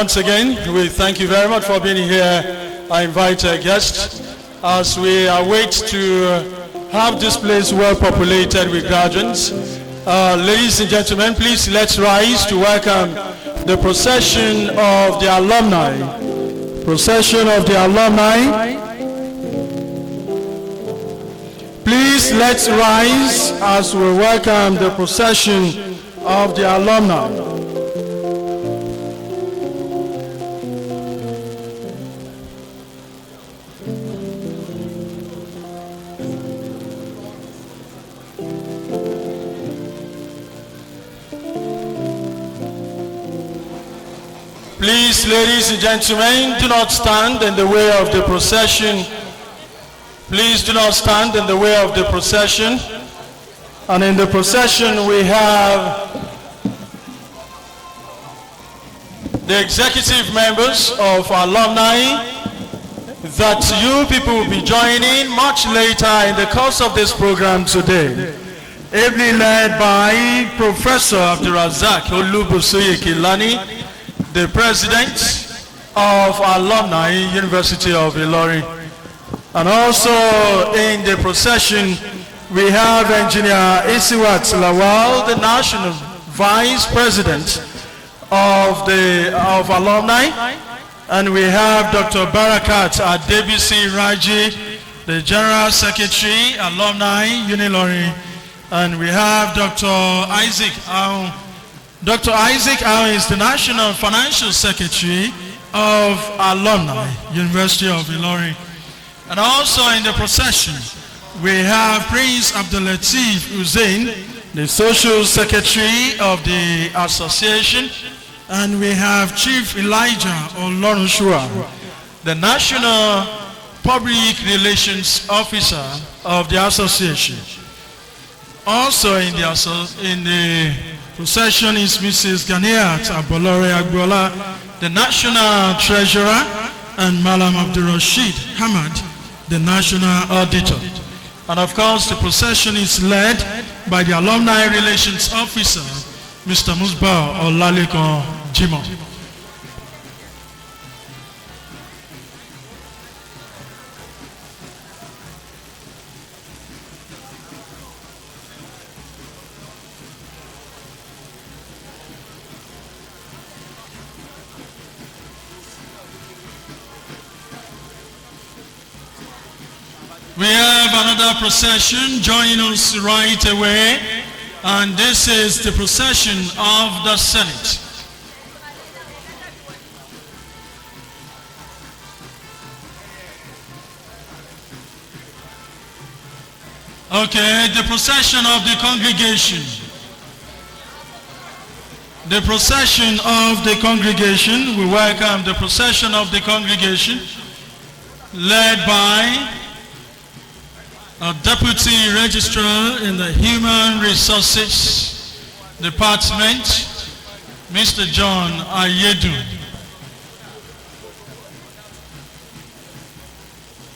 Once again, we thank you very much for being here. I invite our guests as we await to have this place well populated with graduates. Ladies and gentlemen, please let's rise to welcome the procession of the alumni. Procession of the alumni. Please let's rise as we welcome the procession of the alumni. Please, ladies and gentlemen, do not stand in the way of the procession. Please do not stand in the way of the procession. And in the procession we have the executive members of alumni that you people will be joining much later in the course of this program today. Ably led by Professor Abdurazak Olubusoye Kilani, the President of Alumni University of Ilorin. And also in the procession, we have Engineer Isiwat Lawal, the National Vice President of Alumni. And we have Dr. Barakat Adebisi RAJI, the General Secretary, Alumni Unilorin. And we have Dr. Isaac Aung. Dr. Isaac Aung is the National Financial Secretary of Alumni, University of Ilorin. And also in the procession, we have Prince Abdulatif Hussein, the Social Secretary of the Association. And we have Chief Elijah Olorunsua, the National Public Relations Officer of the Association. Also in the procession is Mrs. Ganiat Abolore Agbola, the National Treasurer, and Malam Abdurrashid Hamad, the National Auditor. And of course, the procession is led by the Alumni Relations Officer, Mr. Musba Olaliko Jimo. We have another procession joining us right away, and this is the procession of the Senate. Okay, the procession of the congregation. The procession of the congregation. We welcome the procession of the congregation led by a Deputy Registrar in the Human Resources Department, Mr. John Ayedu.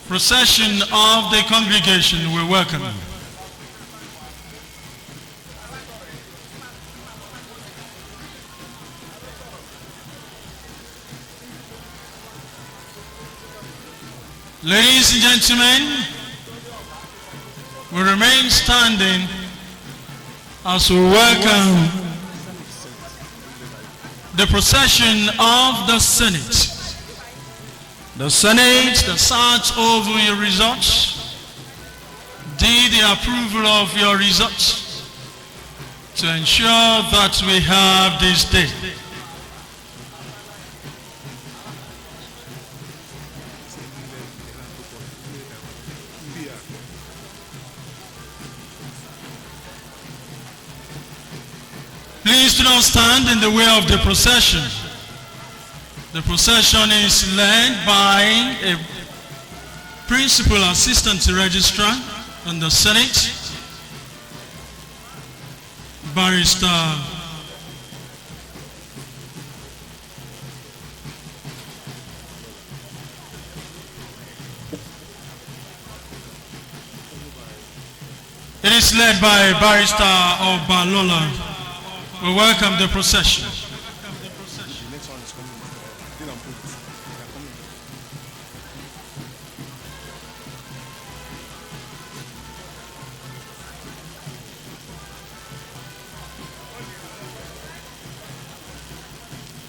Procession of the congregation, we welcome you. Ladies and gentlemen, we remain standing as we welcome the procession of the Senate. The Senate that sat over your results, did the approval of your results to ensure that we have this day. Please do not stand in the way of the procession. The procession is led by a Principal Assistant Registrar in the Senate, Barrister It is led by Barrister Obalola. We welcome the procession.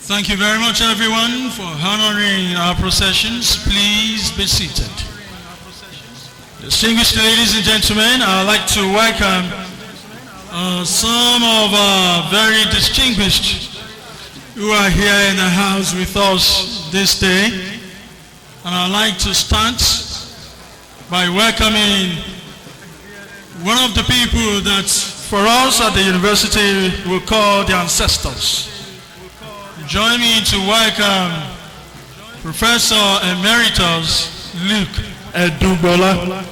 Thank you very much, everyone, for honoring our processions. Please be seated. Distinguished ladies and gentlemen, I'd like to welcome some of our very distinguished who are here in the house with us this day. And I'd like to start by welcoming one of the people that for us at the university we call the ancestors. Join me to welcome Professor Emeritus Luke Edubola.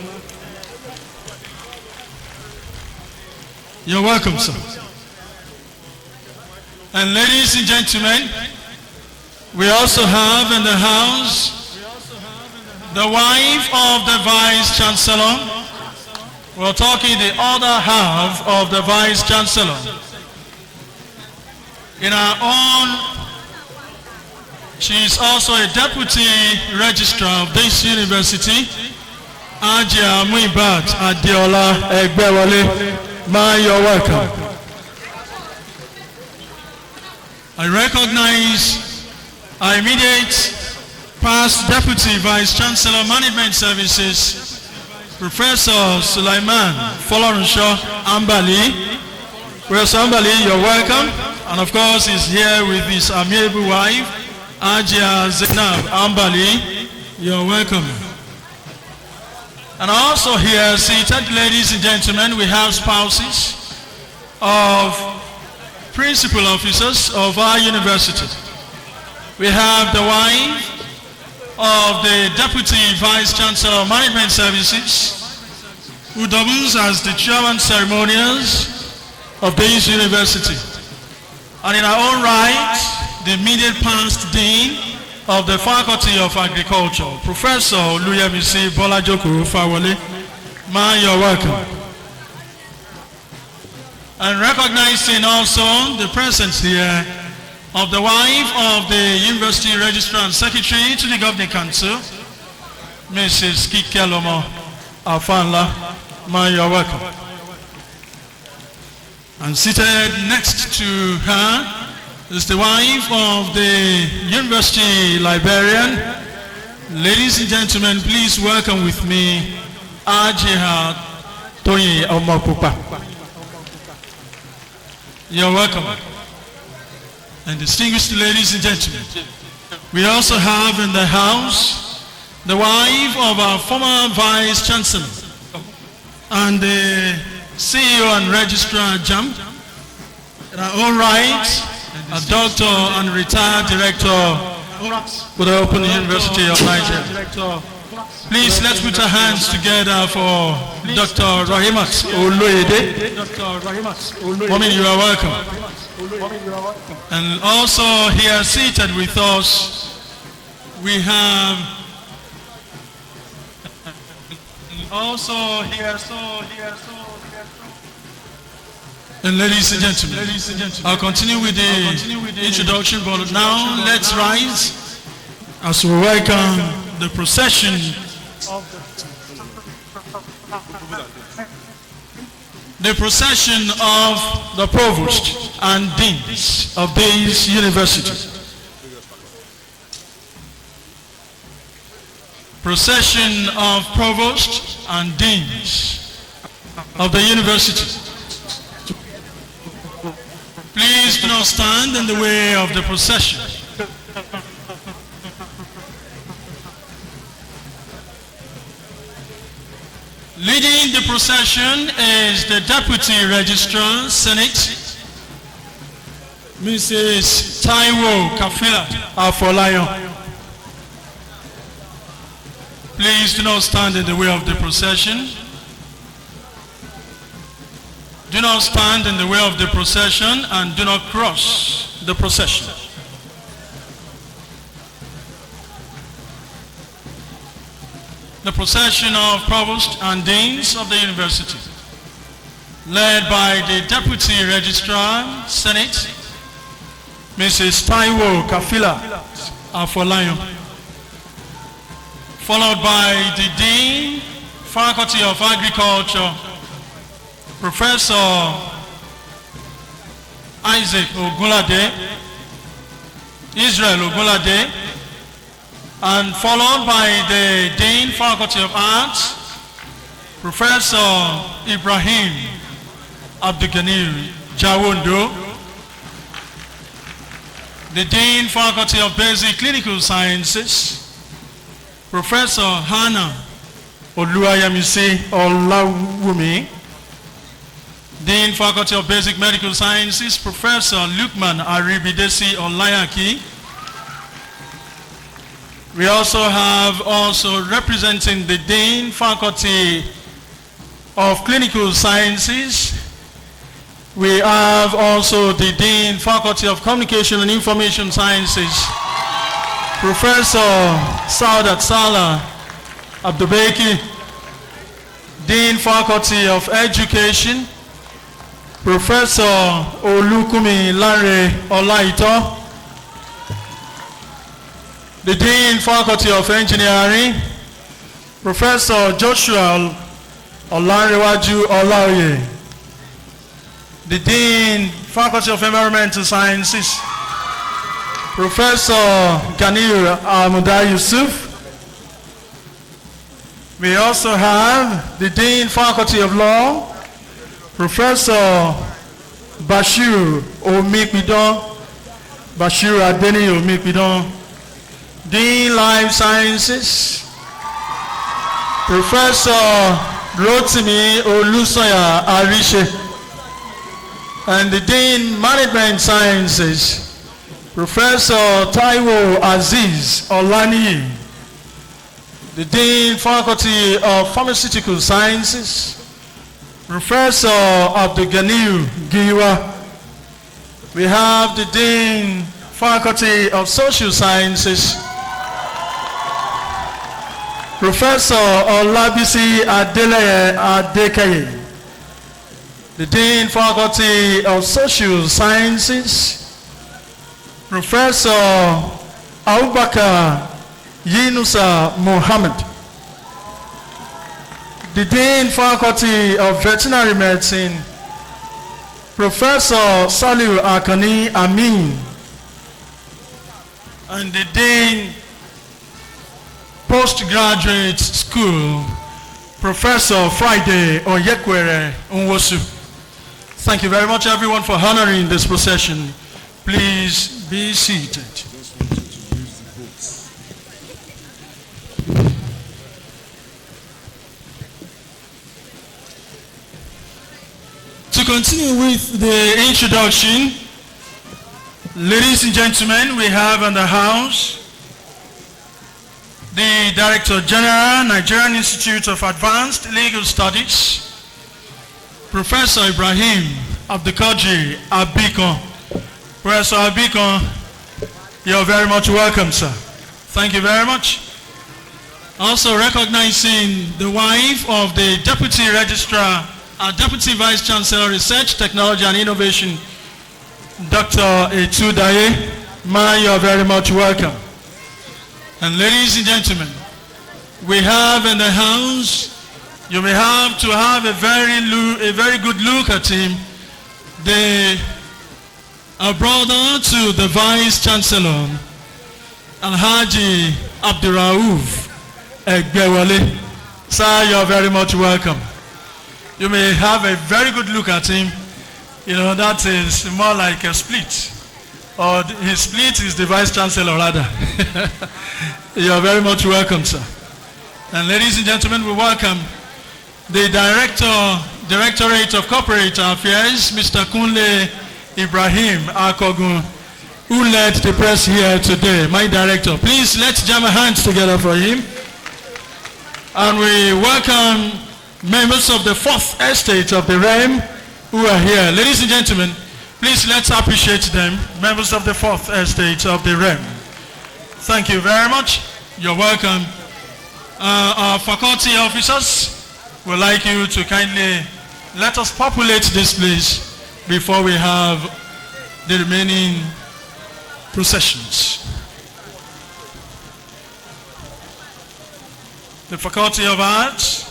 You're welcome, sir. And ladies and gentlemen, we also have in the house the wife of the Vice Chancellor. We're talking the other half of the Vice Chancellor. In our own, she is also a Deputy Registrar of this university, Ajia Muibat Adeola Egbewale. Ma, you're welcome. I recognize our immediate past Deputy Vice Chancellor Management Services, Professor Sulaiman Folorunsho Ambali. Professor Ambali, you're welcome. And of course, he's here with his amiable wife, Ajia Zainab Ambali. You're welcome. And also here seated, ladies and gentlemen, we have spouses of principal officers of our university. We have the wife of the Deputy Vice Chancellor of Management Services, who doubles as the Chairman Ceremonies of this university. And in our own right, the immediate past Dean of the Faculty of Agriculture, Professor Oluyemisi Bolajoku Fawole. Man, you're welcome. And recognizing also the presence here of the wife of the University Registrar and Secretary to the Governing Council, Mrs. Kikelomo Afanla. Man, you're welcome. And seated next to her is the wife of the University Librarian. Ladies and gentlemen, please welcome with me RAJI Toyin Omopupa. You're welcome. And distinguished ladies and gentlemen, we also have in the house the wife of our former Vice Chancellor and the CEO and Registrar JAM, in our own right, a doctor and retired director with the Open University of Nigeria. Please let's put our hands together for Dr. Rahimat Oloyede. Woman, you are welcome. And also here seated with us, we have and ladies and gentlemen, I'll continue with the introduction, but now let's rise as we welcome the procession of the Provosts and Deans of these universities. Procession of Provosts and Deans of the university. Please do not stand in the way of the procession. Leading the procession is the Deputy Registrar, Senate, Mrs. Taiwo Kafila Afolayan. Please do not stand in the way of the procession. Do not stand in the way of the procession and do not cross the procession. The procession of Provosts and Deans of the university, led by the Deputy Registrar, Senate, Mrs. Taiwo Kafila Afolayan, followed by the Dean, Faculty of Agriculture, Professor Isaac Ogunlade, Israel Ogunlade, and followed by the Dean, Faculty of Arts, Professor Ibrahim Abdulganir Jawondo, the Dean, Faculty of Basic Clinical Sciences, Professor Hannah Oluwayamise Olawumi, Dean, Faculty of Basic Medical Sciences, Professor Lukman Aribidesi Olayaki. We also have representing the Dean, Faculty of Clinical Sciences. We have also the Dean, Faculty of Communication and Information Sciences, Professor Saudat Salah Abdubeki, Dean, Faculty of Education, Professor Olukumi Lare Olaito, the Dean, Faculty of Engineering, Professor Joshua Olarewaju Olaoye, the Dean, Faculty of Environmental Sciences, Professor Ganir Almuda Yusuf. We also have the Dean, Faculty of Law, Professor Bashir Omikbidon, Bashir Adeni Omikbidon, Dean, Life Sciences, Professor Rotimi Olusoya Arishe, and the Dean, Management Sciences, Professor Taiwo Aziz Olani, the Dean, Faculty of Pharmaceutical Sciences, Professor Abdulganir Giwa. We have the Dean, Faculty of Social Sciences, Professor Olabisi Adeleye Adekaye, the Dean, Faculty of Social Sciences, Professor Abubakar Yunusa Mohammed, the Dean, Faculty of Veterinary Medicine, Professor Saliu Akani Amin, and the Dean, Postgraduate School, Professor Friday Onyekwere Nwosu. Thank you very much, everyone, for honoring this procession. Please be seated. To continue with the introduction, ladies and gentlemen, we have in the house the Director General, Nigerian Institute of Advanced Legal Studies, Professor Ibrahim Abdulkadir Abikon. Professor Abikon, you're very much welcome, sir. Thank you very much. Also recognizing the wife of the Deputy Registrar and Deputy Vice Chancellor, Research, Technology and Innovation, Dr. Etudaye. Ma, you're very much welcome. And ladies and gentlemen, we have in the house, you may have to have a very good look at him, a brother to the Vice Chancellor, Alhaji Abdurrauf Egbewale. Sir, you're very much welcome. You may have a very good look at him. You know, that is more like a split. Or his split is the Vice Chancellor, rather. You are very much welcome, sir. And ladies and gentlemen, we welcome the Directorate of Corporate Affairs, Mr. Kunle Ibrahim Akogun, who led the press here today. My director, please let's jam our hands together for him. And we welcome members of the 4th Estate of the REM who are here. Ladies and gentlemen, please let's appreciate them, members of the 4th Estate of the REM. Thank you very much. You're welcome. Our faculty officers would like you to kindly let us populate this place before we have the remaining processions. The Faculty of Arts.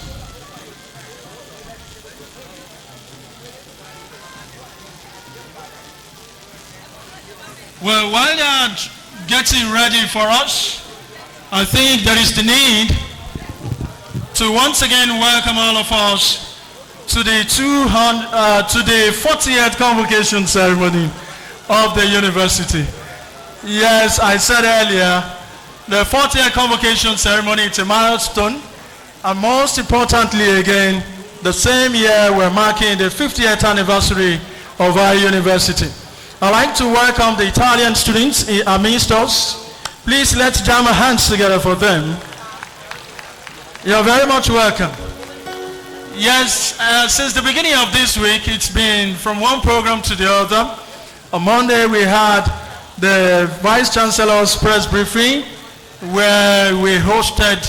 Well, while they are getting ready for us, I think there is the need to once again welcome all of us to the 40th Convocation Ceremony of the University. Yes, I said earlier, the 40th Convocation Ceremony is a milestone, and most importantly again, the same year we're marking the 50th anniversary of our university. I'd like to welcome the Italian students amidst us. Please let's jam our hands together for them. You're very much welcome. Yes, since the beginning of this week, it's been from one program to the other. On Monday, we had the Vice Chancellor's press briefing, where we hosted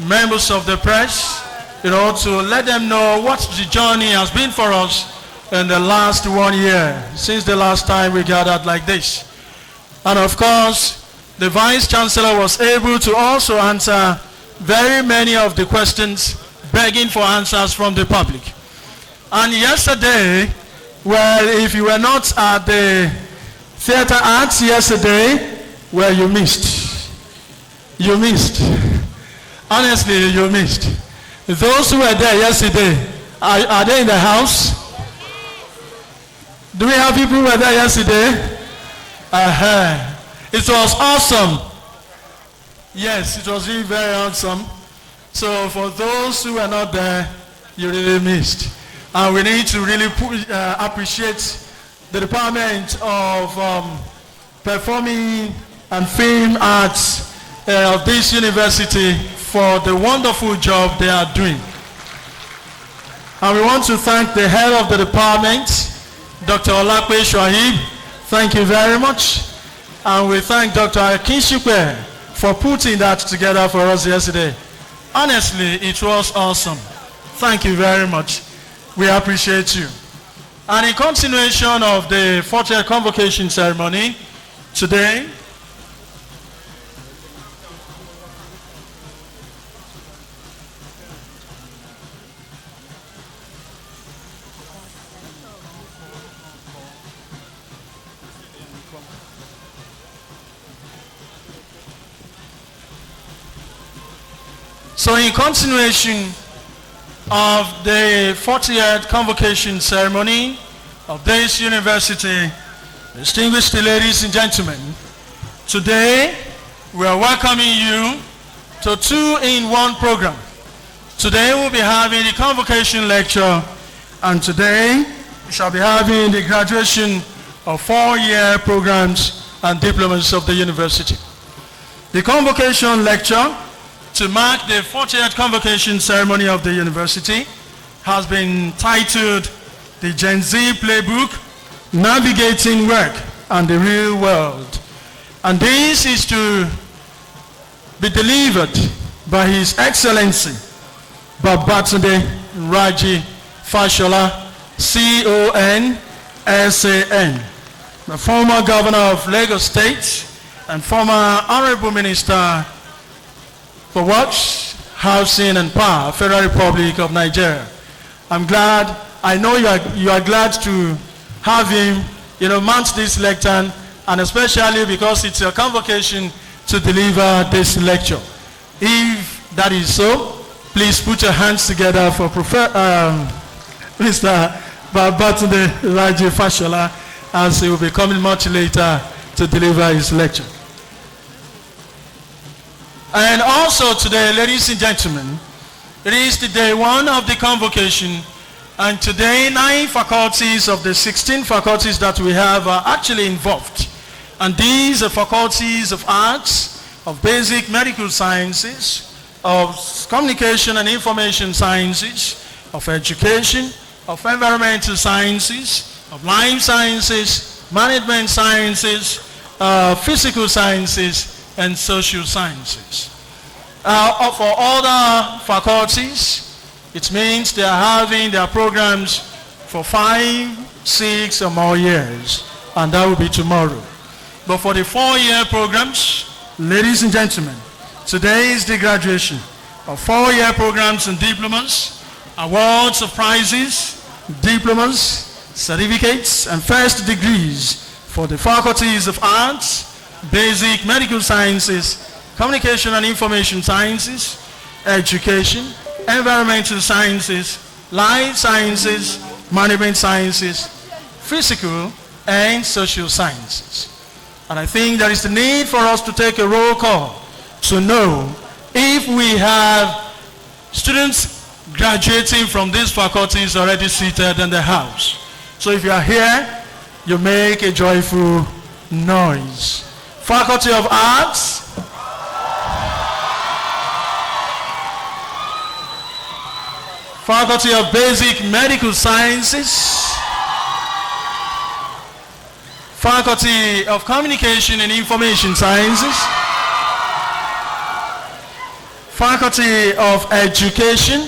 members of the press, to let them know what the journey has been for us in the last 1 year, since the last time we gathered like this. And of course, the Vice Chancellor was able to also answer very many of the questions, begging for answers from the public. And yesterday, well, if you were not at the theater arts yesterday, well, you missed. You missed. Honestly, you missed. Those who were there yesterday, are they in the house? Do we have people who were there yesterday? It was awesome. Yes, it was really very awesome. So for those who were not there, you really missed. And we need to really appreciate the Department of Performing and Film Arts of this university for the wonderful job they are doing. And we want to thank the head of the department, Dr. Olakwe Shoaib. Thank you very much. And we thank Dr. Akinshukwe for putting that together for us yesterday. Honestly, it was awesome. Thank you very much. We appreciate you. And in continuation of the 40th Convocation Ceremony, today, so in continuation of the 40th Convocation Ceremony of this university, distinguished ladies and gentlemen, today we are welcoming you to 2-in-1 program. Today we'll be having the Convocation Lecture, and today we shall be having the graduation of 4-year programs and diplomas of the university. The Convocation Lecture, to mark the 40th Convocation Ceremony of the university, has been titled The Gen Z Playbook, Navigating Work and the Real World. And this is to be delivered by His Excellency, Babatunde RAJI FASHOLA, CON, the former governor of Lagos State and former Honorable Minister for Works, Housing and Power, Federal Republic of Nigeria. I'm glad, I know you are glad to have him, mount this lectern, and especially because it's a convocation to deliver this lecture. If that is so, please put your hands together for Mr. Babatunde RAJI FASHOLA, as he will be coming much later to deliver his lecture. And also today, ladies and gentlemen, it is the day 1 of the convocation, and today 9 faculties of the 16 faculties that we have are actually involved. And these are faculties of arts, of basic medical sciences, of communication and information sciences, of education, of environmental sciences, of life sciences, management sciences, physical sciences, and social sciences. For other faculties, it means they are having their programs for 5, 6 or more years, and that will be tomorrow. But for the 4-year programs, ladies and gentlemen, today is the graduation of 4-year programs and diplomas, awards of prizes, diplomas, certificates, and first degrees for the faculties of arts, basic medical sciences, communication and information sciences, education, environmental sciences, life sciences, management sciences, physical and social sciences. And I think there is the need for us to take a roll call to know if we have students graduating from these faculties already seated in the house. So if you are here, you make a joyful noise. Faculty of Arts, Faculty of Basic Medical Sciences, Faculty of Communication and Information Sciences, Faculty of Education,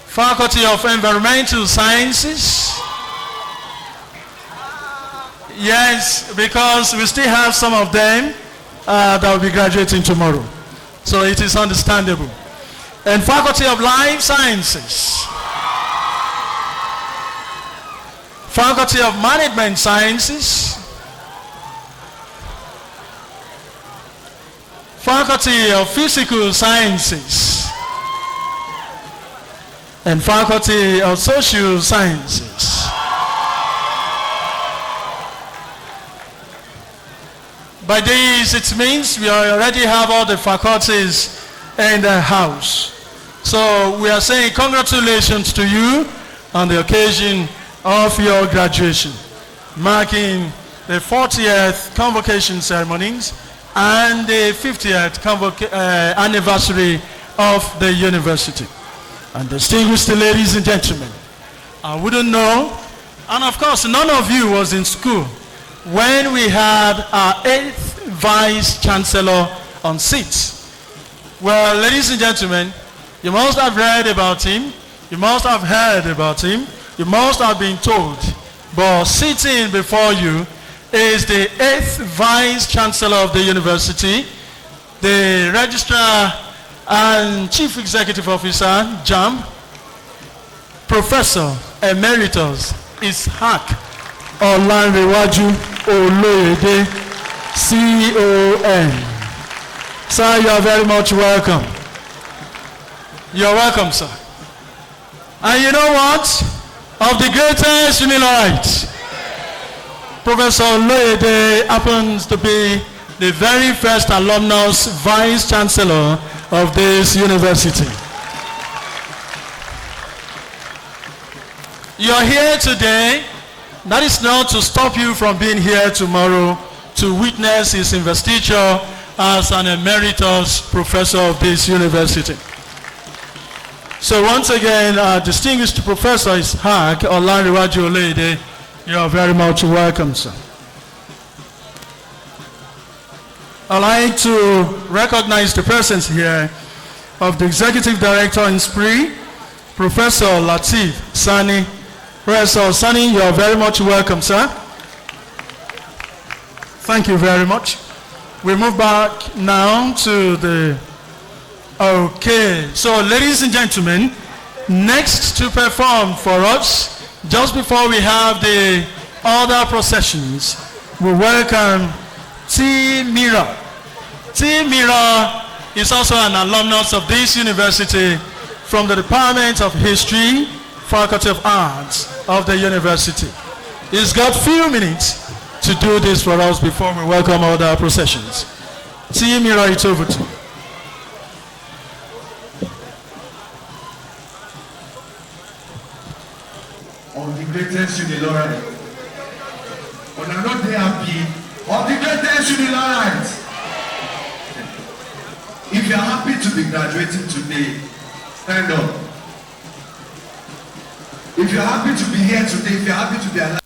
Faculty of Environmental Sciences. Yes, because we still have some of them that will be graduating tomorrow. So it is understandable. And Faculty of Life Sciences, Faculty of Management Sciences, Faculty of Physical Sciences, and Faculty of Social Sciences. By this, it means we already have all the faculties in the house. So we are saying congratulations to you on the occasion of your graduation, marking the 40th Convocation Ceremonies and the 50th anniversary of the university. And distinguished ladies and gentlemen, I wouldn't know, and of course none of you was in school when we had our 8th Vice Chancellor on seats. Well, ladies and gentlemen, you must have read about him, you must have heard about him, you must have been told, but sitting before you is the 8th Vice Chancellor of the university, the Registrar and Chief Executive Officer, JAM, Professor Emeritus Ishaq Olanrewaju Oloyede, CON. Sir, you are very much welcome. You're welcome, sir. And you know what? Of the greatest Unilorites, Professor Loyede happens to be the very first alumnus Vice Chancellor of this university. You're here today. That is not to stop you from being here tomorrow to witness his investiture as an emeritus professor of this university. So once again, distinguished Professor Ishaq Olanrewaju Olede, you are very much welcome, sir. I'd like to recognize the presence here of the Executive Director in SPRI, Professor Lateef Sani. Professor Sani, you are very much welcome, sir. Thank you very much. We move back now to the... Okay, so ladies and gentlemen, next to perform for us, just before we have the other processions, we welcome T. Mira. T. Mira is also an alumnus of this university from the Department of History, Faculty of Arts of the university. He's got few minutes to do this for us before we welcome other processions. T. Mira, it's over to you. Of the greatest Unilorite. But I'm not there happy. Of the greatest Unilorite. If you're happy to be graduating today, stand up. If you're happy to be here today, if you're happy to be alive,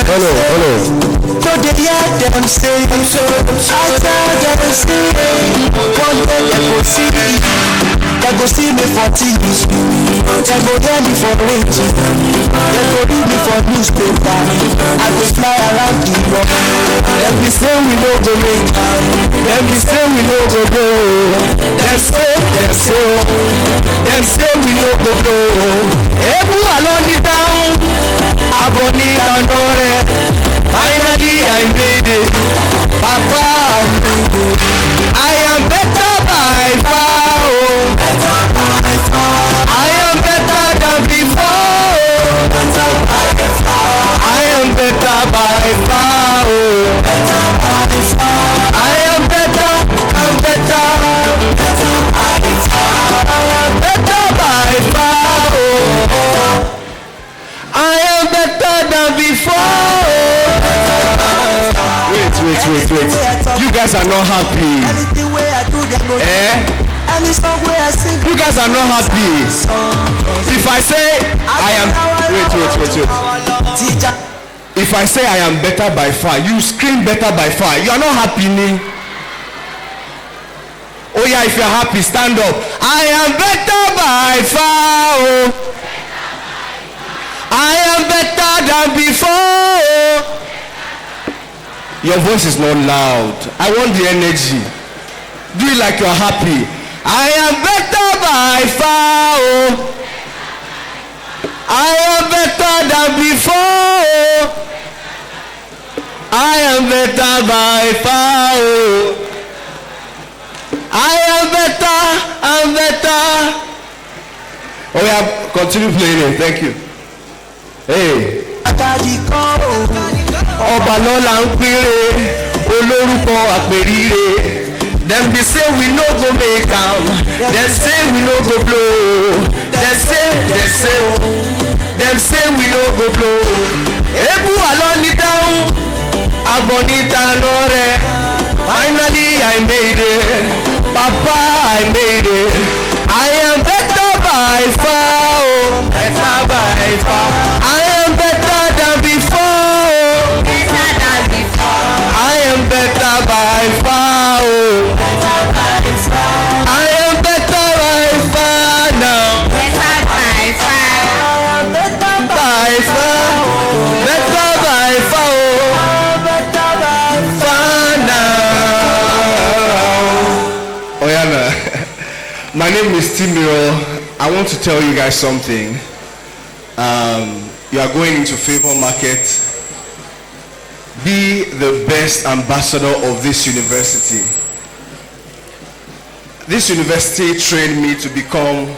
Hello. So they hear them say, I saw them say, one day they go see me for TV, they go hear me for radio, they go read me for newspaper, I go fly around the world. Them be say we no go make, them be say we no go go, them say we no go go. Everyone alone is down, Aboni Andore, finally I made it, Papa, I am better by far, I am better than before, I am better by far, I am better, I'm better, better by far, I am better than before. Wait. You guys are not happy. You guys are not happy. If I say I am... Wait. If I say I am better by far, you scream better by far. You are not happy, me. Oh yeah, if you are happy, stand up. I am better by far. I am better than before. Your voice is not loud. I want the energy. Do it like you are happy. I am better by far. I am better than before. I am better by far. I am better. I'm better. Oh yeah, continue playing it. Thank you. Hey. Ọba lọ́la ń péré olórúkọ àpèrire. Dem be say we no go make am, dem say we no go blow, dem say we no go blow. Ebu alọ́ ní La bonita Lore. Finally I made it. Papa, I made it. I am better by far. Oh, better by far. I am better than before. Better than before. I am better by far. Oh, better by far. I am better by far now. Better by far. Better by far. Better by far. Better by far now. Oyana, my name is Timiro. I want to tell you guys something. You are going into Favor Market. Be the best ambassador of this university. This university trained me to become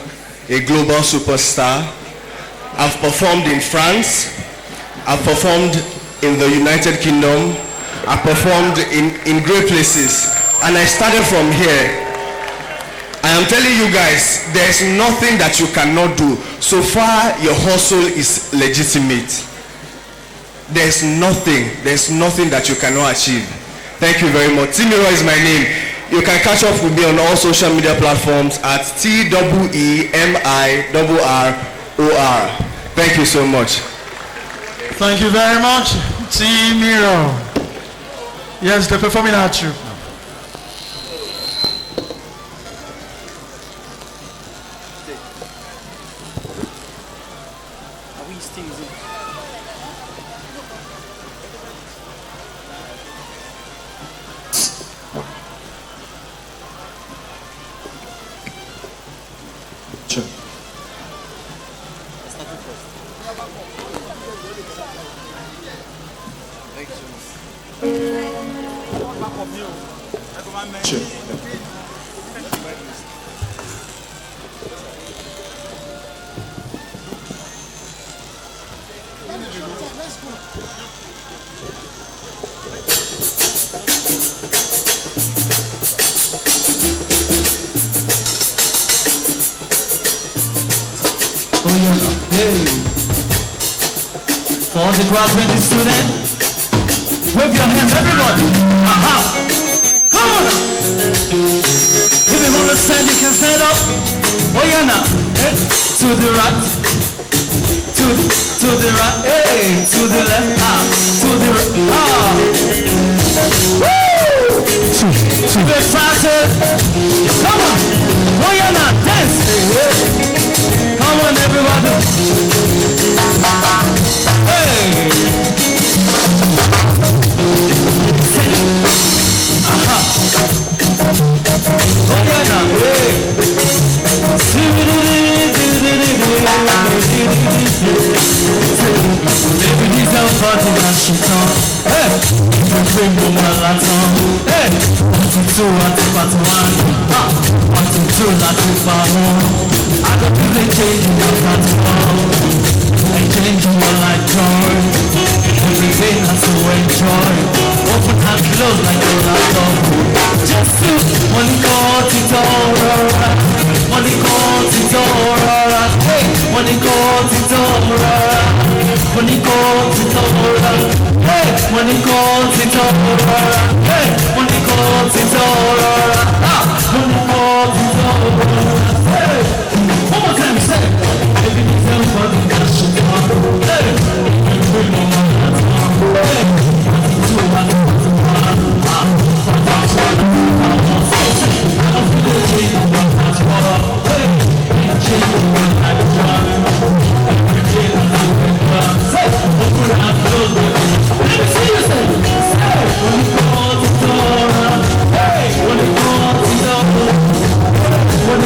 a global superstar. I've performed in France. I've performed in the United Kingdom. I've performed in great places. And I started from here. I am telling you guys, there's nothing that you cannot do. So far, your hustle is legitimate. There's nothing that you cannot achieve. Thank you very much. Timiro is my name. You can catch up with me on all social media platforms at TWEMIRROR. Thank you so much. Thank you very much, Timiro. Yes, the performing art troupe. For the graduating students, wave your hands, everybody. Come on. If you want to stand, you can stand up. Oh yeah, now. To the right. To the right. Hey, to the left. To the right. Woo! To the excited. Come on. Oh yeah, now. Dance. Come on, everybody. Hey! Oh yeah, now. Hey! Maybe he's out party and shit on. Hey! Bring the marathon. Hey! 1, 2, 1, 2, 1, 2, 1, 2, 1, 2, 1. I don't think they changing your platform. They changing your life joy. Everything has to enjoy. Open and close like a laptop. Just do money caught it all right. Money caught it all right. Hey, money caught it all right. Money caught it all right. Hey, money caught it all right. Hey, money caught it all right. Money caught it all right. Hey, one more time, say it. Baby, you tell me what you got shit on. Hey, bring on my hands on. Hey, When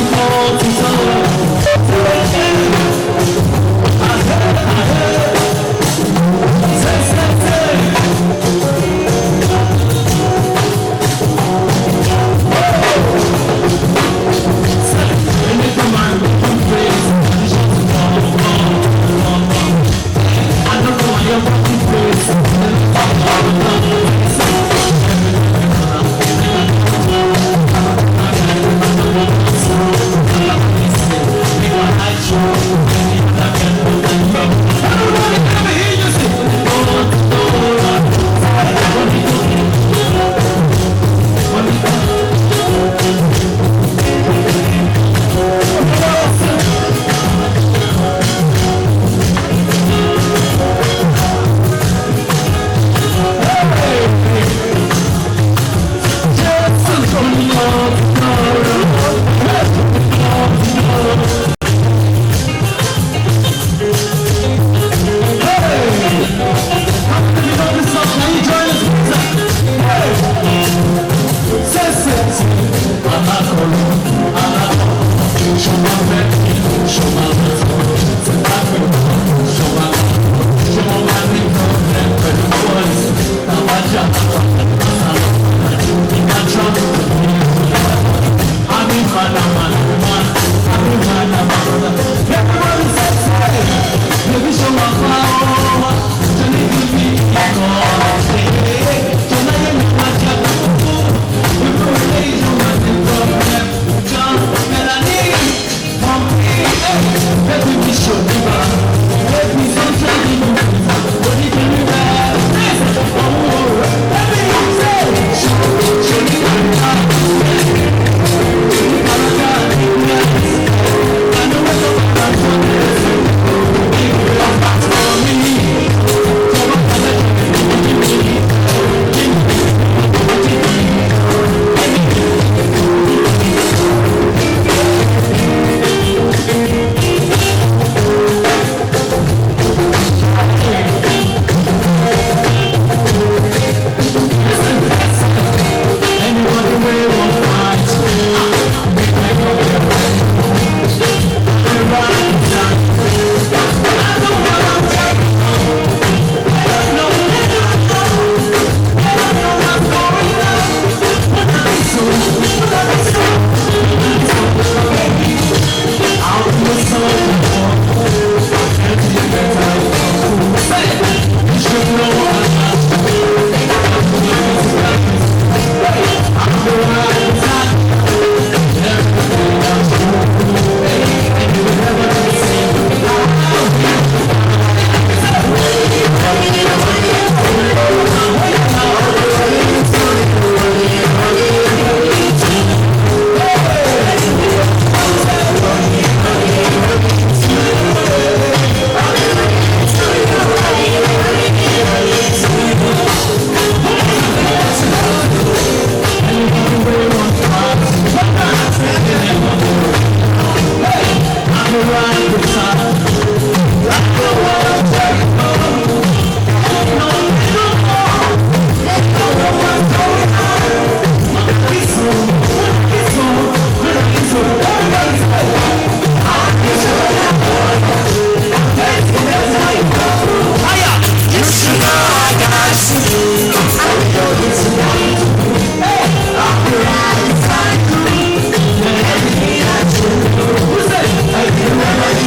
Hey!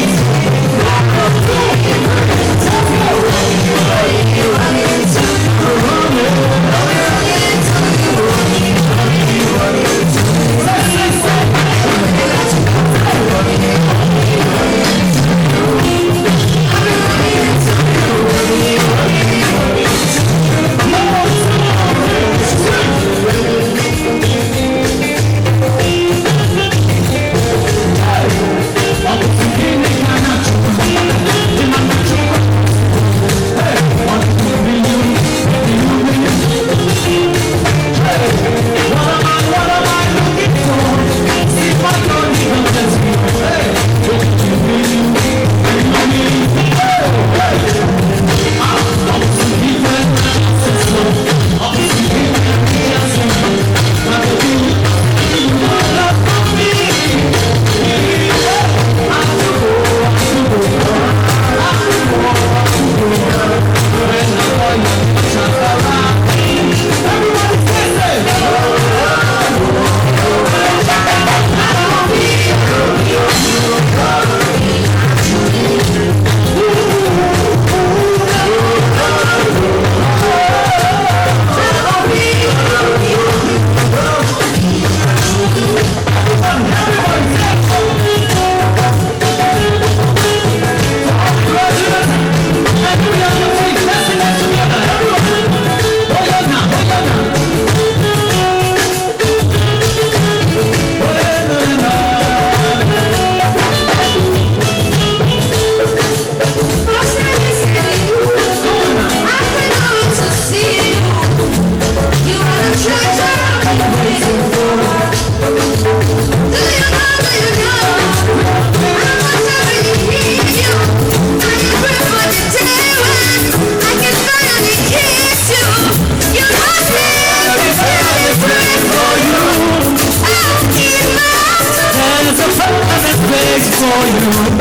for you.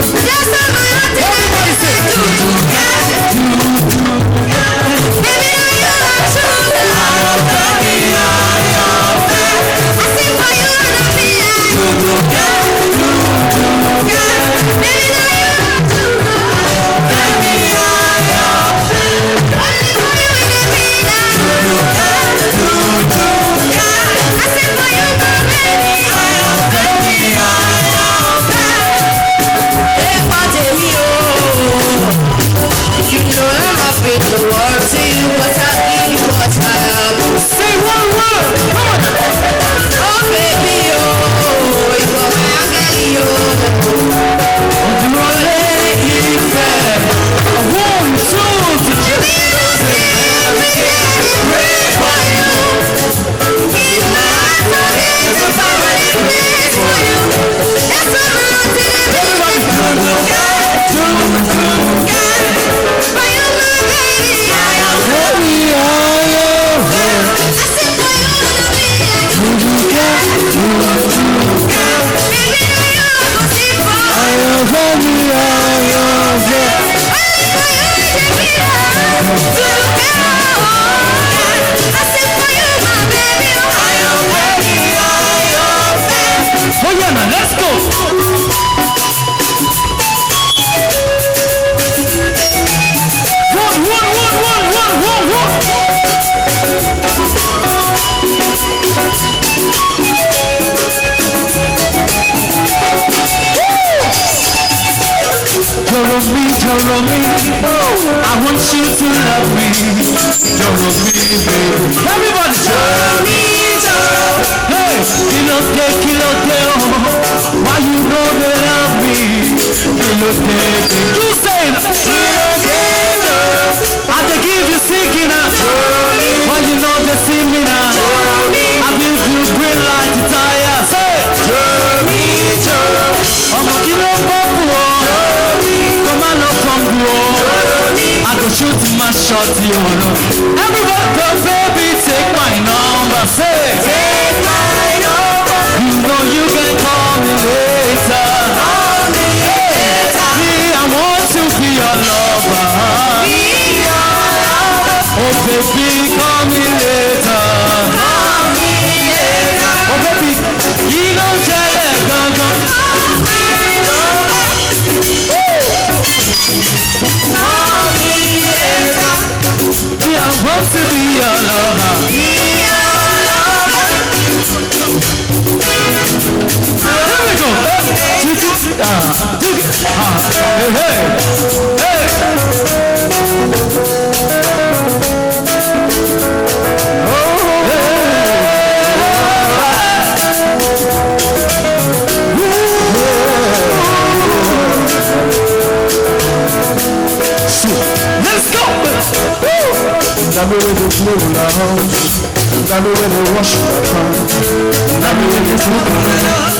Everybody say, the world to you, but I give you what I have. say one word. Come on. Oh baby, oh, you are my angel, One, two, three. pray for you. Give my heart for you, the power and praise for you. That's what I'm doing. Everybody. For you, my baby, I am. Baby, I am. I said for you, baby, I am gonna sing for you. Baby, I am. Oh yeah, man, let's go. One. Jeremy, I want you to love me. Jeremy, baby. Everybody, Jeremy. Hey, kilo te, oh. Why you know they love me? Kilo te. You say it. I they give you singing now. Why you know they see me now? I give you green light to tire. Say it. I'm a kilo pop. I go shoot my shot, you know. Everybody go, baby, take my number. Say, take my number. You know you can call me later. Call me later. Me, I want to be your lover. Be your lover. Oh, baby, call me later. Call me later. Oh, baby, you don't tell it, go. I want to be your lover. Be your lover. Here we go. Hey. Let's go. Now we will flow in our house. Now we will wash our hands. Now we will smoke on the house.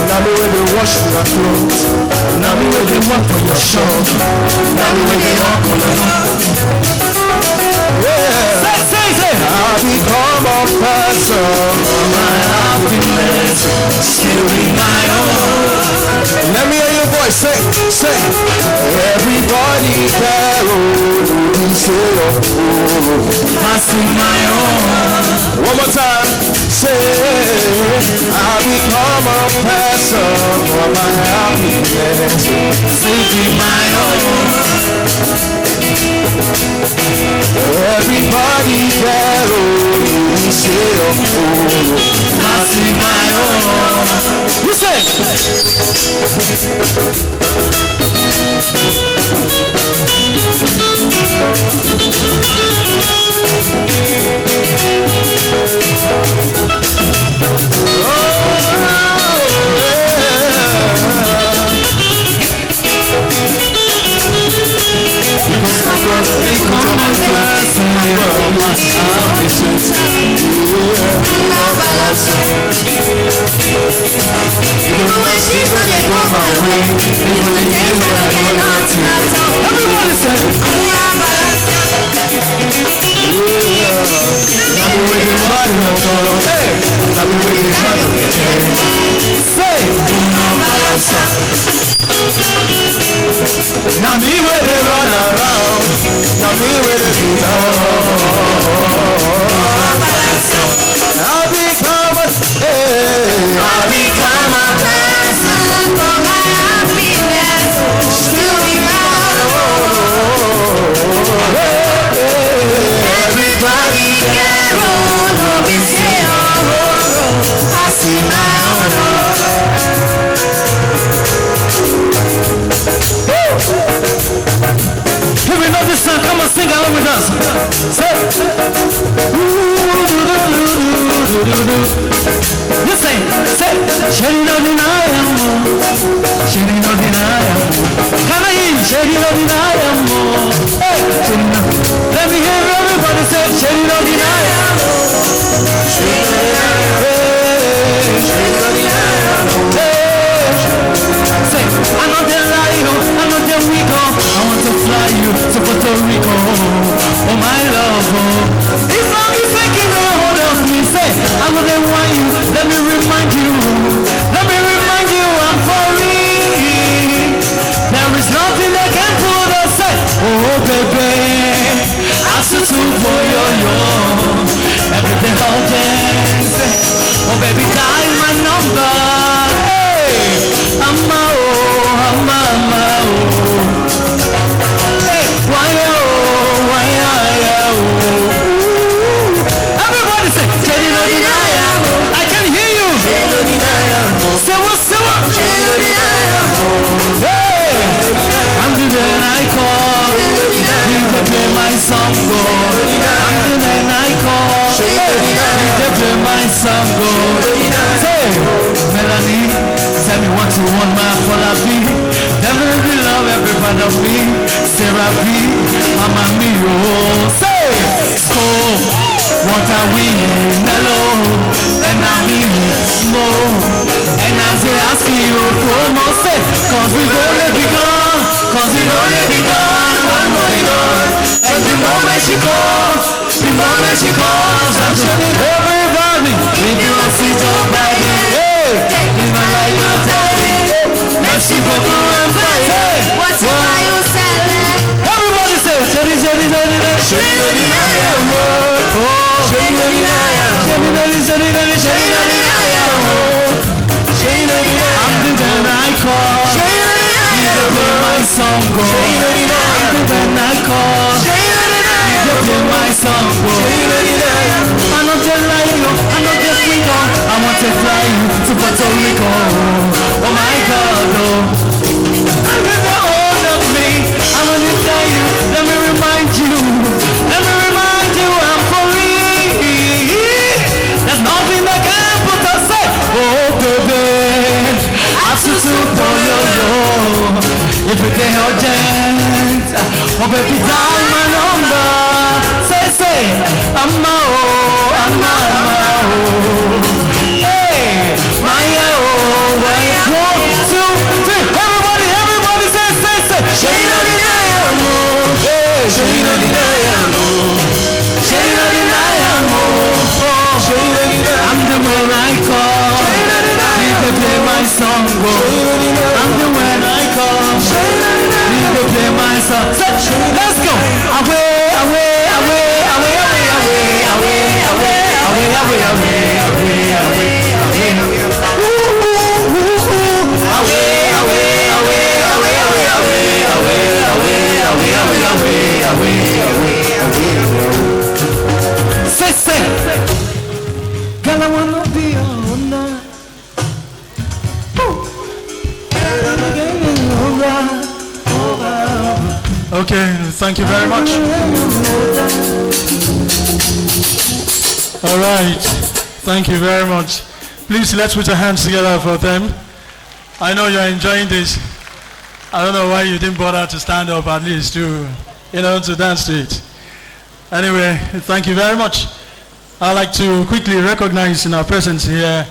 Now we will wash our clothes. Now we will walk on your shore. Now we will walk on the house. Yeah. Say. I become a person. My happiness still be my own. Let me hear your voice. Say. Everybody carol, say I sing my own. One more time. Say, I become a person for my happiness. Sing my own. Everybody carol, say I sing my own. You say. Everybody say Shady no deny am. Shady no deny am. Can I hear shady no deny am? Hey, shady no. Let me hear everybody say shady no deny am. Shady no deny am. Shady no deny am. Say, I'm not the lion, I'm not the weak. I want to fly you to Puerto Rico. Oh my love, oh. It's not me taking a hold of me. Say, I'm not the one you. Let me remind you. Let me remind you I'm for real. There is nothing that can put us say, oh baby, I'm so too for yo. Everything all dance. Oh baby, dial my number. Hey, I'm Hey, why everybody say, Jenny no deny am. I can hear you. Jenny no deny am. Say what? Jenny no deny am. Hey, I'm the man I call. You play my song go. I'm the man I call. You play my song go. Say, Melanie, tell me what you want, my Falafi. Definitely love every part of me. Sarah B, Mama Mio. Say, so what are we? Hello, and I'm in slow. And as they ask you, promo say, cause we've only begun. Cause we've only begun. One going on. And the moment she calls, I'm telling everybody, if you want to see your body, hey, in my life, you're telling. Merci beaucoup, I'm fine. What's why you selling? Everybody say, Shady. I'm the man I call. You play my song go. I'm the man I call. You play my song go. I'm not just like you. I'm not just Rico. I want to fly you to Puerto Rico. Oh my God, oh. I'm the old of me. I want to tell you. Let me remind you. I'm for real. There's nothing that can put us safe. Oh baby, I'm so for yo. If you can hold it, oh baby, dial my number. Say, I'm hey, my oh, 1, 2, 3. Everybody say. Shady no deny am. Hey, shady no deny am. Shady no deny am. I'm the one I call. You can play my song go. I'm the one I call. You can play my song. Let's go. Away. Say, girl, I wanna be your owner. Okay, thank you very much. All right, thank you very much. Please, let's put our hands together for them. I know you're enjoying this. I don't know why you didn't bother to stand up at least to dance to it. Anyway, thank you very much. I'd like to quickly recognize in our presence here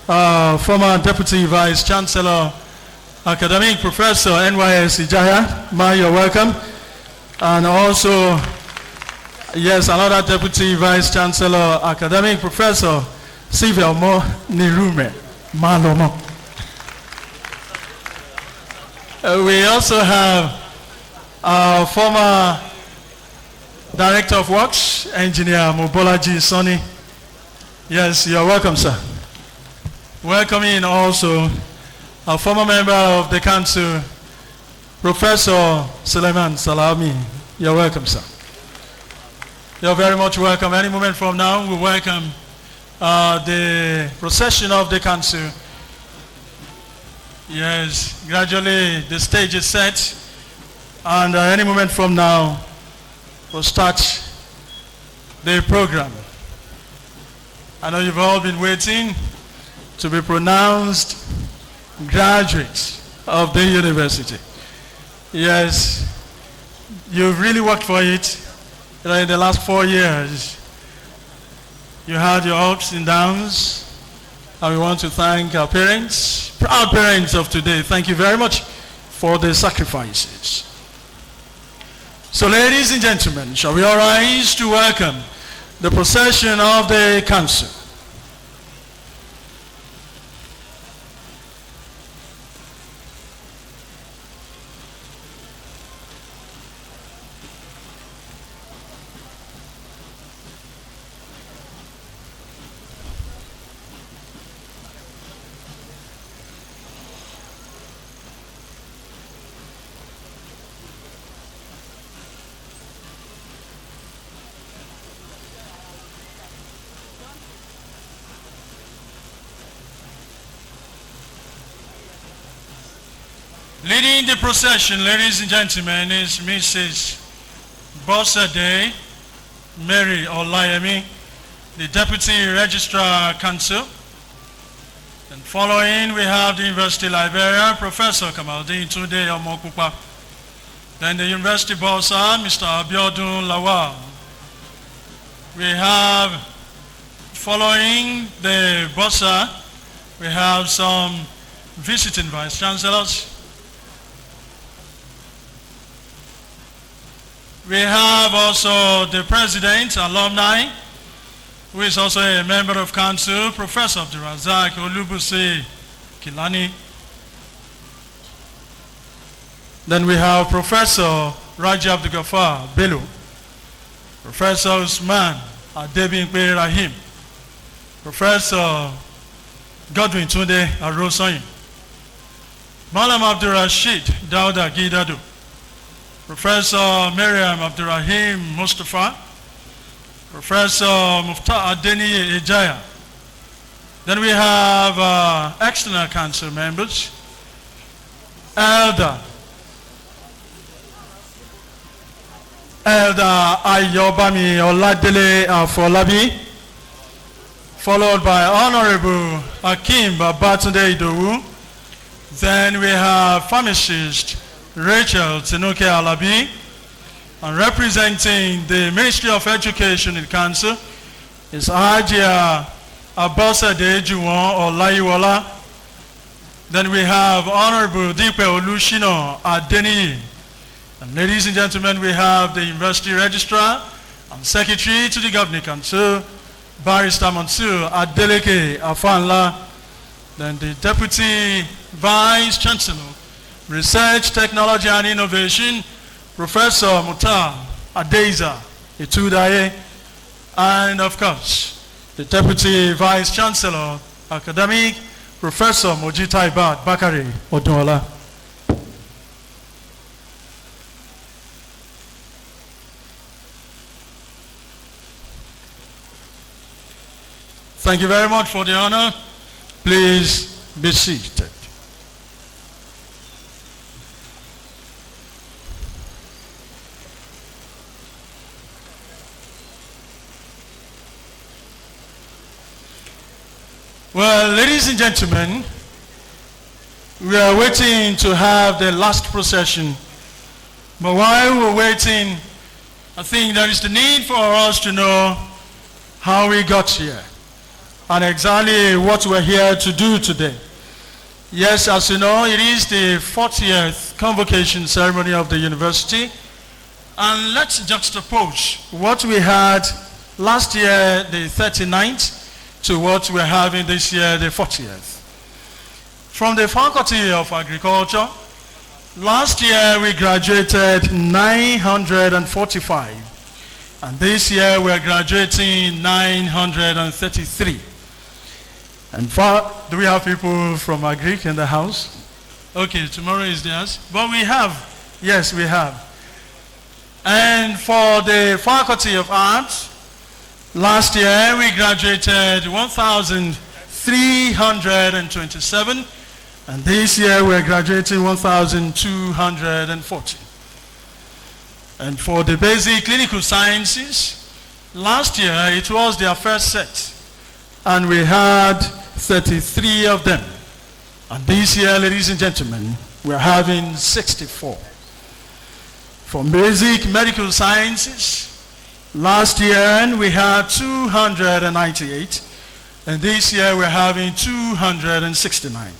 former Deputy Vice Chancellor, Academic Professor NYS Ijaya. Ma, you're welcome. And also, yes, another Deputy Vice Chancellor, Academic Professor, Sivelmo Nirume Malomo. We also have our former Director of Works, Engineer Mobolaji Sonny. Yes, you're welcome, sir. Welcoming also a former member of the council, Professor Suleiman Salami. You're welcome, sir. You're very much welcome. Any moment from now, we welcome the procession of the council. Yes, gradually the stage is set, and any moment from now, we'll start the program. I know you've all been waiting. to be pronounced graduates of the university. Yes, you've really worked for it. In the last 4 years, you had your ups and downs, and we want to thank our parents, proud parents of today. Thank you very much for the sacrifices. So ladies and gentlemen, shall we all rise to welcome the procession of the council. Leading the procession, ladies and gentlemen, is Mrs. Bosade Mary Olayemi, the Deputy Registrar Council. And following, we have the University Librarian, Professor Kamaldeen Tunde Omokupa. Then the University Bossa, Mr. Abiodun Lawal. We have, following the Bossa, we have some visiting Vice Chancellors. We have also the President, Alumni, who is also a member of Council, Professor Abdurazak Olubuse Kilani. Then we have Professor RAJI Abdugafar Bello, Professor Usman Adebimpe Rahim, Professor Godwin Tunde Arosoyin, Malam Abdurrashid Dauda Gidado, Professor Miriam Abdurrahim Mustafa, Professor Mufta Adeni Ejaya. Then we have external council members, Elder Ayobami Oladele Afolabi, followed by Honorable Akim Babatunde Idowu. Then we have pharmacist Rachel Tinuke Alabi, and representing the Ministry of Education in Council is Ajia Abosade Juwon Olayiwola. Then we have Honorable Dipe Olushino Adeniyi. And ladies and gentlemen, we have the University Registrar and Secretary to the Governing Council, Barrister Mansur Adeleke Afanla. Then the Deputy Vice Chancellor, Research, Technology and Innovation, Professor Mutar Adeza Itudaye, and of course, the Deputy Vice Chancellor, Academic, Professor Mojita Ibad Bakari Odunola. Thank you very much for the honor. Please be seated. Well, ladies and gentlemen, we are waiting to have the last procession. But while we're waiting, I think there is the need for us to know how we got here and exactly what we're here to do today. Yes, as you know, it is the 40th convocation ceremony of the university. And let's juxtapose what we had last year, the 39th, to what we're having this year, the 40th. From the Faculty of Agriculture, last year we graduated 945, and this year we're graduating 933. And do we have people from Agric in the house? Okay, tomorrow is theirs. But we have, yes, we have. And for the Faculty of Arts, last year we graduated 1,327, and this year we're graduating 1,240. And for the basic clinical sciences, last year it was their first set, and we had 33 of them. And this year, ladies and gentlemen, we're having 64. For basic medical sciences, last year we had 298, and this year we're having 269.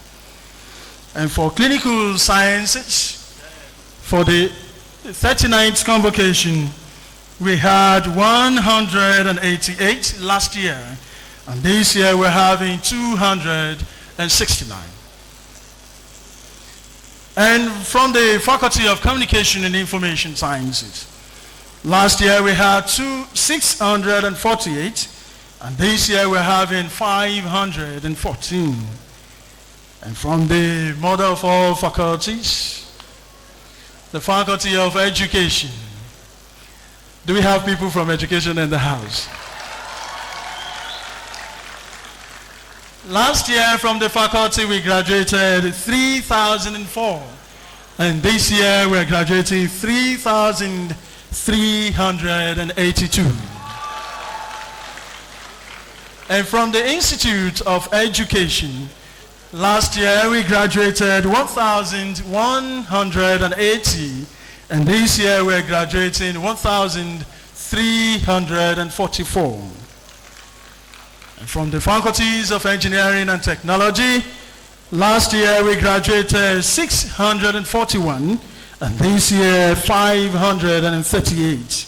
And for clinical sciences, for the 39th convocation, we had 188 last year, and this year we're having 269. And from the Faculty of Communication and Information Sciences, last year we had 648, and this year we're having 514. And from the mother of all faculties, the Faculty of Education. Do we have people from education in the house? Last year from the faculty we graduated 3,004, and this year we're graduating 3,382. And from the Institute of Education, last year we graduated 1,180, and this year we're graduating 1,344. And from the faculties of Engineering and Technology, last year we graduated 641, and this year 538.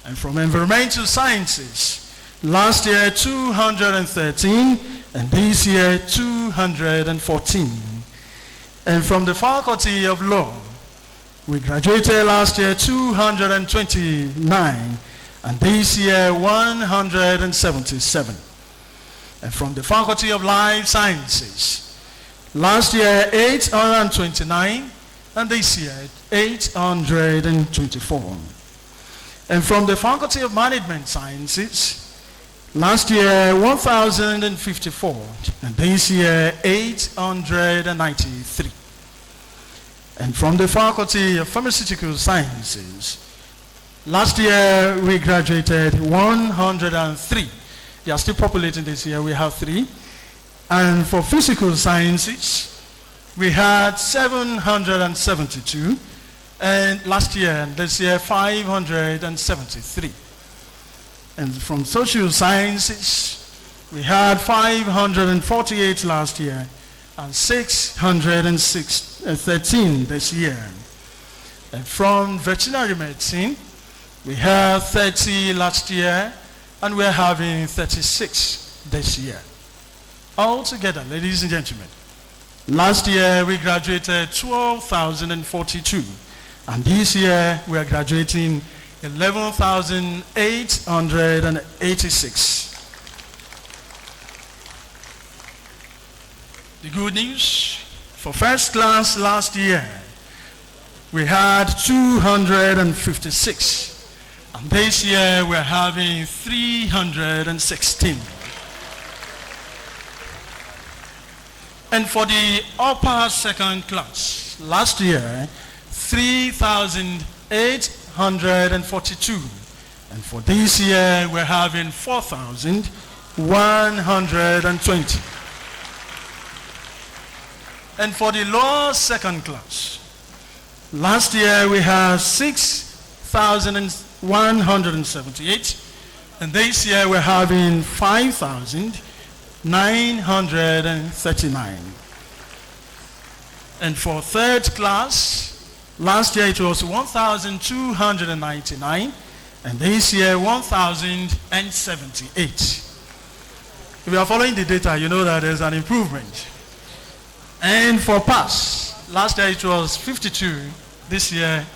And from Environmental Sciences, last year 213, and this year 214. And from the Faculty of Law, we graduated last year 229, and this year 177. And from the Faculty of Life Sciences, last year 829, and this year 824. And from the Faculty of Management Sciences, last year 1,054, and this year 893. And from the Faculty of Pharmaceutical Sciences, last year we graduated 103. They are still populating this year, we have 3. And for Physical Sciences, we had 772, and last year and this year 573. And from Social Sciences, we had 548 last year and 613 this year. And from Veterinary Medicine, we had 30 last year, and we're having 36 this year. Altogether, ladies and gentlemen, last year we graduated 12,042, and this year we are graduating 11,886. The good news, for first class last year, we had 256. And this year we're having 316. And for the upper second class, last year, 3,842. And for this year, we're having 4,120. And for the lower second class, last year we had 6,178, and this year we're having 5,939. And for third class, last year it was 1,299, and this year 1,078. If you are following the data, you know that there's an improvement. And for pass, last year it was 52, this year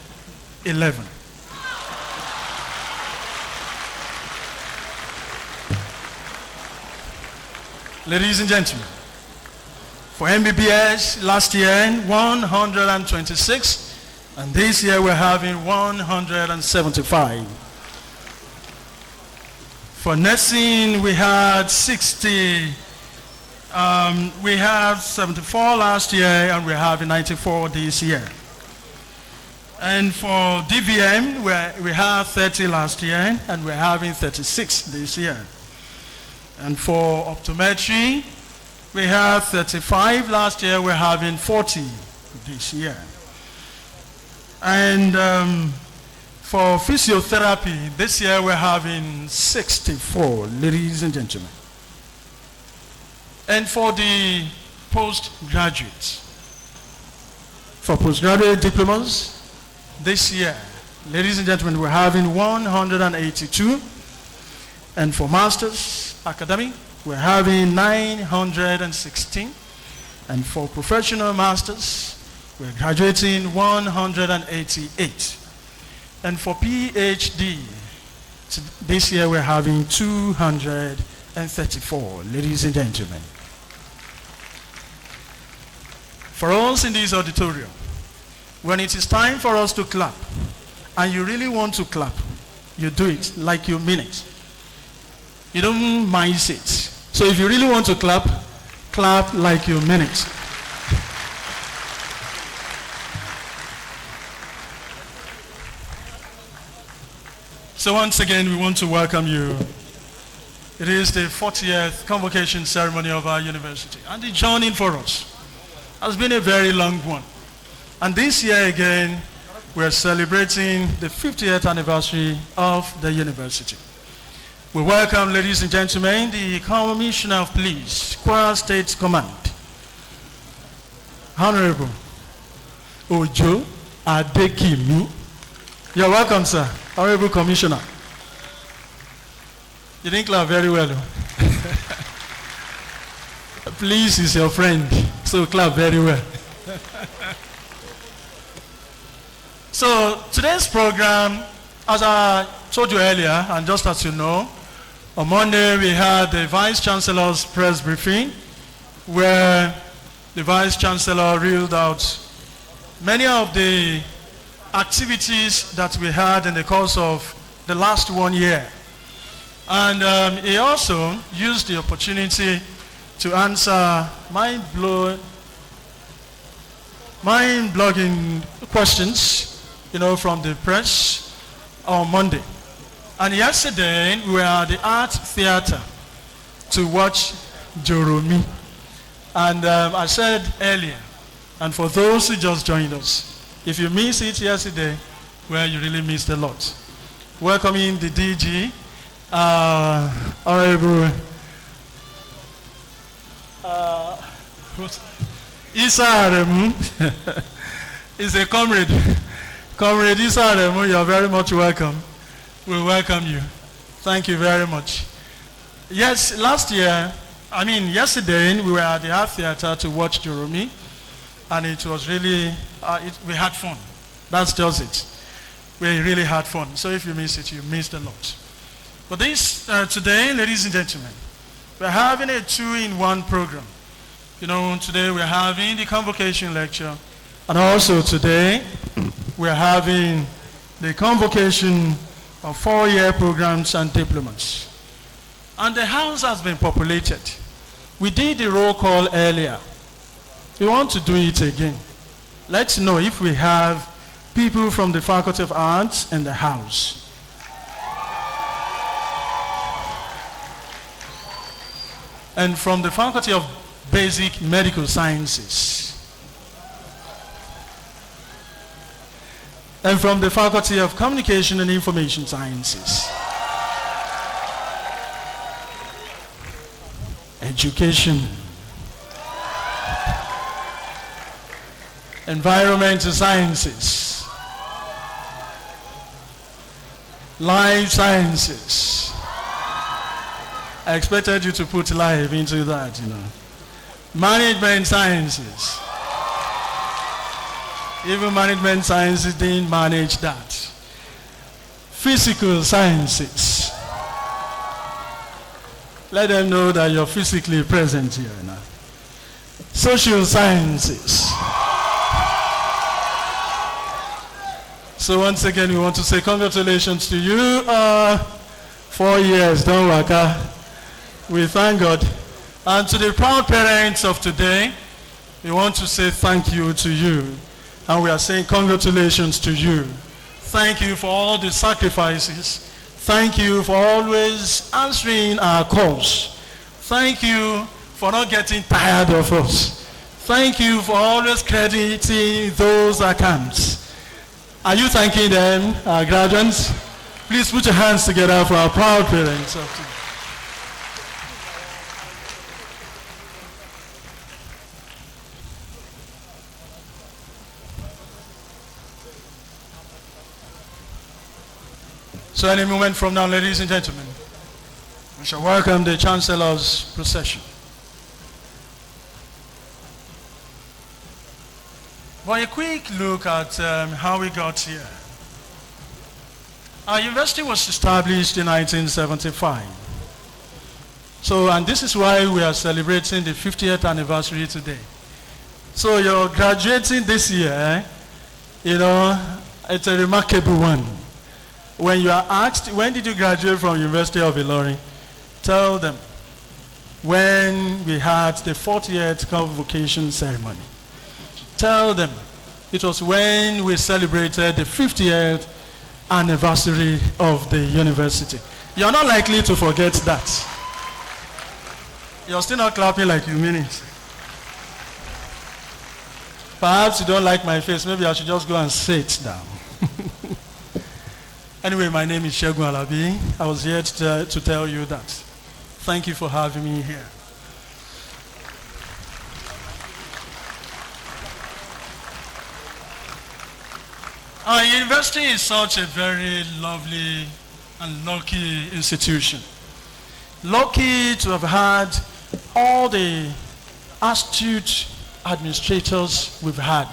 11. Ladies and gentlemen, for MBBS, last year 126, and this year we're having 175. For nursing, we had 60. We had 74 last year, and we're having 94 this year. And for DVM, we had 30 last year, and we're having 36 this year. And for optometry, We had 35 last year. We're having 40 this year. And for physiotherapy, this year we're having 64, ladies and gentlemen. And for the postgraduates, for postgraduate diplomas, this year, ladies and gentlemen, we're having 182. And for masters academic, we're having 916. And for professional masters, we're graduating 188. And for PhD, this year we're having 234, ladies and gentlemen. For us in this auditorium, when it is time for us to clap, and you really want to clap, you do it like you mean it. You don't mind it. So if you really want to clap, clap like you mean it. So once again, we want to welcome you. It is the 40th convocation ceremony of our university. And the journey for us has been a very long one. And this year again, we're celebrating the 50th anniversary of the university. We welcome, ladies and gentlemen, the Commissioner of Police, Kwara State Command, Honorable Ojo Adekimi. You're welcome, sir. Honorable Commissioner. You didn't clap very well. Please is your friend, so clap very well. So today's program, as I told you earlier, and just as you know, on Monday we had the Vice Chancellor's press briefing, where the Vice Chancellor reeled out many of the activities that we had in the course of the last 1 year. And he also used the opportunity to answer mind-blogging questions, from the press on Monday. And yesterday, we were at the art theater to watch Joromi. And I said earlier, and for those who just joined us, if you missed it yesterday, well, you really missed a lot. Welcoming the DG, Honorable Isa Aremu. He's a comrade. Comrade Isa Aremu, you're very much welcome. We welcome you. Thank you very much. Yes, yesterday, we were at the art theater to watch Joromi, and it was really, we had fun. That's just it. We really had fun. So if you missed it, you missed a lot. But today, ladies and gentlemen, we're having a 2-in-1 program. Today we're having the Convocation Lecture, and also today we're having the convocation of 4-year programs and diplomas. And the house has been populated. We did the roll call earlier. We want to do it again. Let's know if we have people from the Faculty of Arts in the house. And from the Faculty of Basic Medical Sciences. And from the Faculty of Communication and Information Sciences. Education. Environmental Sciences. Life Sciences. I expected you to put life into that, Management Sciences. Even management sciences didn't manage that. Physical Sciences. Let them know that you're physically present here now. Social Sciences. So once again, we want to say congratulations to you. 4 years, don't work. We thank God. And to the proud parents of today, we want to say thank you to you. And we are saying congratulations to you. Thank you for all the sacrifices. Thank you for always answering our calls. Thank you for for not getting tired of us. Thank you for always crediting those accounts. Are you thanking them, our graduates? Please put your hands together for our proud parents. So any moment from now, ladies and gentlemen, we shall welcome the Chancellor's procession. But a quick look at how we got here. Our university was established in 1975. So, and this is why we are celebrating the 50th anniversary today. So you're graduating this year, you know, it's a remarkable one. When you are asked, when did you graduate from University of Ilorin? Tell them, when we had the 40th convocation ceremony. Tell them, it was when we celebrated the 50th anniversary of the university. You're not likely to forget that. You're still not clapping like you mean it. Perhaps you don't like my face. Maybe I should just go and sit down. Anyway, my name is Shegun Alabi. I was here to tell you that. Thank you for having me here. Our university is such a very lovely and lucky institution. Lucky to have had all the astute administrators we've had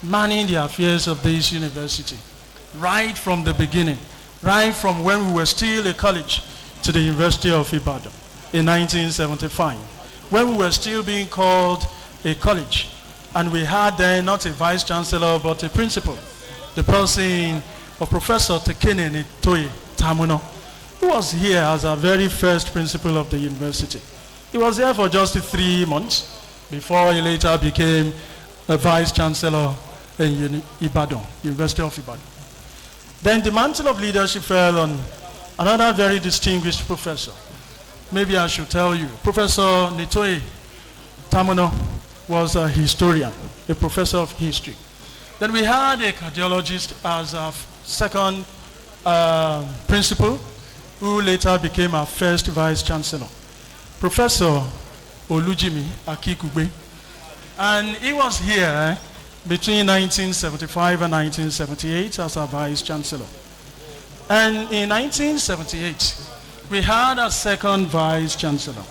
manning the affairs of this university. Right from the beginning, right from when we were still a college to the University of Ibadan in 1975, when we were still being called a college, and we had then not a vice chancellor but a principal, the person of Professor Tekene Nitoye Tamuno, who was here as our very first principal of the university. He was here for just 3 months before he later became a vice chancellor in Ibadan, University of Ibadan. Then the mantle of leadership fell on another very distinguished professor. Maybe I should tell you, Professor Nitoye Tamuno was a historian, a professor of history. Then we had a cardiologist as our second principal, who later became our first vice chancellor, Professor Olujimi Akikugbe. And he was here between 1975 and 1978 as our vice chancellor. And in 1978, we had a second vice chancellor.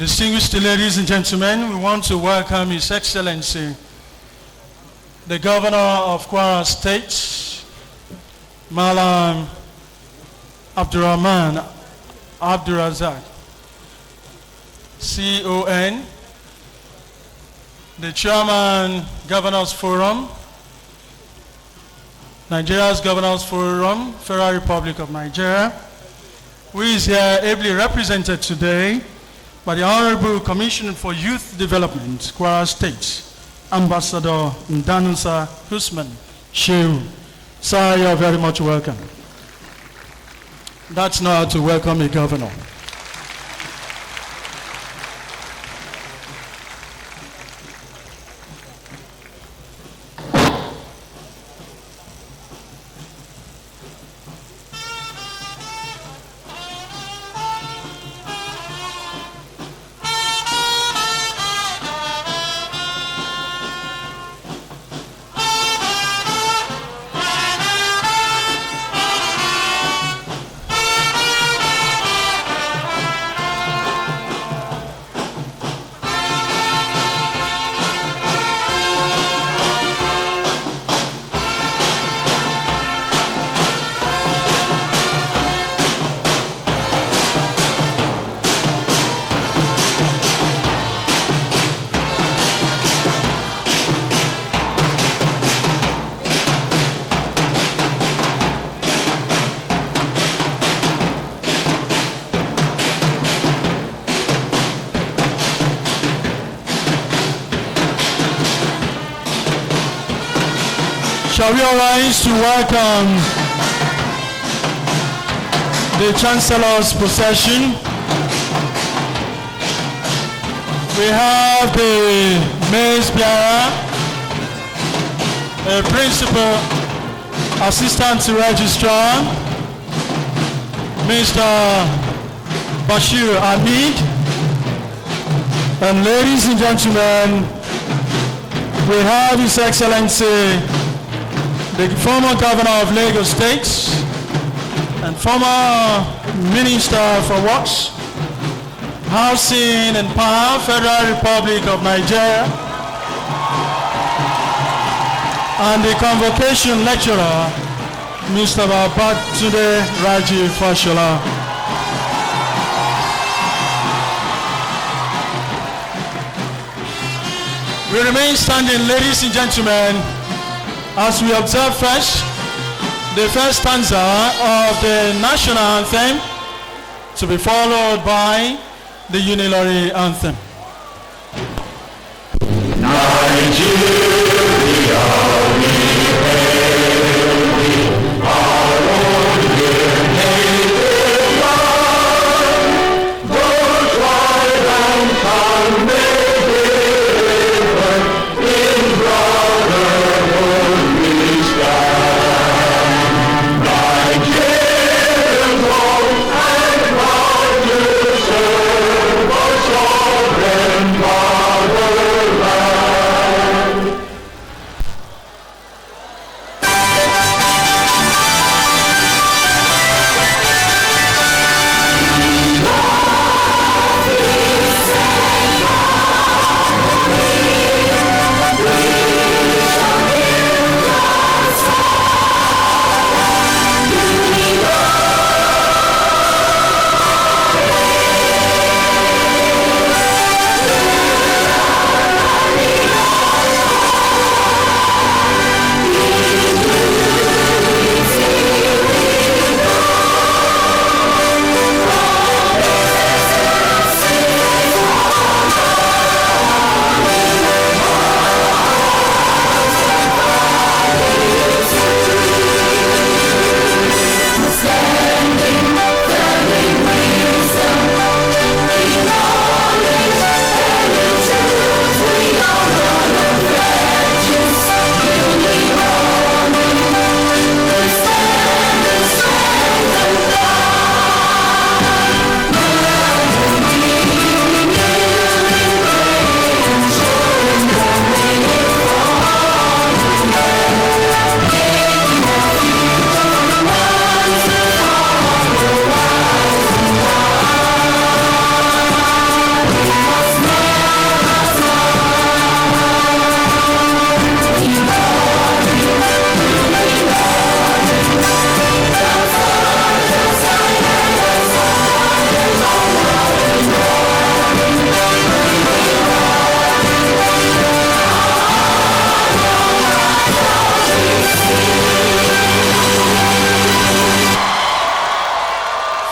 Distinguished ladies and gentlemen, we want to welcome His Excellency, the Governor of Kwara State, Malam Abdurrahman Abdurazak, CON, the Chairman Governors Forum, Nigeria's Governors Forum, Federal Republic of Nigeria, who is here ably represented today by the Honorable Commissioner for Youth Development, Kwara State, Ambassador Ndanusa Usman Shehu. Sir, you are very much welcome. That's not how to welcome a governor. Shall we arise to welcome the Chancellor's procession? We have the Maize Bearer, a Principal Assistant to Registrar, Mr. Bashir Ahmed, and ladies and gentlemen, we have His Excellency, the former Governor of Lagos State and former Minister for Works, Housing and Power, Federal Republic of Nigeria, and the Convocation Lecturer, Mr. Babatunde RAJI FASHOLA. We remain standing, ladies and gentlemen, as we observe first the first stanza of the national anthem, to be followed by the Ilorin anthem. Sovereign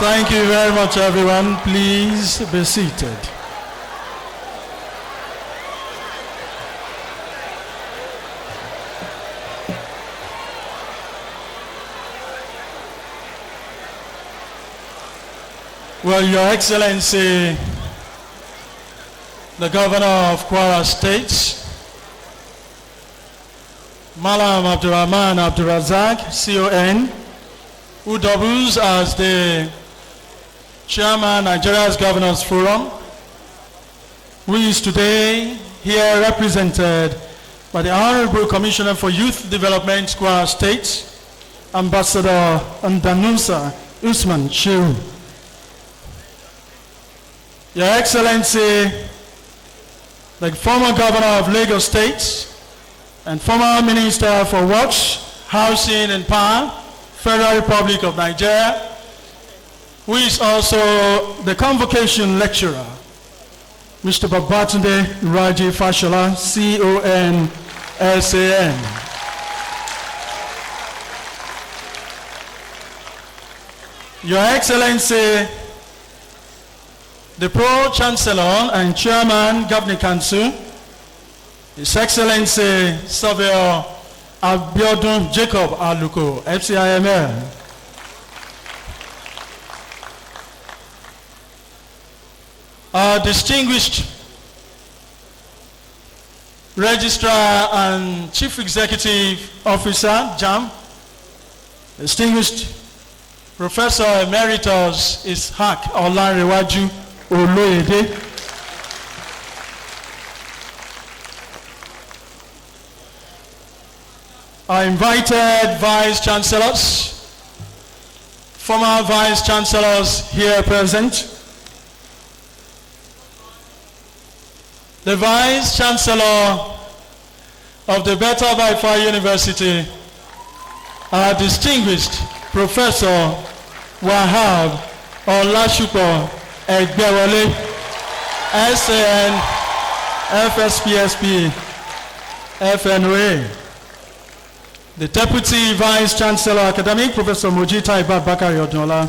Thank you very much, everyone. Please be seated. Well, Your Excellency, the Governor of Kwara State, Malam Abdurrahman Abdurazak, CON, who doubles as the Chairman, Nigeria's Governors Forum, who is today here represented by the Honorable Commissioner for Youth Development, Kwara State, Ambassador Andanusa Usman Shehu. Your Excellency, the former Governor of Lagos State and former Minister for Works, Housing and Power, Federal Republic of Nigeria, who is also the Convocation Lecturer, Mr. Babatunde RAJI FASHOLA, CONSAN. Your Excellency, the Pro-Chancellor and Chairman, Governing Council, His Excellency Savio Abiodun Jacob Aluko, FCIML. Our distinguished Registrar and Chief Executive Officer, JAM, distinguished Professor Emeritus Ishaq Olanrewaju Oloyede, our invited Vice Chancellors, former Vice Chancellors here present, the Vice Chancellor of the Beta by Far University, our distinguished Professor Wahab Olashupo Egbewole, SAN, FSPSP, FNOA, the Deputy Vice Chancellor Academic, Professor Mojita Bakari Odnola,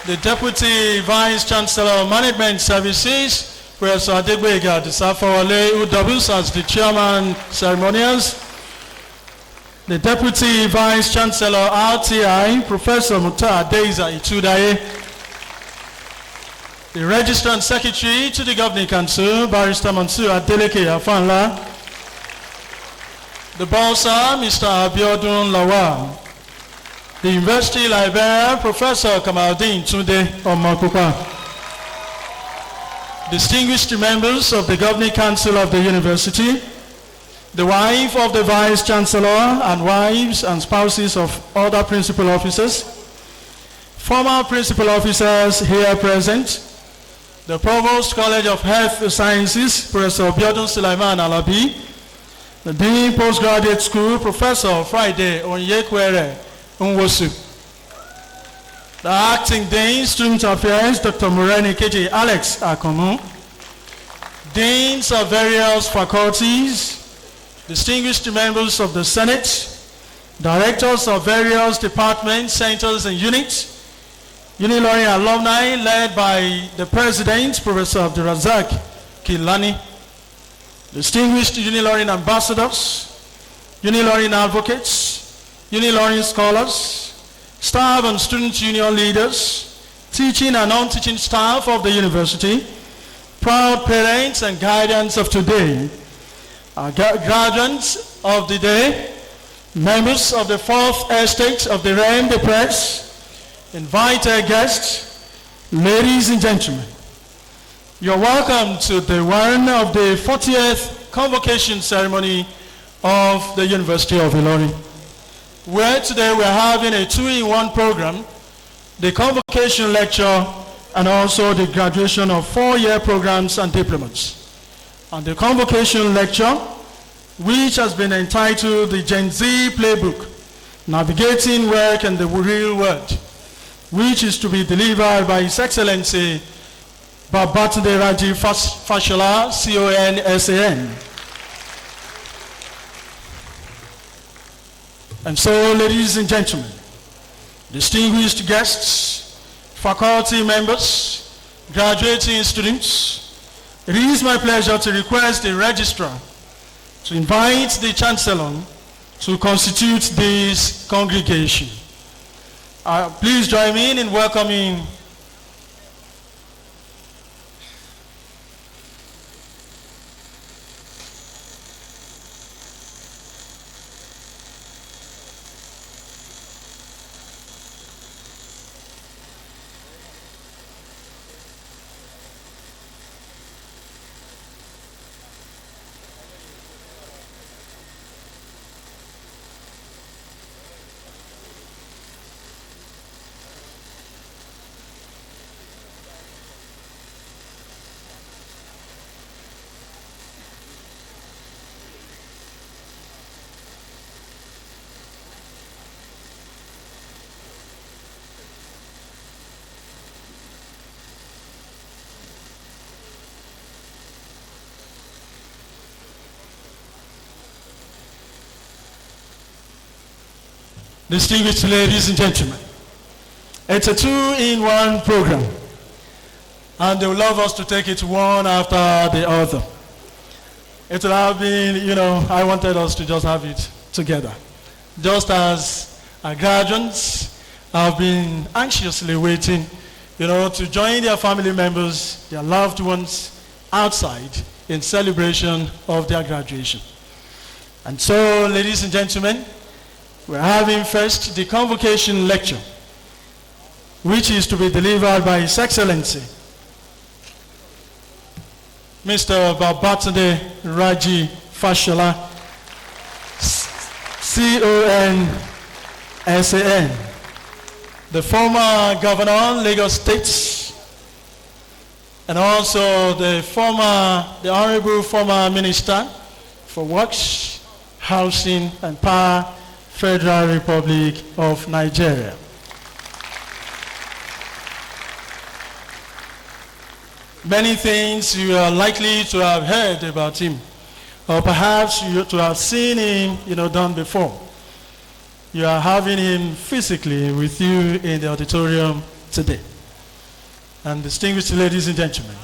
the Deputy Vice Chancellor Management Services, Professor Adegboyega Adisafawale, who doubles as the Chairman Ceremonies, the Deputy Vice Chancellor RTI, Professor Muta Adeiza Itudaye, the Registrant Secretary to the Governing Council, Barrister Mansur Adeleke Afanla, the Bursar, Mr. Abiodun Lawal, the University Librarian, Professor Kamaldeen Tunde Omokupa, distinguished members of the Governing Council of the University, the wife of the Vice Chancellor and wives and spouses of other principal officers, former principal officers here present, the Provost College of Health Sciences, Professor Biodun Sulaiman Alabi, the Dean Postgraduate School, Professor Friday Onyekwere Nwosu, the Acting Dean Student Affairs, Dr. Mureni Keji Alex Akomu, Deans of various faculties, distinguished members of the Senate, directors of various departments, centers, and units, Ilorin alumni led by the President, Professor Abdurazak Kilani, distinguished Ilorin ambassadors, Ilorin advocates, Ilorin scholars, staff and student union leaders, teaching and non-teaching staff of the university, proud parents and guardians of today, graduates of the day, members of the Fourth Estate of the Reign de Presse, invited guests, ladies and gentlemen, you're welcome to the one of the 40th Convocation Ceremony of the University of Ilorin, where today we're having a 2-in-1 program, the Convocation Lecture and also the graduation of 4-year programs and diplomas. And the Convocation Lecture, which has been entitled the Gen Z Playbook, Navigating Work in the Real World, which is to be delivered by His Excellency Babatunde RAJI FASHOLA, CONSAN. And so, ladies and gentlemen, distinguished guests, faculty members, graduating students, it is my pleasure to request the registrar to invite the Chancellor to constitute this congregation. Please join me in welcoming distinguished ladies and gentlemen. It's a two-in-one program, and they would love us to take it one after the other. It would have been, I wanted us to just have it together. Just as our graduates have been anxiously waiting, to join their family members, their loved ones outside in celebration of their graduation. And so, ladies and gentlemen, we're having first the Convocation Lecture, which is to be delivered by His Excellency, Mr. Babatunde RAJI FASHOLA, CON-SAN, the former Governor, Lagos State, and also the Honorable former Minister for Works, Housing and Power, Federal Republic of Nigeria. Many things you are likely to have heard about him, or perhaps you to have seen him, done before. You are having him physically with you in the auditorium today. And distinguished ladies and gentlemen,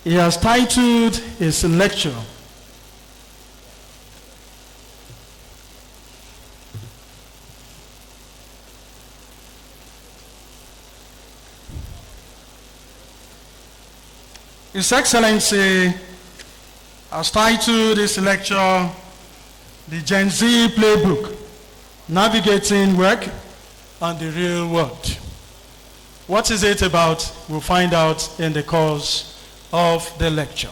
he has titled his lecture, His Excellency has titled this lecture, The Gen Z Playbook, Navigating Work and the Real World. What is it about? We'll find out in the course of the lecture.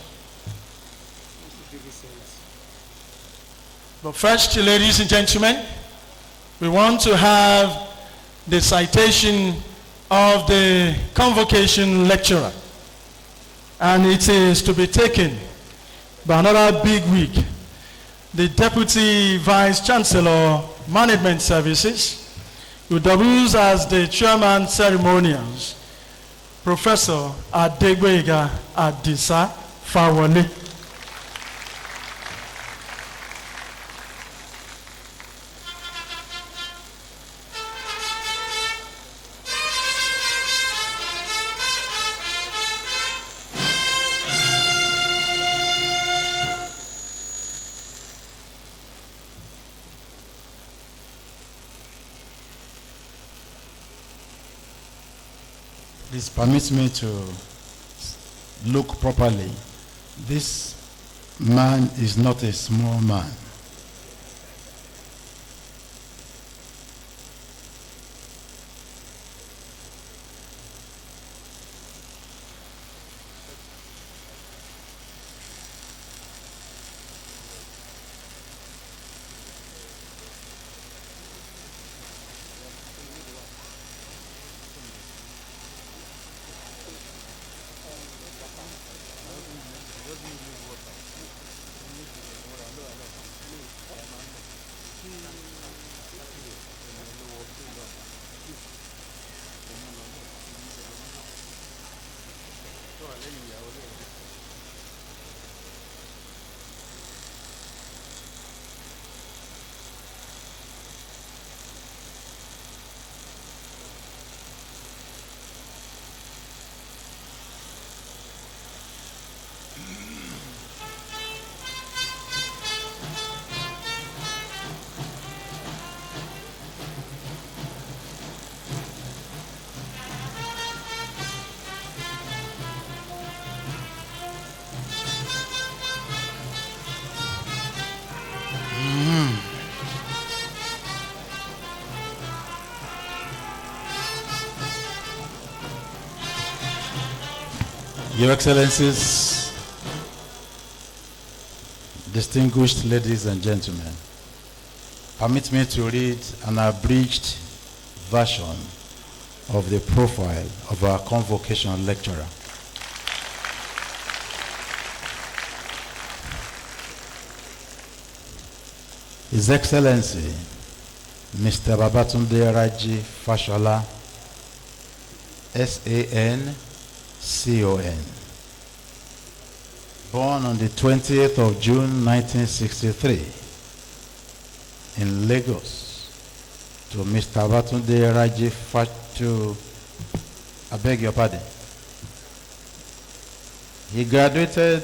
But first, ladies and gentlemen, we want to have the citation of the Convocation Lecturer. And it is to be taken by another big wig, the Deputy Vice Chancellor, Management Services, who doubles as the Chairman Ceremonies, Professor Adegboyega Adisa Fawole. This permits me to look properly. This man is not a small man. Your Excellencies, distinguished ladies and gentlemen, permit me to read an abridged version of the profile of our Convocation Lecturer. His Excellency, Mr. Babatunde RAJI FASHOLA, SANCON, born on the 20th of June 1963 in Lagos, to Mr. Babatunde RAJI Fatu, I beg your pardon. He graduated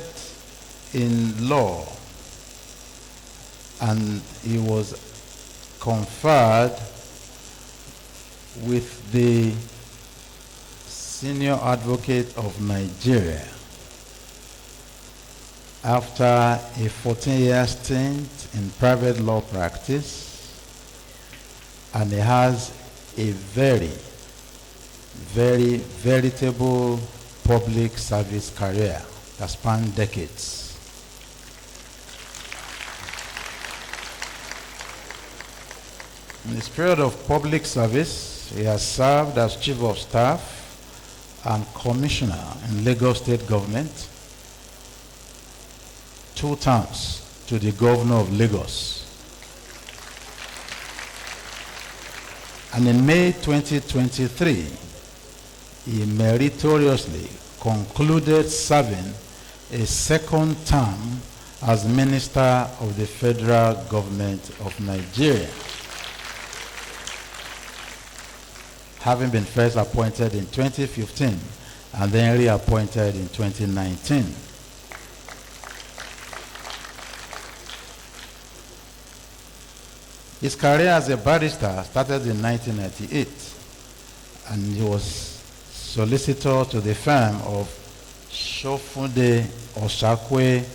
in law and he was conferred with the Senior Advocate of Nigeria after a 14-year stint in private law practice, and he has a very veritable public service career that spanned decades. In his period of public service, he has served as Chief of Staff and Commissioner in Lagos State Government, 2 terms to the Governor of Lagos. And in May 2023, he meritoriously concluded serving a 2nd term as Minister of the Federal Government of Nigeria, having been first appointed in 2015 and then reappointed in 2019. His career as a barrister started in 1998, and he was solicitor to the firm of Shofunde Osakwe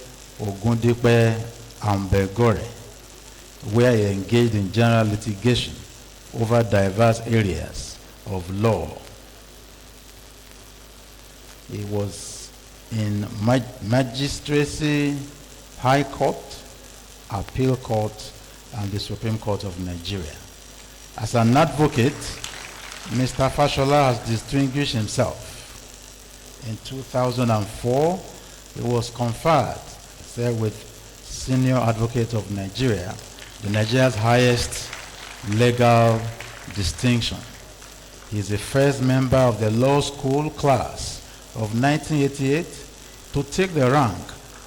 Ogundipe and Begore, where he engaged in general litigation over diverse areas of law. He was in magistracy, High Court, Appeal Court, and the Supreme Court of Nigeria. As an advocate, Mr. Fashola has distinguished himself. In 2004, he was conferred with Senior Advocate of Nigeria, the Nigeria's highest legal distinction. He is the first member of the law school class of 1988 to take the rank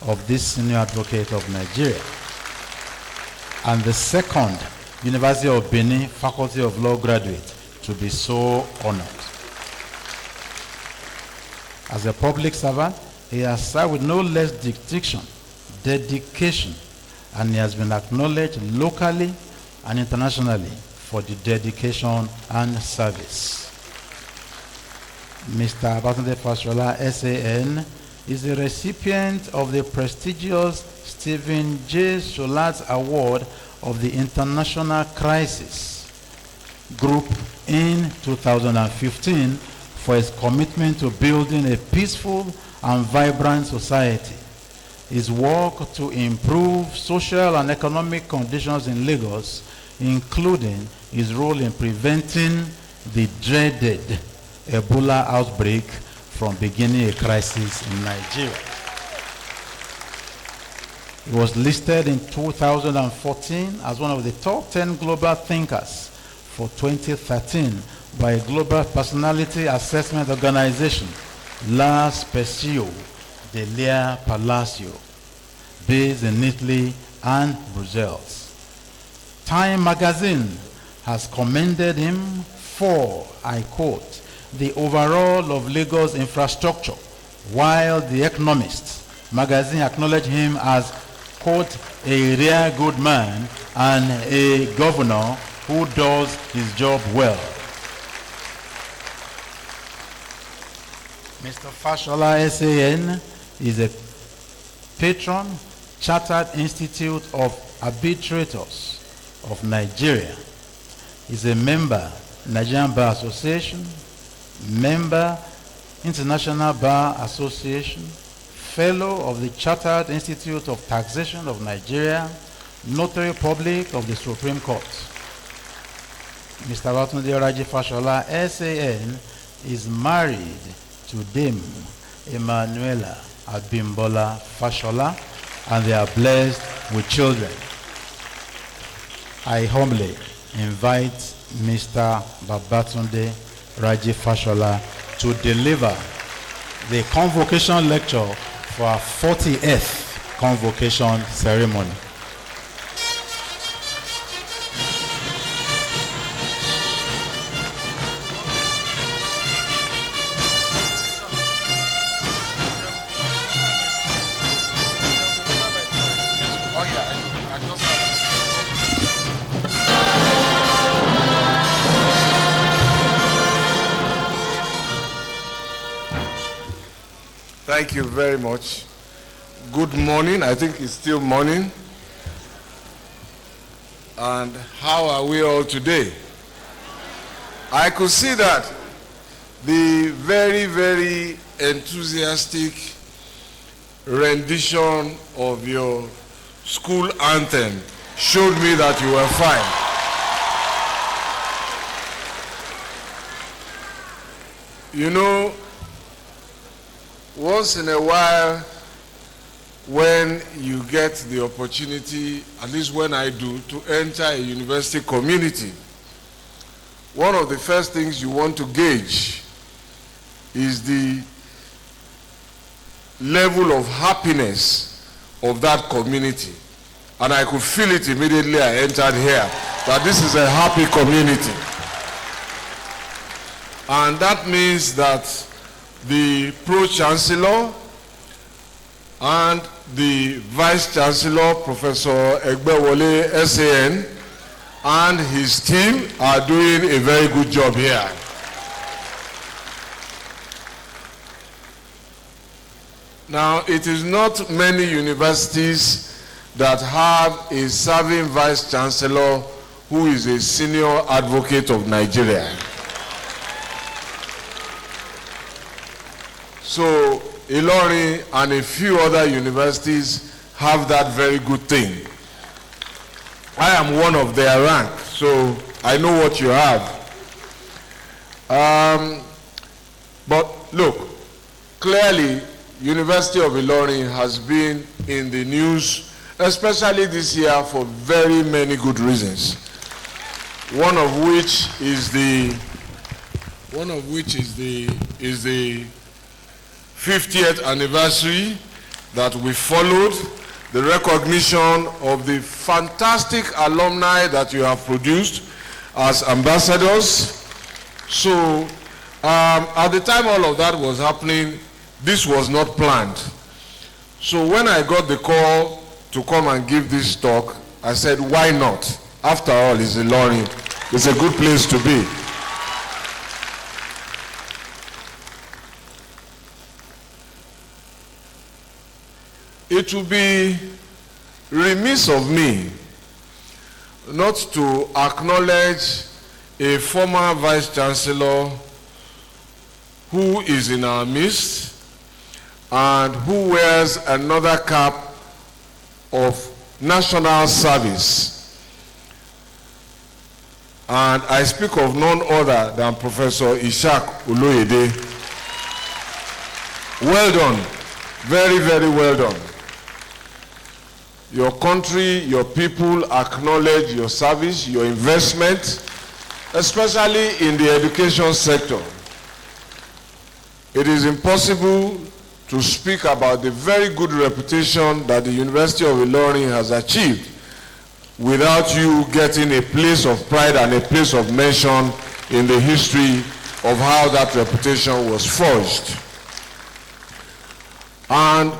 of this Senior Advocate of Nigeria, and the 2nd University of Benin Faculty of Law graduate to be so honored. As a public servant, he has served with no less distinction, dedication, and he has been acknowledged locally and internationally for the dedication and service. Mr. Babatunde Fashola, SAN, is a recipient of the prestigious Stephen J. Solatz Award of the International Crisis Group in 2015 for his commitment to building a peaceful and vibrant society. His work to improve social and economic conditions in Lagos, including his role in preventing the dreaded Ebola outbreak from beginning a crisis in Nigeria. He was listed in 2014 as one of the top 10 global thinkers for 2013 by a global personality assessment organization, La Spezio de Lea Palacio, based in Italy and Brussels. Time magazine has commended him for, I quote, the overall of Lagos infrastructure, while The Economist magazine acknowledged him as, quote, a rare good man and a governor who does his job well. Mr. Fashola, SAN, is a patron, Chartered Institute of Arbitrators of Nigeria. He's a member, Nigerian Bar Association, member, International Bar Association, Fellow of the Chartered Institute of Taxation of Nigeria, Notary Public of the Supreme Court. Mr. Babatunde RAJI FASHOLA, SAN, is married to Dame Emanuela Abimbola FASHOLA, and they are blessed with children. I humbly invite Mr. Babatunde RAJI FASHOLA to deliver the Convocation Lecture for our 40th Convocation Ceremony. Thank you very much. Good morning. I think it's still morning. And how are we all today? I could see that the very, very enthusiastic rendition of your school anthem showed me that you were fine. You know, once in a while, when you get the opportunity, at least when I do, to enter a university community, one of the first things you want to gauge is the level of happiness of that community. And I could feel it immediately I entered here, that this is a happy community. And that means that the Pro-Chancellor and the Vice-Chancellor, Professor Egbewole SAN, and his team are doing a very good job here. Now, it is not many universities that have a serving Vice-Chancellor who is a senior advocate of Nigeria. So, Ilorin and a few other universities have that very good thing. I am one of their rank, so I know what you have. But look, clearly, University of Ilorin has been in the news, especially this year, for very many good reasons. One of which is the 50th anniversary that we followed, the recognition of the fantastic alumni that you have produced as ambassadors. So at the time all of that was happening, this was not planned. So when I got the call to come and give this talk, I said, why not? After all, it's Ilorin. It's a good place to be. It would be remiss of me not to acknowledge a former Vice-Chancellor who is in our midst and who wears another cap of national service. And I speak of none other than Professor Ishak Oloyede. Well done. Very, very well done. Your country, your people acknowledge your service, your investment, especially in the education sector. It is impossible to speak about the very good reputation that the University of Ilorin has achieved without you getting a place of pride and a place of mention in the history of how that reputation was forged. And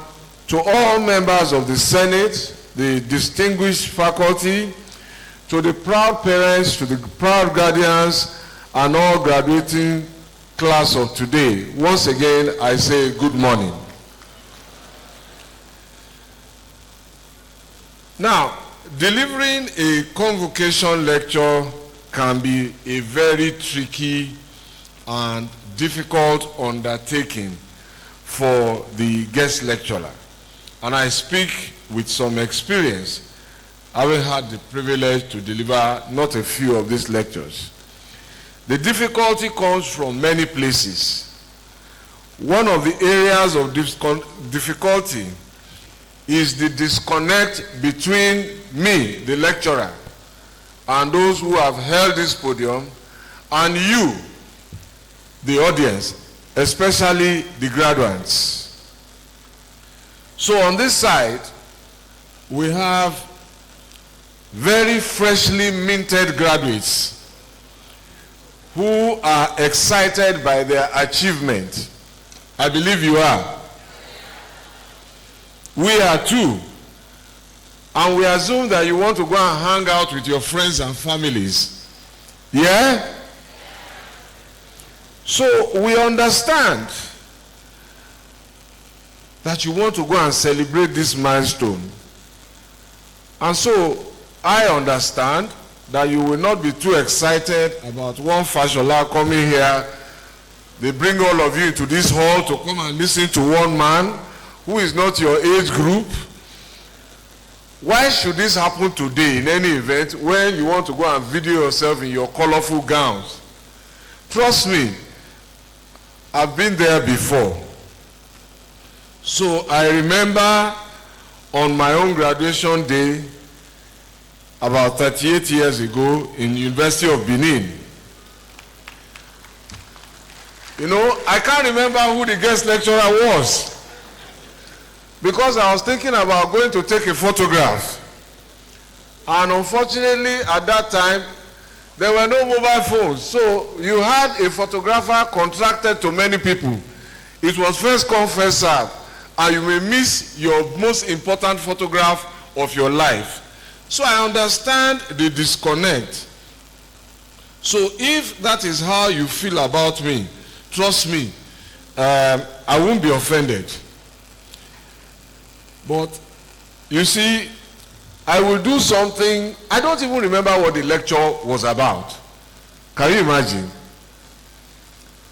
to all members of the Senate, the distinguished faculty, to the proud parents, to the proud guardians, and all graduating class of today, once again, I say good morning. Now, delivering a convocation lecture can be a very tricky and difficult undertaking for the guest lecturer. And I speak with some experience, having had the privilege to deliver not a few of these lectures. The difficulty comes from many places. One of the areas of difficulty is the disconnect between me, the lecturer, and those who have held this podium, and you, the audience, especially the graduates. So on this side, we have very freshly minted graduates who are excited by their achievement. I believe you are. We are too. And we assume that you want to go and hang out with your friends and families. Yeah? So we understand that you want to go and celebrate this milestone. And so I understand that you will not be too excited about one FASHOLA coming here. They bring all of you into this hall to come and listen to one man who is not your age group. Why should this happen today in any event when you want to go and video yourself in your colorful gowns? Trust me, I've been there before. So I remember on my own graduation day about 38 years ago in the University of Benin. You know, I can't remember who the guest lecturer was because I was thinking about going to take a photograph. And unfortunately, at that time, there were no mobile phones. So you had a photographer contracted to many people. It was first come, first served. And you may miss your most important photograph of your life. So I understand the disconnect. So if that is how you feel about me, trust me, I won't be offended. But you see, I will do something. I don't even remember what the lecture was about. Can you imagine?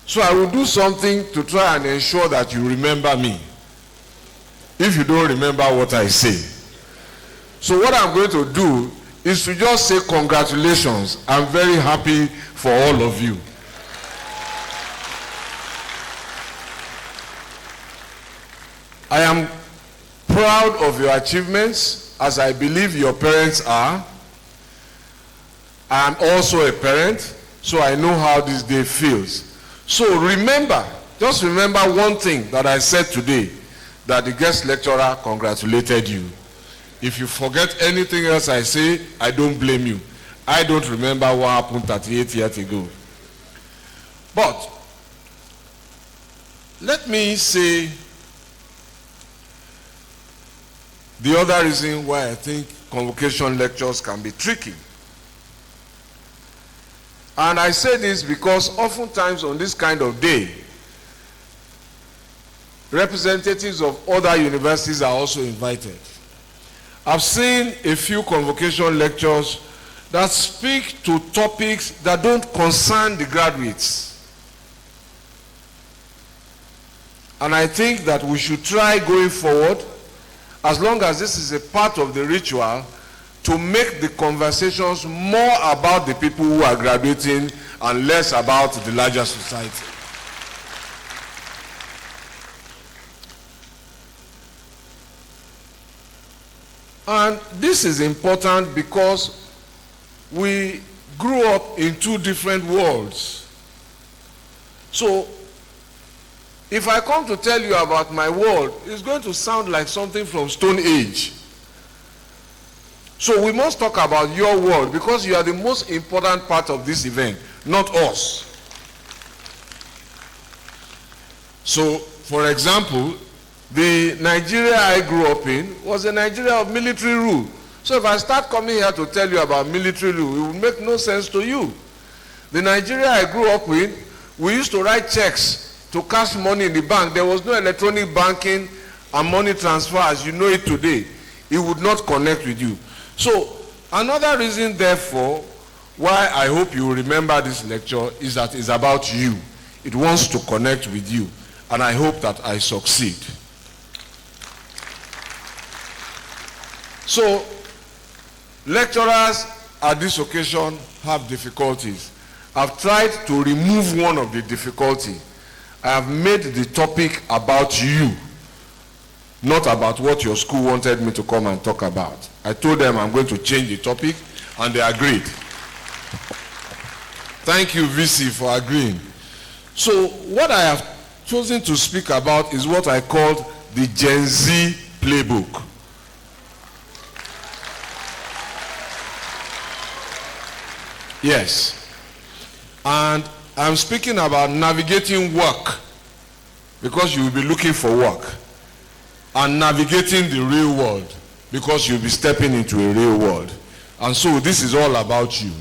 So I will do something to try and ensure that you remember me, if you don't remember what I say. So what I'm going to do is to just say congratulations. I'm very happy for all of you. I am proud of your achievements, as I believe your parents are. I am also a parent, so I know how this day feels. So remember, just remember one thing that I said today, that the guest lecturer congratulated you. If you forget anything else I say, I don't blame you. I don't remember what happened 38 years ago. But let me say the other reason why I think convocation lectures can be tricky. And I say this because oftentimes on this kind of day, representatives of other universities are also invited. I've seen a few convocation lectures that speak to topics that don't concern the graduates. And I think that we should try going forward, as long as this is a part of the ritual, to make the conversations more about the people who are graduating and less about the larger society. And this is important because we grew up in two different worlds. So if I come to tell you about my world, it's going to sound like something from Stone Age. So we must talk about your world because you are the most important part of this event, not us. So, for example, the Nigeria I grew up in was a Nigeria of military rule. So if I start coming here to tell you about military rule, it will make no sense to you. The Nigeria I grew up in, we used to write checks to cash money in the bank. There was no electronic banking and money transfer as you know it today. It would not connect with you. So another reason, therefore, why I hope you remember this lecture is that it's about you. It wants to connect with you, and I hope that I succeed. So, lecturers at this occasion have difficulties. I've tried to remove one of the difficulty. I have made the topic about you, not about what your school wanted me to come and talk about. I told them I'm going to change the topic, and they agreed. Thank you, VC, for agreeing. So what I have chosen to speak about is what I called the Gen Z playbook. Yes. And I'm speaking about navigating work, because you will be looking for work, and navigating the real world, because you'll be stepping into a real world. And so this is all about you.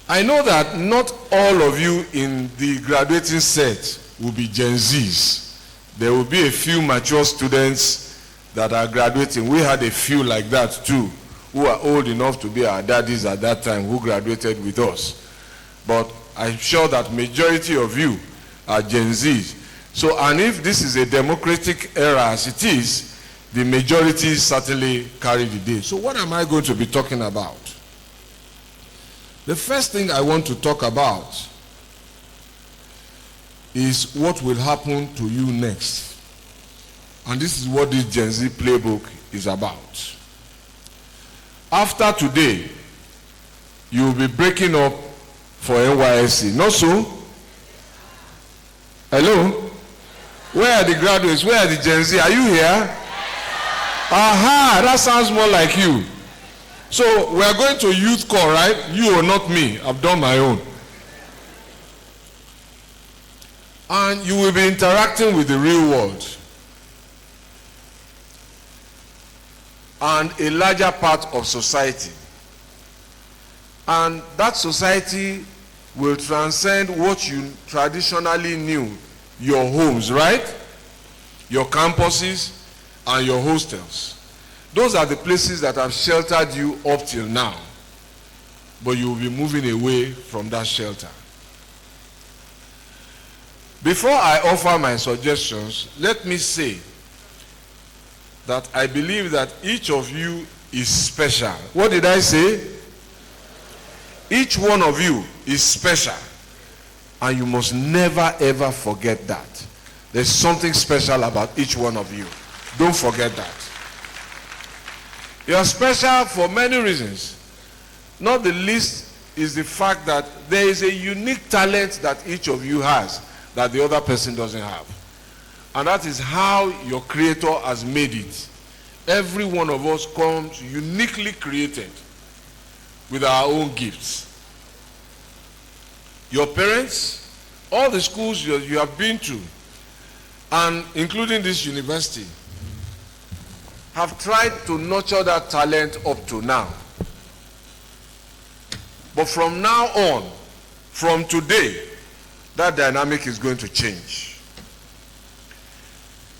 I know that not all of you in the graduating set will be Gen Zs. There will be a few mature students that are graduating. We had a few like that too, who are old enough to be our daddies at that time, who graduated with us. But I'm sure that majority of you are Gen Zs. So, and if this is a democratic era as it is, the majority certainly carry the day. So what am I going to be talking about? The first thing I want to talk about is what will happen to you next. And this is what this Gen Z playbook is about. After today, you will be breaking up for NYSC. Not so? Hello? Where are the graduates? Where are the Gen Z? Are you here? Aha, that sounds more like you. So we are going to youth call, right? You or not me. I've done my own. And you will be interacting with the real world. And a larger part of society. And that society will transcend what you traditionally knew, your homes, right? Your campuses and your hostels. Those are the places that have sheltered you up till now. But you will be moving away from that shelter. Before I offer my suggestions, let me say that I believe that each of you is special. What did I say? Each one of you is special. And you must never ever forget that. There's something special about each one of you. Don't forget that. You are special for many reasons. Not the least is the fact that there is a unique talent that each of you has that the other person doesn't have. And that is how your Creator has made it. Every one of us comes uniquely created with our own gifts. Your parents, all the schools you have been to, and including this university, have tried to nurture that talent up to now. But from now on, from today, that dynamic is going to change.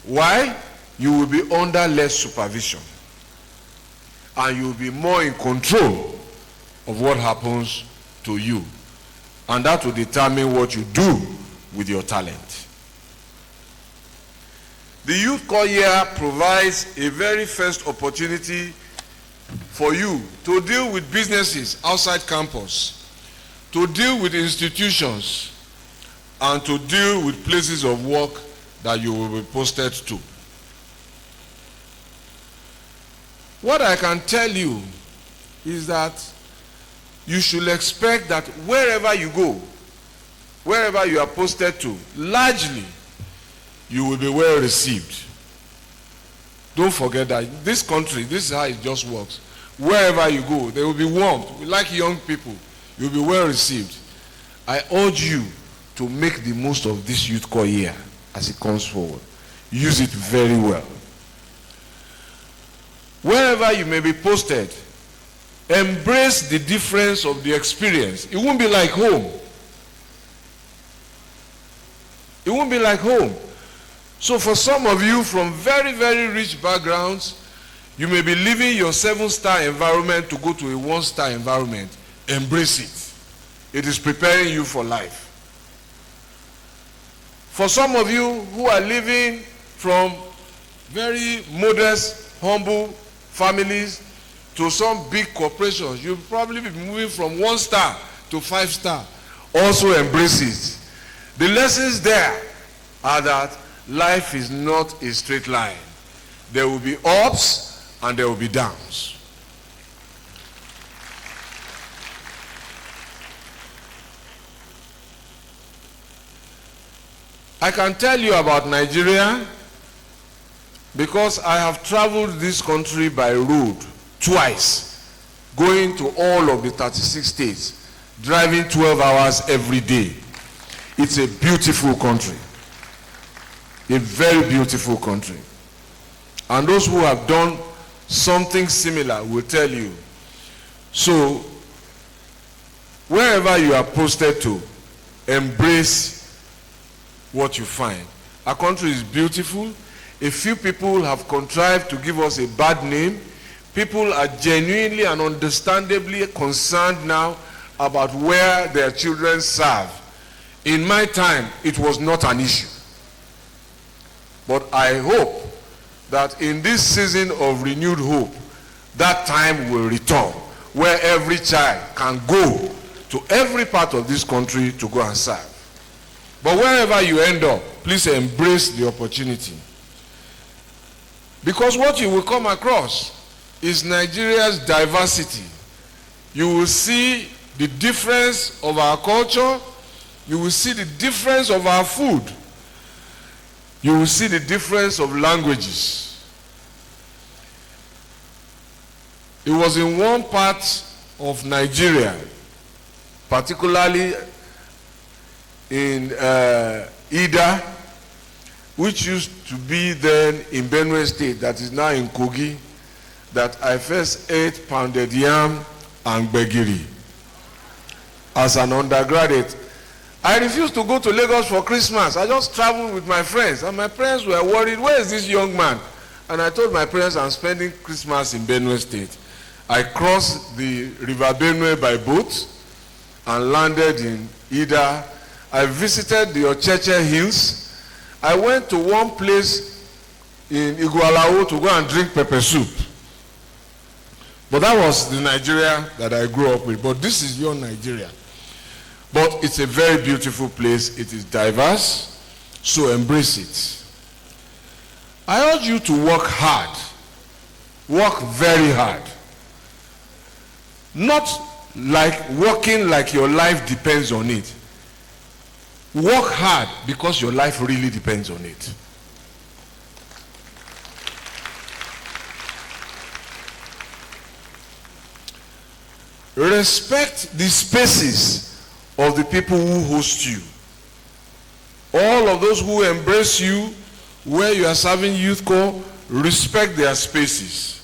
Why? You will be under less supervision. And you will be more in control of what happens to you. And that will determine what you do with your talent. The Youth Core Year provides a very first opportunity for you to deal with businesses outside campus, to deal with institutions, and to deal with places of work that you will be posted to. What I can tell you is that you should expect that wherever you go, wherever you are posted to, largely, you will be well received. Don't forget that. This country, this is how it just works. Wherever you go, there will be warmth. We like young people. You'll be well received. I urge you to make the most of this Youth Core Year as it comes forward. Use it very well. Wherever you may be posted, embrace the difference of the experience. It won't be like home. It won't be like home. So for some of you from very, very rich backgrounds, you may be leaving your 7-star environment to go to a 1-star environment. Embrace it. It is preparing you for life. For some of you who are living from very modest, humble families to some big corporations, you'll probably be moving from 1 star to 5 star. Also embrace it. The lessons there are that life is not a straight line. There will be ups and there will be downs. I can tell you about Nigeria because I have traveled this country by road twice, going to all of the 36 states, driving 12 hours every day. It's a beautiful country, a very beautiful country. And those who have done something similar will tell you. So, wherever you are posted to, embrace what you find. Our country is beautiful. A few people have contrived to give us a bad name. People are genuinely and understandably concerned now about where their children serve. In my time, it was not an issue. But I hope that in this season of renewed hope, that time will return, where every child can go to every part of this country to go and serve. But wherever you end up, please embrace the opportunity. Because what you will come across is Nigeria's diversity. You will see the difference of our culture. You will see the difference of our food. You will see the difference of languages. It was in one part of Nigeria, particularly in Ida, which used to be then in Benue State, that is now in Kogi, that I first ate pounded yam and gbegiri as an undergraduate. I refused to go to Lagos for Christmas. I just traveled with my friends, and my parents were worried, where is this young man? And I told my parents I'm spending Christmas in Benue State. I crossed the River Benue by boat and landed in Ida. I visited the Ocheche Hills. I went to one place in Igualao to go and drink pepper soup. But that was the Nigeria that I grew up with. But this is your Nigeria. But it's a very beautiful place. It is diverse, so embrace it. I urge you to work hard. Work very hard. Not like working like your life depends on it. Work hard because your life really depends on it. Respect the spaces of the people who host you. All of those who embrace you where you are serving youth corps, respect their spaces.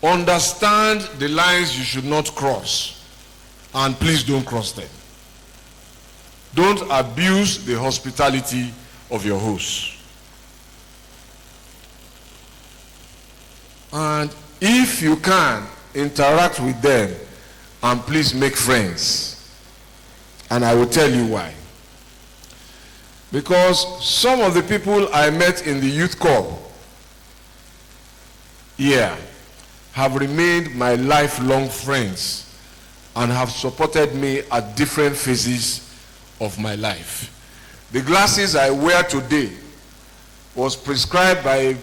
Understand the lines you should not cross, and please don't cross them. Don't abuse the hospitality of your hosts. And if you can, interact with them and please make friends. And I will tell you why. Because some of the people I met in the youth corps here have remained my lifelong friends and have supported me at different phases of my life. The glasses I wear today was prescribed by a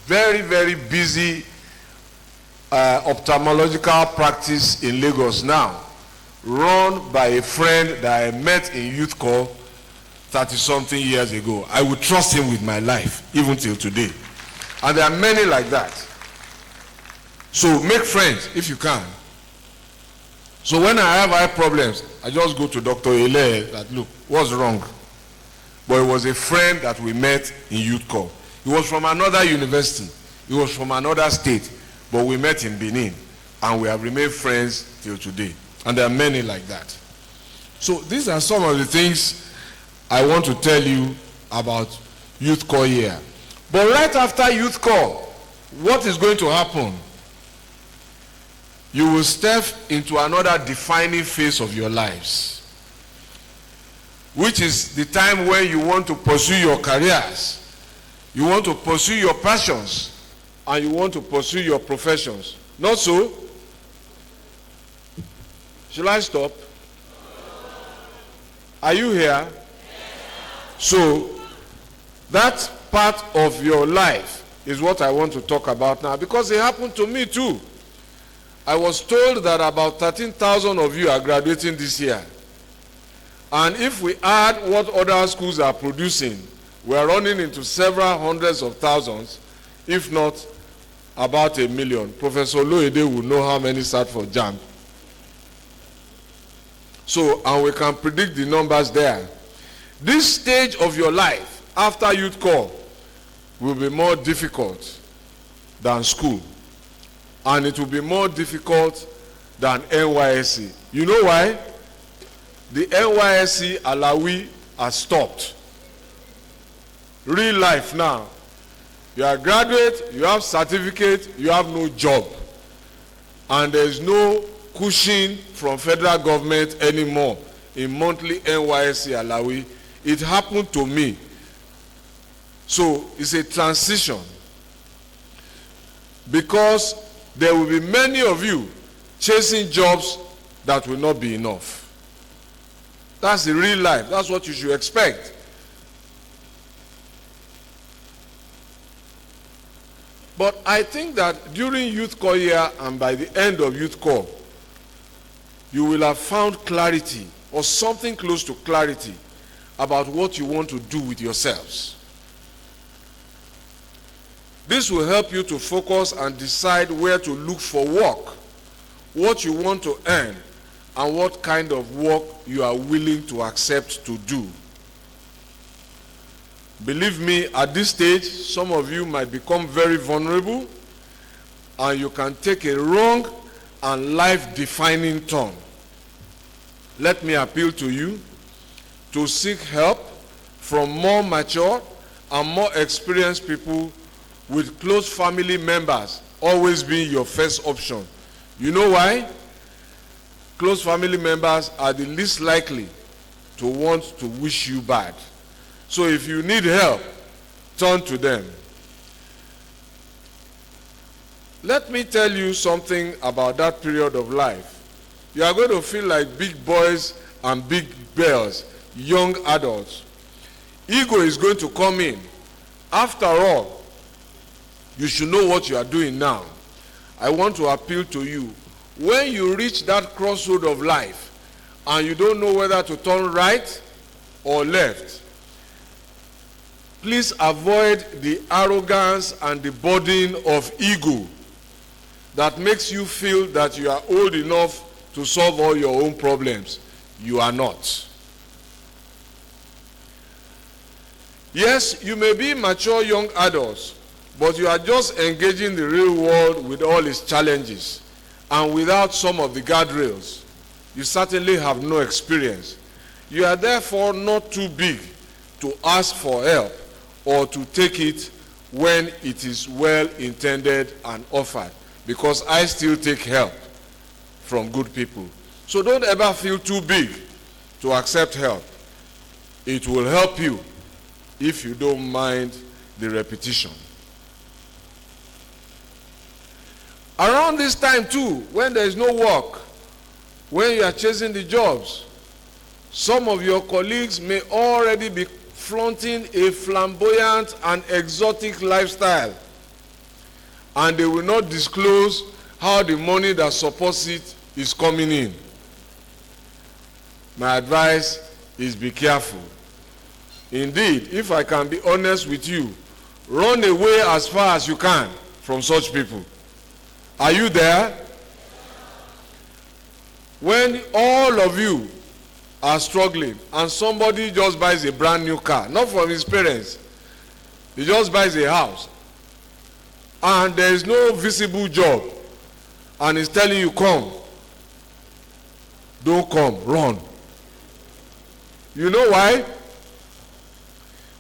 very, very busy ophthalmological practice in Lagos now, run by a friend that I met in youth corps 30-something years ago. I would trust him with my life, even till today. And there are many like that. So make friends if you can. So when I have eye problems, I just go to Dr. Ele that, look, what's wrong? But it was a friend that we met in youth corps. He was from another university. He was from another state. But we met in Benin, and we have remained friends till today. And there are many like that. So these are some of the things I want to tell you about youth corps here. But right after youth corps, what is going to happen? you will step into another defining phase of your lives, which is the time when you want to pursue your careers, you want to pursue your passions, and you want to pursue your professions. Not so? Shall I stop? Are you here? So, that part of your life is what I want to talk about now, because it happened to me too. I was told that about 13,000 of you are graduating this year. And if we add what other schools are producing, we are running into several hundreds of thousands, if not about 1 million. Professor Loede will know how many sat for JAMB. So, and we can predict the numbers there. This stage of your life, after youth corps, will be more difficult than school. And it will be more difficult than NYSC. You know why? The NYSC Alawi has stopped. Real life now. You are a graduate, you have certificate, you have no job. And there is no cushion from federal government anymore in monthly NYSC Alawi. It happened to me. So it's a transition. Because there will be many of you chasing jobs that will not be enough. That's the real life. That's what you should expect. But I think that during youth corps year and by the end of youth corps, you will have found clarity or something close to clarity about what you want to do with yourselves. This will help you to focus and decide where to look for work, what you want to earn, and what kind of work you are willing to accept to do. Believe me, at this stage, some of you might become very vulnerable, and you can take a wrong and life-defining turn. Let me appeal to you to seek help from more mature and more experienced people, with close family members always being your first option. You know why? Close family members are the least likely to want to wish you bad. So if you need help, turn to them. Let me tell you something about that period of life. You are going to feel like big boys and big girls, young adults. Ego is going to come in. After all, you should know what you are doing now. I want to appeal to you. When you reach that crossroad of life and you don't know whether to turn right or left, please avoid the arrogance and the burden of ego that makes you feel that you are old enough to solve all your own problems. You are not. Yes, you may be mature young adults, but you are just engaging the real world with all its challenges, and without some of the guardrails, you certainly have no experience. You are therefore not too big to ask for help or to take it when it is well intended and offered, because I still take help from good people. So don't ever feel too big to accept help. It will help you if you don't mind the repetition. Around this time too, when there is no work, when you are chasing the jobs, some of your colleagues may already be flaunting a flamboyant and exotic lifestyle, and they will not disclose how the money that supports it is coming in. My advice is be careful. Indeed, if I can be honest with you, run away as far as you can from such people. Are you there? When all of you are struggling and somebody just buys a brand new car, not from his parents, he just buys a house, and there is no visible job, and he's telling you, come, don't come, run. You know why?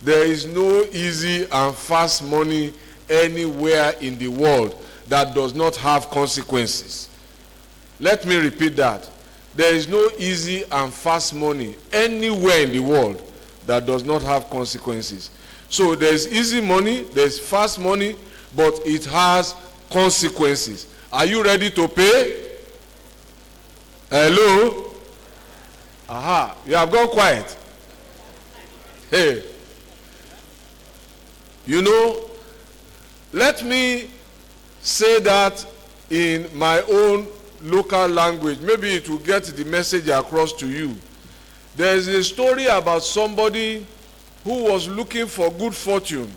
There is no easy and fast money anywhere in the world that does not have consequences. Let me repeat that. There is no easy and fast money anywhere in the world that does not have consequences. So there's easy money, there's fast money, but it has consequences. Are you ready to pay? Hello? Aha, you have gone quiet. Hey. You know, let me say that in my own local language. Maybe it will get the message across to you. There is a story about somebody who was looking for good fortune.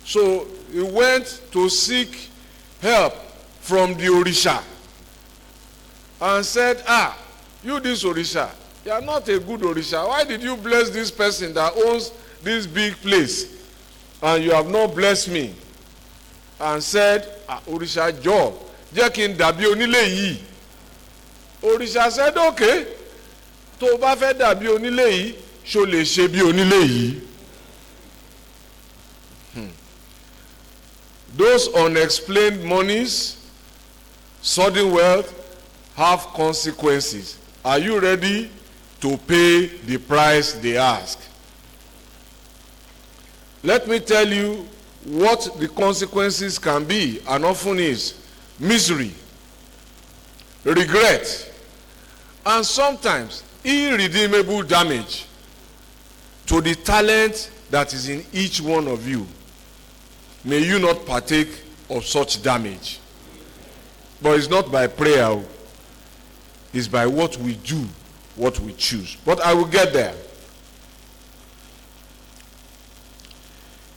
So he went to seek help from the Orisha and said, you this Orisha, you are not a good Orisha. Why did you bless this person that owns this big place and you have not blessed me? And said, Orisha Job, jẹ́ kí n dàbí onílé yìí. Orisha said, okay, tó bá fẹ́ dàbí onílé yìí, ṣó lè ṣe bí onílé yìí. Those unexplained monies, sudden wealth, have consequences. Are you ready to pay the price they ask? Let me tell you what the consequences can be, and often is misery, regret, and sometimes irredeemable damage to the talent that is in each one of you. May you not partake of such damage. But it's not by prayer, it's by what we do, what we choose. But I will get there.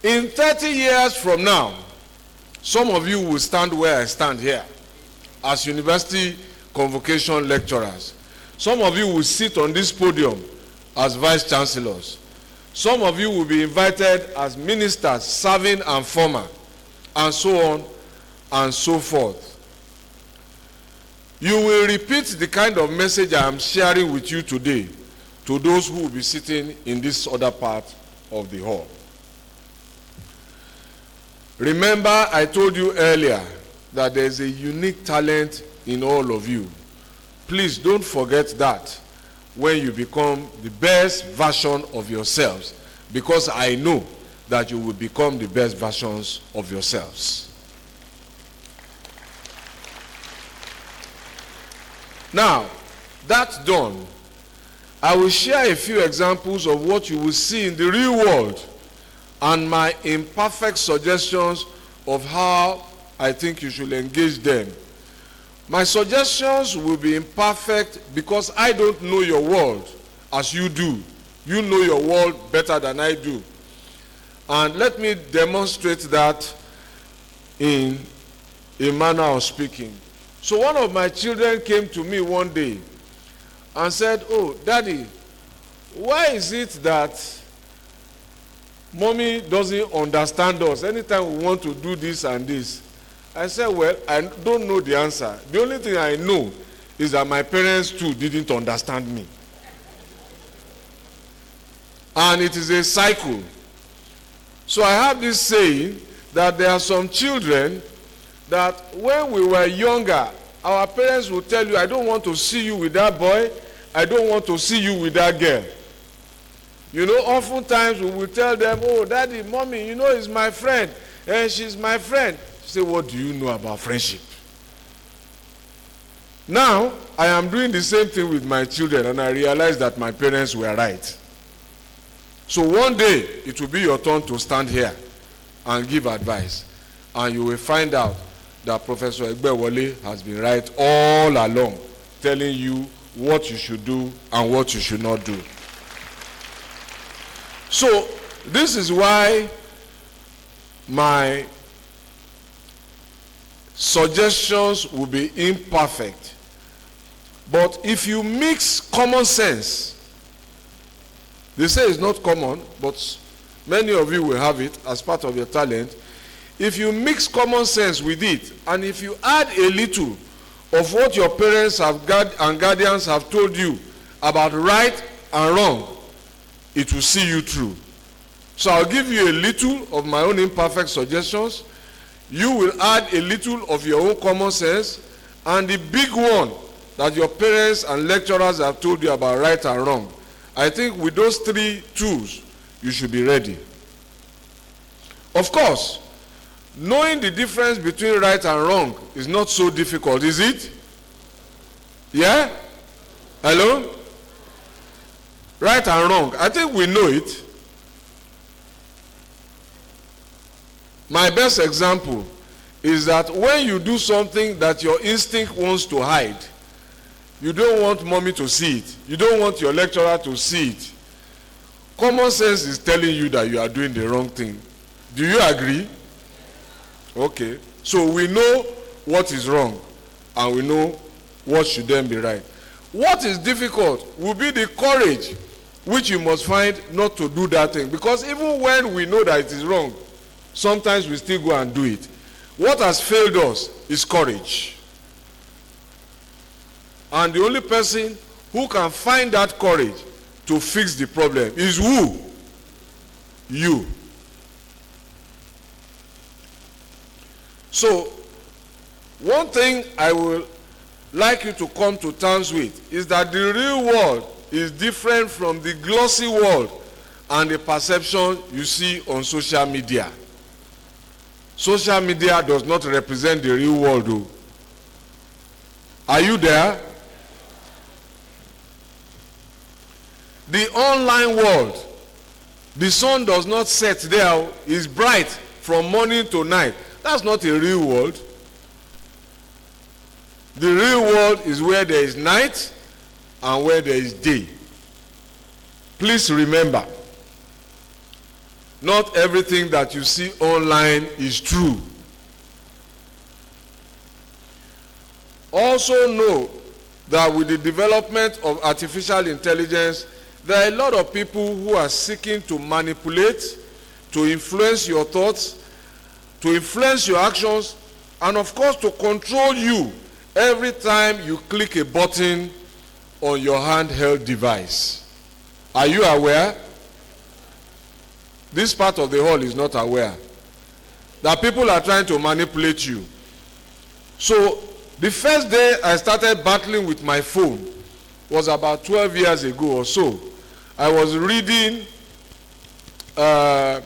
In 30 years from now, some of you will stand where I stand here as university convocation lecturers. Some of you will sit on this podium as vice chancellors. Some of you will be invited as ministers, serving and former, and so on and so forth. You will repeat the kind of message I am sharing with you today to those who will be sitting in this other part of the hall. Remember, I told you earlier that there is a unique talent in all of you. Please don't forget that when you become the best version of yourselves, because I know that you will become the best versions of yourselves. Now, that's done. I will share a few examples of what you will see in the real world and my imperfect suggestions of how I think you should engage them. My suggestions will be imperfect because I don't know your world as you do. You know your world better than I do. And let me demonstrate that in a manner of speaking. So one of my children came to me one day and said, "Oh, Daddy, why is it that Mommy doesn't understand us anytime we want to do this and this?" I said, "Well, I don't know the answer. The only thing I know is that my parents too didn't understand me. And it is a cycle. So I have this saying that there are some children that when we were younger, our parents will tell you, I don't want to see you with that boy, I don't want to see you with that girl. You know, oftentimes we will tell them, oh, Daddy, Mommy, you know, he's my friend, and she's my friend. Say, what do you know about friendship? Now, I am doing the same thing with my children, and I realize that my parents were right. So one day, it will be your turn to stand here and give advice. And you will find out that Professor Egbewole has been right all along, telling you what you should do and what you should not do. So, this is why my suggestions will be imperfect. But if you mix common sense, they say it's not common, but many of you will have it as part of your talent. If you mix common sense with it, and if you add a little of what your parents and guardians have told you about right and wrong, it will see you through. So I'll give you a little of my own imperfect suggestions. You will add a little of your own common sense, and the big one that your parents and lecturers have told you about right and wrong, I think with those 3 tools, you should be ready. Of course, knowing the difference between right and wrong is not so difficult, is it? Yeah? Hello? Right and wrong, I think we know it. My best example is that when you do something that your instinct wants to hide, you don't want mommy to see it, you don't want your lecturer to see it, common sense is telling you that you are doing the wrong thing. Do you agree? Okay. So we know what is wrong and we know what should then be right. What is difficult will be the courage which you must find not to do that thing. Because even when we know that it is wrong, sometimes we still go and do it. What has failed us is courage. And the only person who can find that courage to fix the problem is who? You. So, one thing I will like you to come to terms with is that the real world is different from the glossy world and the perception you see on social media. Social media does not represent the real world, though. Are you there? The online world, the sun does not set there, it's bright from morning to night. That's not a real world. The real world is where there is night and where there is day. Please remember, not everything that you see online is true. Also know that with the development of artificial intelligence, there are a lot of people who are seeking to manipulate, to influence your thoughts, to influence your actions, and of course to control you every time you click a button on your handheld device. Are you aware? This part of the hall is not aware that people are trying to manipulate you. So the first day I started battling with my phone was about 12 years ago or so. I was reading a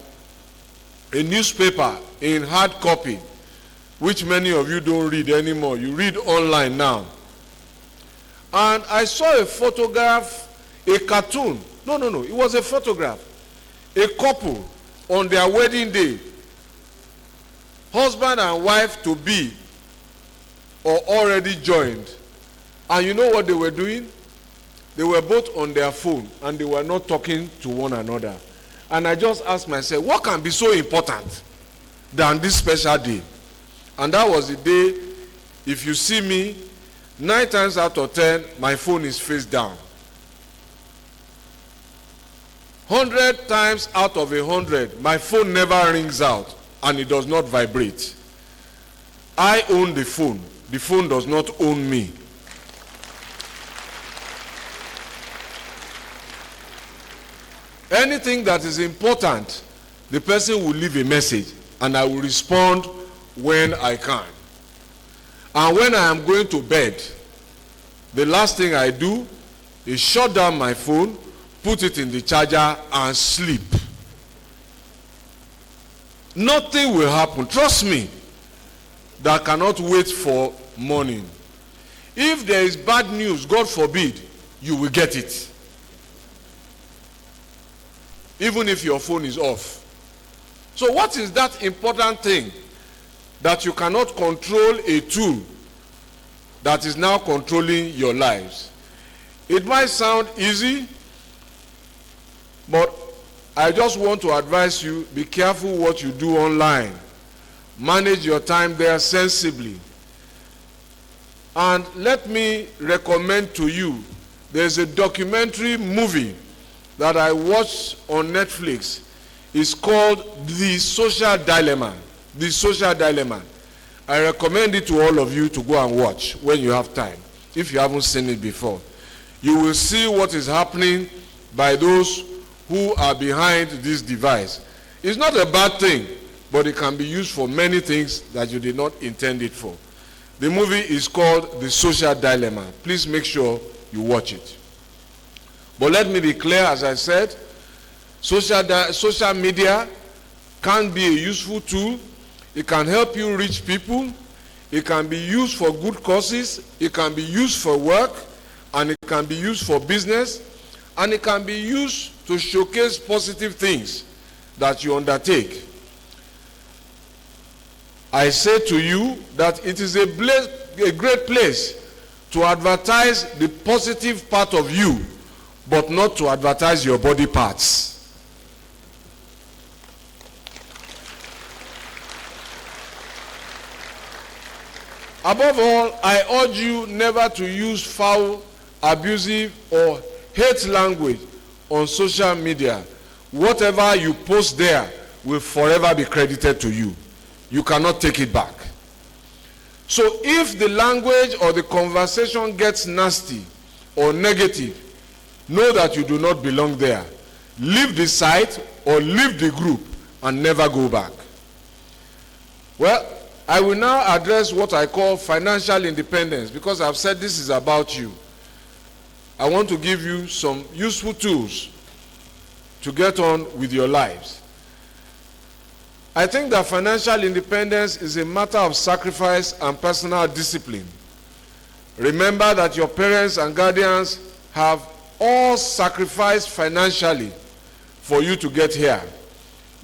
newspaper in hard copy, which many of you don't read anymore. You read online now. And I saw a photograph, a cartoon. No, it was a photograph. A couple on their wedding day, husband and wife to be, or already joined. And you know what they were doing? They were both on their phone and they were not talking to one another. And I just asked myself, what can be so important than this special day? And that was the day, if you see me, 9 times out of 10, my phone is face down. 100 times out of 100, my phone never rings out and it does not vibrate. I own the phone. The phone does not own me. Anything that is important, the person will leave a message and I will respond when I can. And when I am going to bed, the last thing I do is shut down my phone, put it in the charger and sleep. Nothing will happen, trust me, that cannot wait for morning. If there is bad news, God forbid, you will get it. Even if your phone is off. So what is that important thing that you cannot control a tool that is now controlling your lives? It might sound easy, but I just want to advise you, be careful what you do online. Manage your time there sensibly. And let me recommend to you, there's a documentary movie that I watched on Netflix. It's called The Social Dilemma. The Social Dilemma. I recommend it to all of you to go and watch when you have time, if you haven't seen it before. You will see what is happening by those who are behind this device. It's not a bad thing, but it can be used for many things that you did not intend it for. The movie is called The Social Dilemma. Please make sure you watch it. But let me be clear, as I said, social media can be a useful tool. It can help you reach people. It can be used for good causes. It can be used for work. And it can be used for business. And it can be used to showcase positive things that you undertake. I say to you that it is a great place to advertise the positive part of you, but not to advertise your body parts. Above all, I urge you never to use foul, abusive, or hate language on social media. Whatever you post there will forever be credited to you. You cannot take it back. So if the language or the conversation gets nasty or negative, know that you do not belong there. Leave the site or leave the group and never go back. Well, I will now address what I call financial independence, because I've said this is about you. I want to give you some useful tools to get on with your lives. I think that financial independence is a matter of sacrifice and personal discipline. Remember that your parents and guardians have all sacrificed financially for you to get here.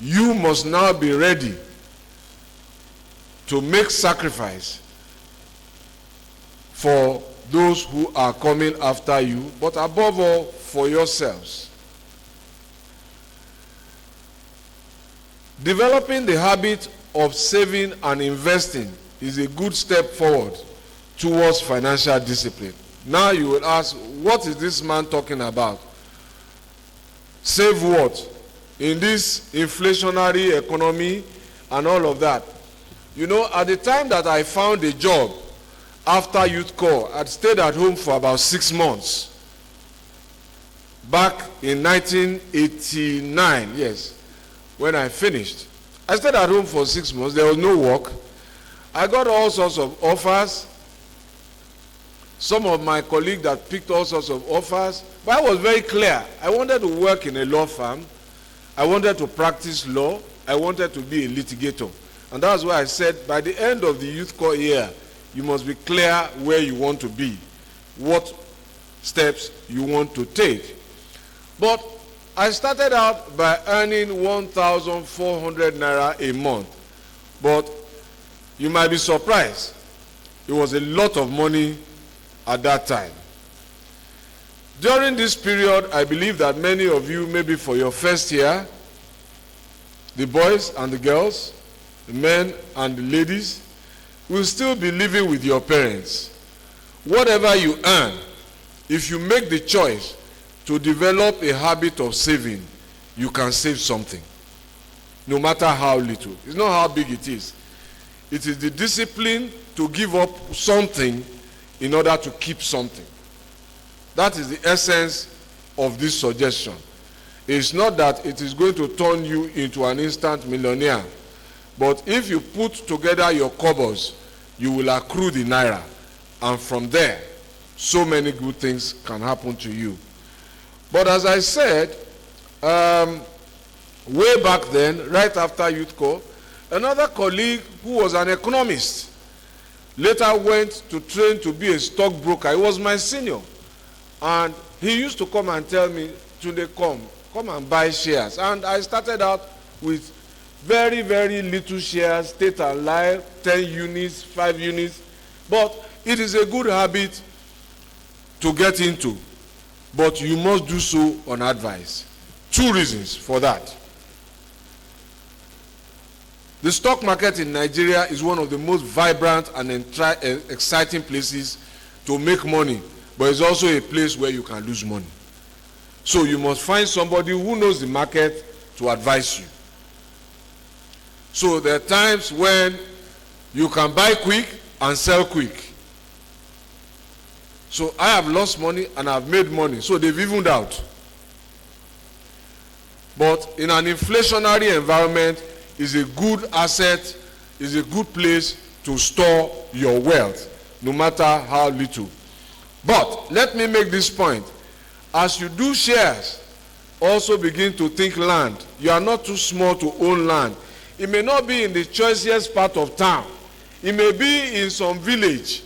You must now be ready to make sacrifice for those who are coming after you, but above all, for yourselves. Developing the habit of saving and investing is a good step forward towards financial discipline. Now you will ask, what is this man talking about? Save what? In this inflationary economy and all of that. You know, at the time that I found a job after youth corps, I'd stayed at home for about 6 months. Back in 1989, yes, when I finished. I stayed at home for 6 months. There was no work. I got all sorts of offers. Some of my colleagues that picked all sorts of offers. But I was very clear. I wanted to work in a law firm. I wanted to practice law. I wanted to be a litigator. And that's why I said, by the end of the youth corps year, you must be clear where you want to be, what steps you want to take. But I started out by earning 1,400 naira a month. But you might be surprised. It was a lot of money at that time. During this period, I believe that many of you, maybe for your first year, the boys and the girls, the men and the ladies, will still be living with your parents. Whatever you earn, if you make the choice to develop a habit of saving, you can save something, no matter how little. It's not how big it is. It is the discipline to give up something in order to keep something. That is the essence of this suggestion. It's not that it is going to turn you into an instant millionaire, but if you put together your cobbles, you will accrue the naira, and from there, so many good things can happen to you. But as I said, way back then, right after youth corps, another colleague who was an economist later went to train to be a stockbroker. He was my senior. And he used to come and tell me, "Tunde, come and buy shares." And I started out with very, very little shares, state and life, 10 units, 5 units. But it is a good habit to get into. But you must do so on advice. 2 reasons for that. The stock market in Nigeria is one of the most vibrant and exciting places to make money, but it's also a place where you can lose money. So you must find somebody who knows the market to advise you. So there are times when you can buy quick and sell quick. So I have lost money and I've made money, so they've evened out. But in an inflationary environment, is a good asset, is a good place to store your wealth, no matter how little. But let me make this point. As you do shares, also begin to think land. You are not too small to own land. It may not be in the choicest part of town. It may be in some village,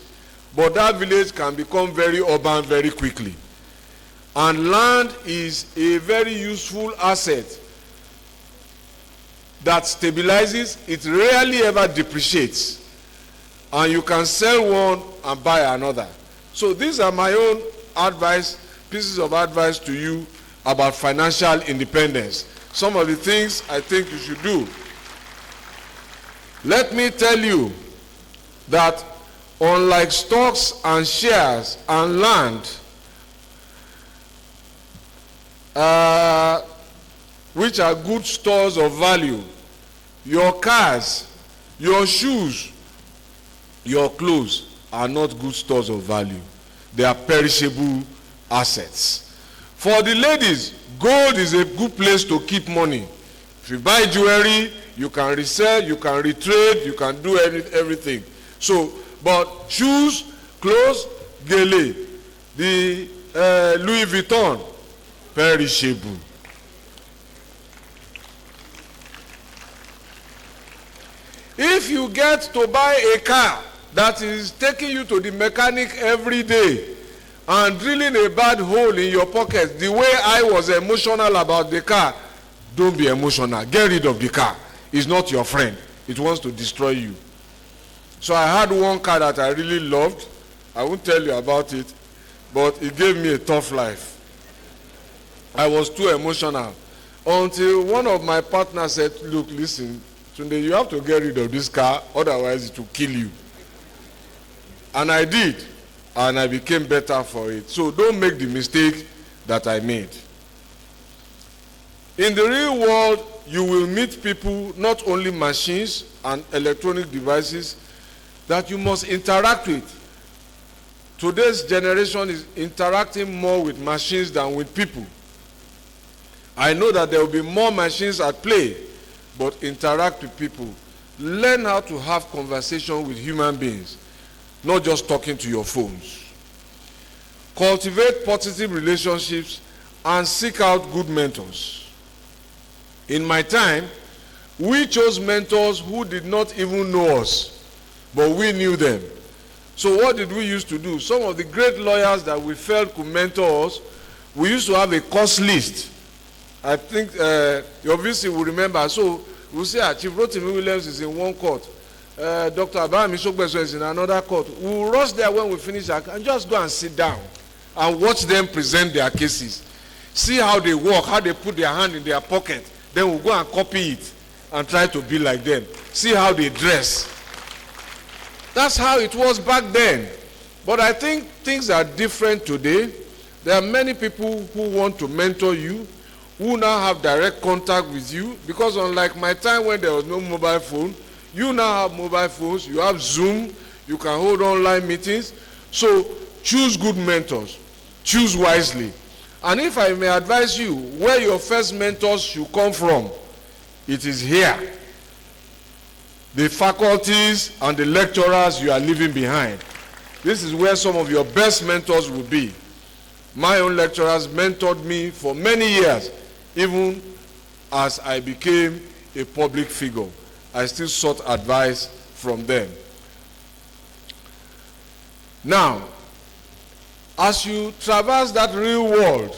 but that village can become very urban very quickly. And land is a very useful asset that stabilizes. It rarely ever depreciates. And you can sell one and buy another. So these are my own advice, pieces of advice to you about financial independence. Some of the things I think you should do. Let me tell you that unlike stocks and shares and land, which are good stores of value, your cars, your shoes, your clothes are not good stores of value. They are perishable assets. For the ladies, gold is a good place to keep money. If you buy jewelry, you can resell, you can retrade, you can do everything. So, but shoes, clothes, gele, the Louis Vuitton, perishable. If you get to buy a car that is taking you to the mechanic every day and drilling a bad hole in your pocket, the way I was emotional about the car, don't be emotional. Get rid of the car. It's not your friend. It wants to destroy you. So I had one car that I really loved. I won't tell you about it, but it gave me a tough life. I was too emotional until one of my partners said, look, listen, Tunde, you have to get rid of this car, otherwise it will kill you. And I did, and I became better for it. So don't make the mistake that I made. In the real world, you will meet people, not only machines and electronic devices, that you must interact with. Today's generation is interacting more with machines than with people. I know that there will be more machines at play, but interact with people. Learn how to have conversation with human beings, not just talking to your phones. Cultivate positive relationships and seek out good mentors. In my time, we chose mentors who did not even know us, but we knew them. So what did we used to do? Some of the great lawyers that we felt could mentor us, we used to have a course list. I think your VC will remember. So we'll say, Chief Rotimi Williams is in one court. Dr. Abraham Isogbeso is in another court. We'll rush there when we finish and just go and sit down and watch them present their cases. See how they walk, how they put their hand in their pocket. Then we'll go and copy it and try to be like them. See how they dress. That's how it was back then. But I think things are different today. There are many people who want to mentor you, who now have direct contact with you, because unlike my time when there was no mobile phone, you now have mobile phones, you have Zoom, you can hold online meetings. So choose good mentors, choose wisely. And if I may advise you where your first mentors should come from, it is here. The faculties and the lecturers you are leaving behind. This is where some of your best mentors will be. My own lecturers mentored me for many years, even as I became a public figure. I still sought advice from them. Now, as you traverse that real world,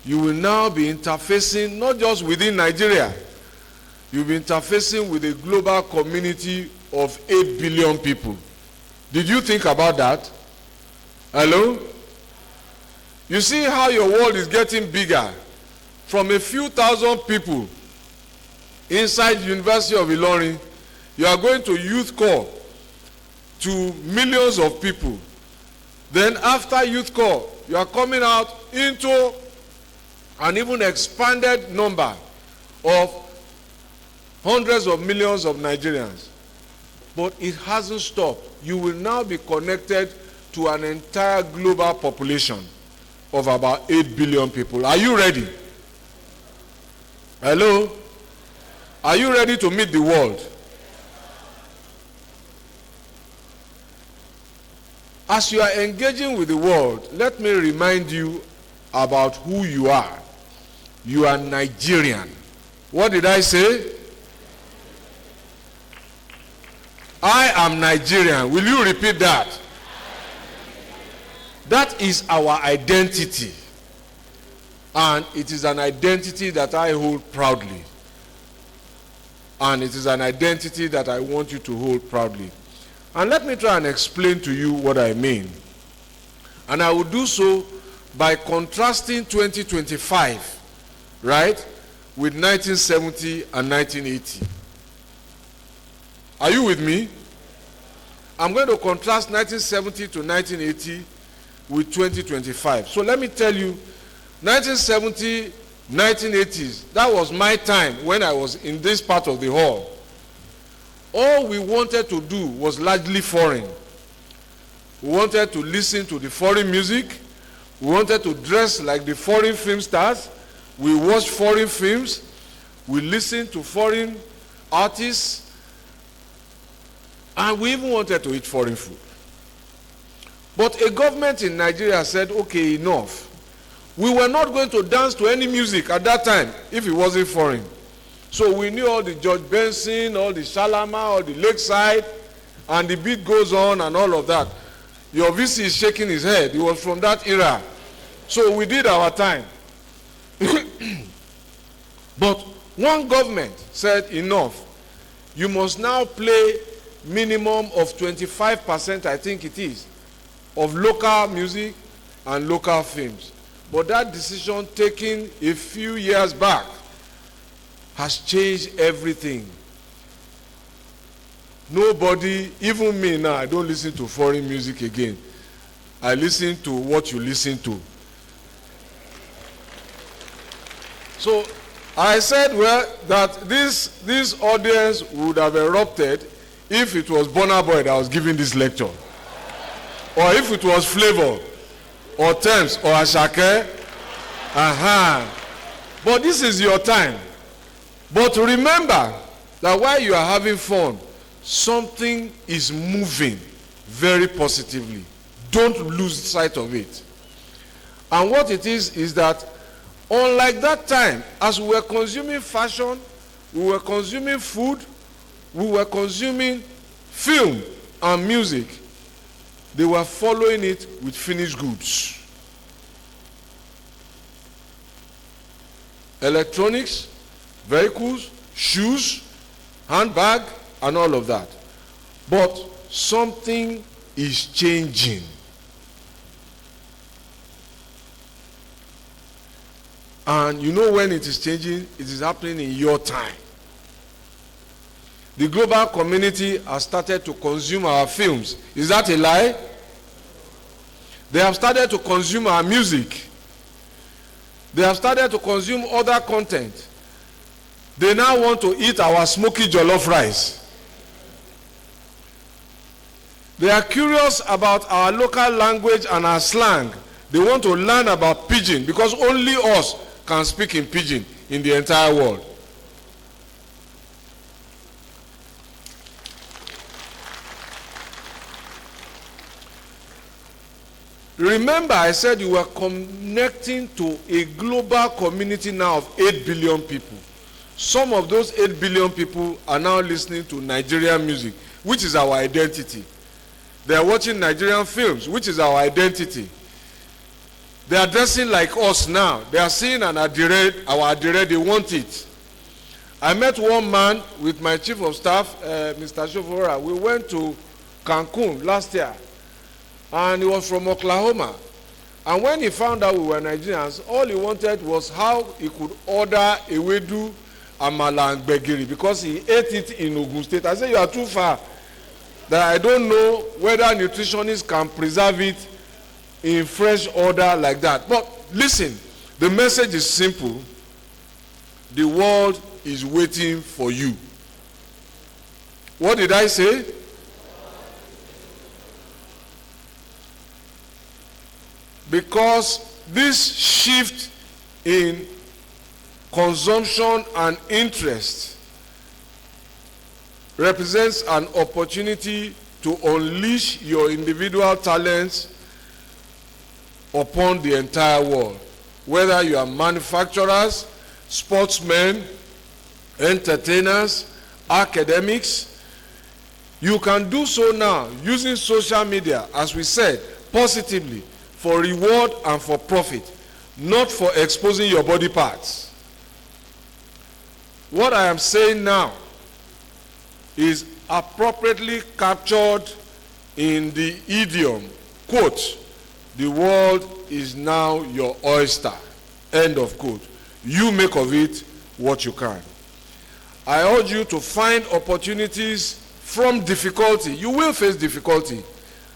you will now be interfacing not just within Nigeria, you'll be interfacing with a global community of 8 billion people. Did you think about that? Hello? You see how your world is getting bigger. From a few thousand people inside the University of Ilorin, you are going to youth corps, to millions of people. Then after youth corps, you are coming out into an even expanded number of hundreds of millions of Nigerians. But it hasn't stopped. You will now be connected to an entire global population of about 8 billion people. Are you ready? Hello? Are you ready to meet the world? As you are engaging with the world, let me remind you about who you are. You are Nigerian. What did I say? I am Nigerian. Will you repeat that? That is our identity. And it is an identity that I hold proudly. And it is an identity that I want you to hold proudly. And let me try and explain to you what I mean. And I will do so by contrasting 2025, right, with 1970 and 1980. Are you with me? I'm going to contrast 1970 to 1980 with 2025. So let me tell you, 1970, 1980s, that was my time when I was in this part of the hall. All we wanted to do was largely foreign. We wanted to listen to the foreign music. We wanted to dress like the foreign film stars. We watched foreign films. We listened to foreign artists. And we even wanted to eat foreign food. But a government in Nigeria said, okay, enough. We were not going to dance to any music at that time if it wasn't foreign. So we knew all the George Benson, all the Shalama, all the Lakeside, and the beat goes on and all of that. Your VC is shaking his head. It was from that era. So we did our time. But one government said, enough. You must now play minimum of 25%, I think it is, of local music and local films. But that decision taken a few years back has changed everything. Nobody, even me now, I don't listen to foreign music again. I listen to what you listen to. So I said, well, that this audience would have erupted if it was Burna Boy that was giving this lecture. Or if it was Flavor, or Thames, or Ashake. But this is your time. But remember that while you are having fun, something is moving very positively. Don't lose sight of it. And what it is that unlike that time, as we were consuming fashion, we were consuming food, we were consuming film and music, they were following it with finished goods. Electronics, vehicles, shoes, handbag, and all of that. But something is changing. And you know when it is changing, it is happening in your time. The global community has started to consume our films. Is that a lie? They have started to consume our music. They have started to consume other content. They now want to eat our smoky jollof rice. They are curious about our local language and our slang. They want to learn about pidgin because only us can speak in pidgin in the entire world. Remember, I said you were connecting to a global community now of 8 billion people. Some of those 8 billion people are now listening to Nigerian music, which is our identity. They are watching Nigerian films, which is our identity. They are dressing like us now. They are seeing an adire, our adire, they want it. I met one man with my chief of staff, Mr. Shofora. We went to Cancun last year. And he was from Oklahoma. And when he found out we were Nigerians, all he wanted was how he could order ewedu, amala, and gbegiri, because he ate it in Ogun State. I said, you are too far. That I don't know whether nutritionists can preserve it in fresh order like that. But listen, the message is simple. The world is waiting for you. What did I say? Because this shift in consumption and interest represents an opportunity to unleash your individual talents upon the entire world. Whether you are manufacturers, sportsmen, entertainers, academics, you can do so now using social media, as we said, positively, for reward and for profit, not for exposing your body parts. What I am saying now is appropriately captured in the idiom, quote, "The world is now your oyster," end of quote. You make of it what you can. I urge you to find opportunities from difficulty. You will face difficulty.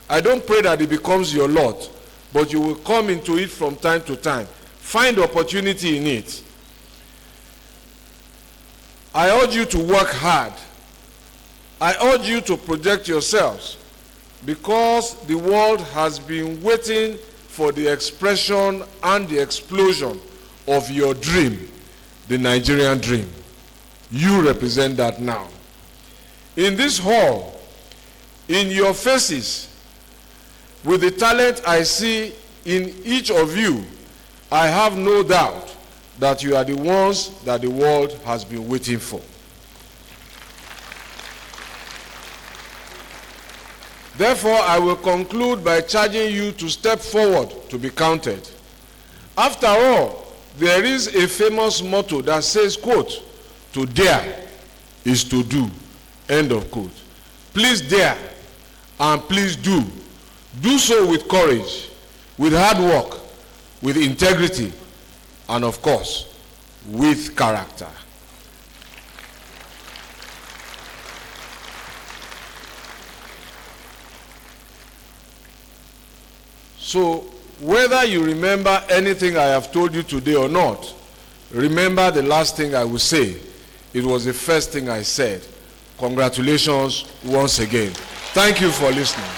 I don't pray that it becomes your lot, but you will come into it from time to time. Find opportunity in it. I urge you to work hard. I urge you to project yourselves, because the world has been waiting for the expression and the explosion of your dream, the Nigerian dream. You represent that now. In this hall, in your faces, with the talent I see in each of you, I have no doubt that you are the ones that the world has been waiting for. Therefore, I will conclude by charging you to step forward to be counted. After all, there is a famous motto that says, quote, "To dare is to do," end of quote. Please dare and please do. Do so with courage, with hard work, with integrity, and of course, with character. So, whether you remember anything I have told you today or not, remember the last thing I will say. It was the first thing I said. Congratulations once again. Thank you for listening.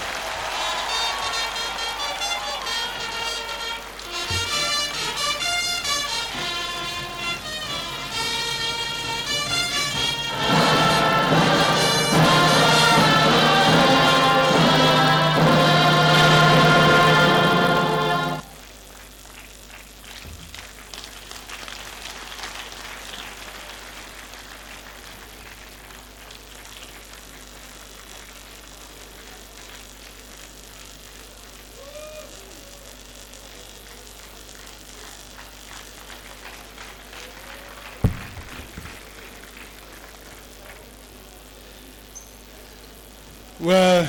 Well,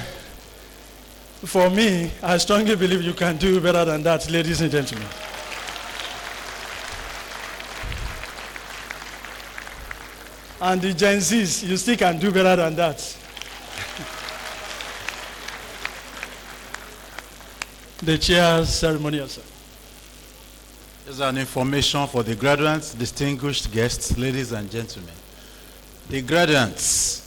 for me, I strongly believe you can do better than that, ladies and gentlemen. And the Gen Zs, you still can do better than that. The chair's ceremonial, sir. Here's an information for the graduates, distinguished guests, ladies and gentlemen. The graduates,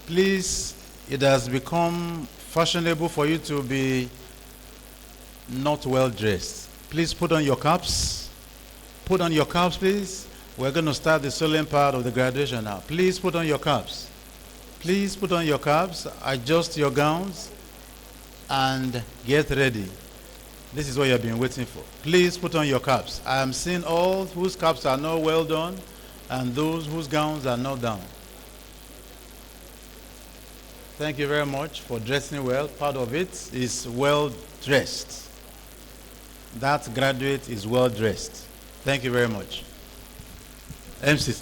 please, it has become fashionable for you to be not well dressed. Please put on your caps. Put on your caps, please. We're going to start the solemn part of the graduation now. Please put on your caps. Please put on your caps, adjust your gowns, and get ready. This is what you have been waiting for. Please put on your caps. I am seeing all whose caps are not well done and those whose gowns are not down. Thank you very much for dressing well. Part of it is well dressed. That graduate is well dressed. Thank you very much. MC.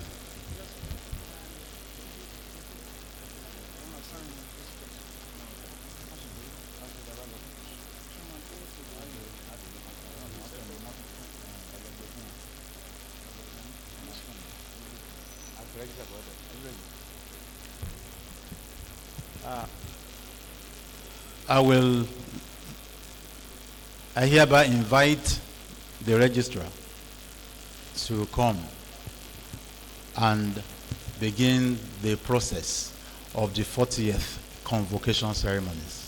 I hereby invite the registrar to come and begin the process of the 40th convocation ceremonies.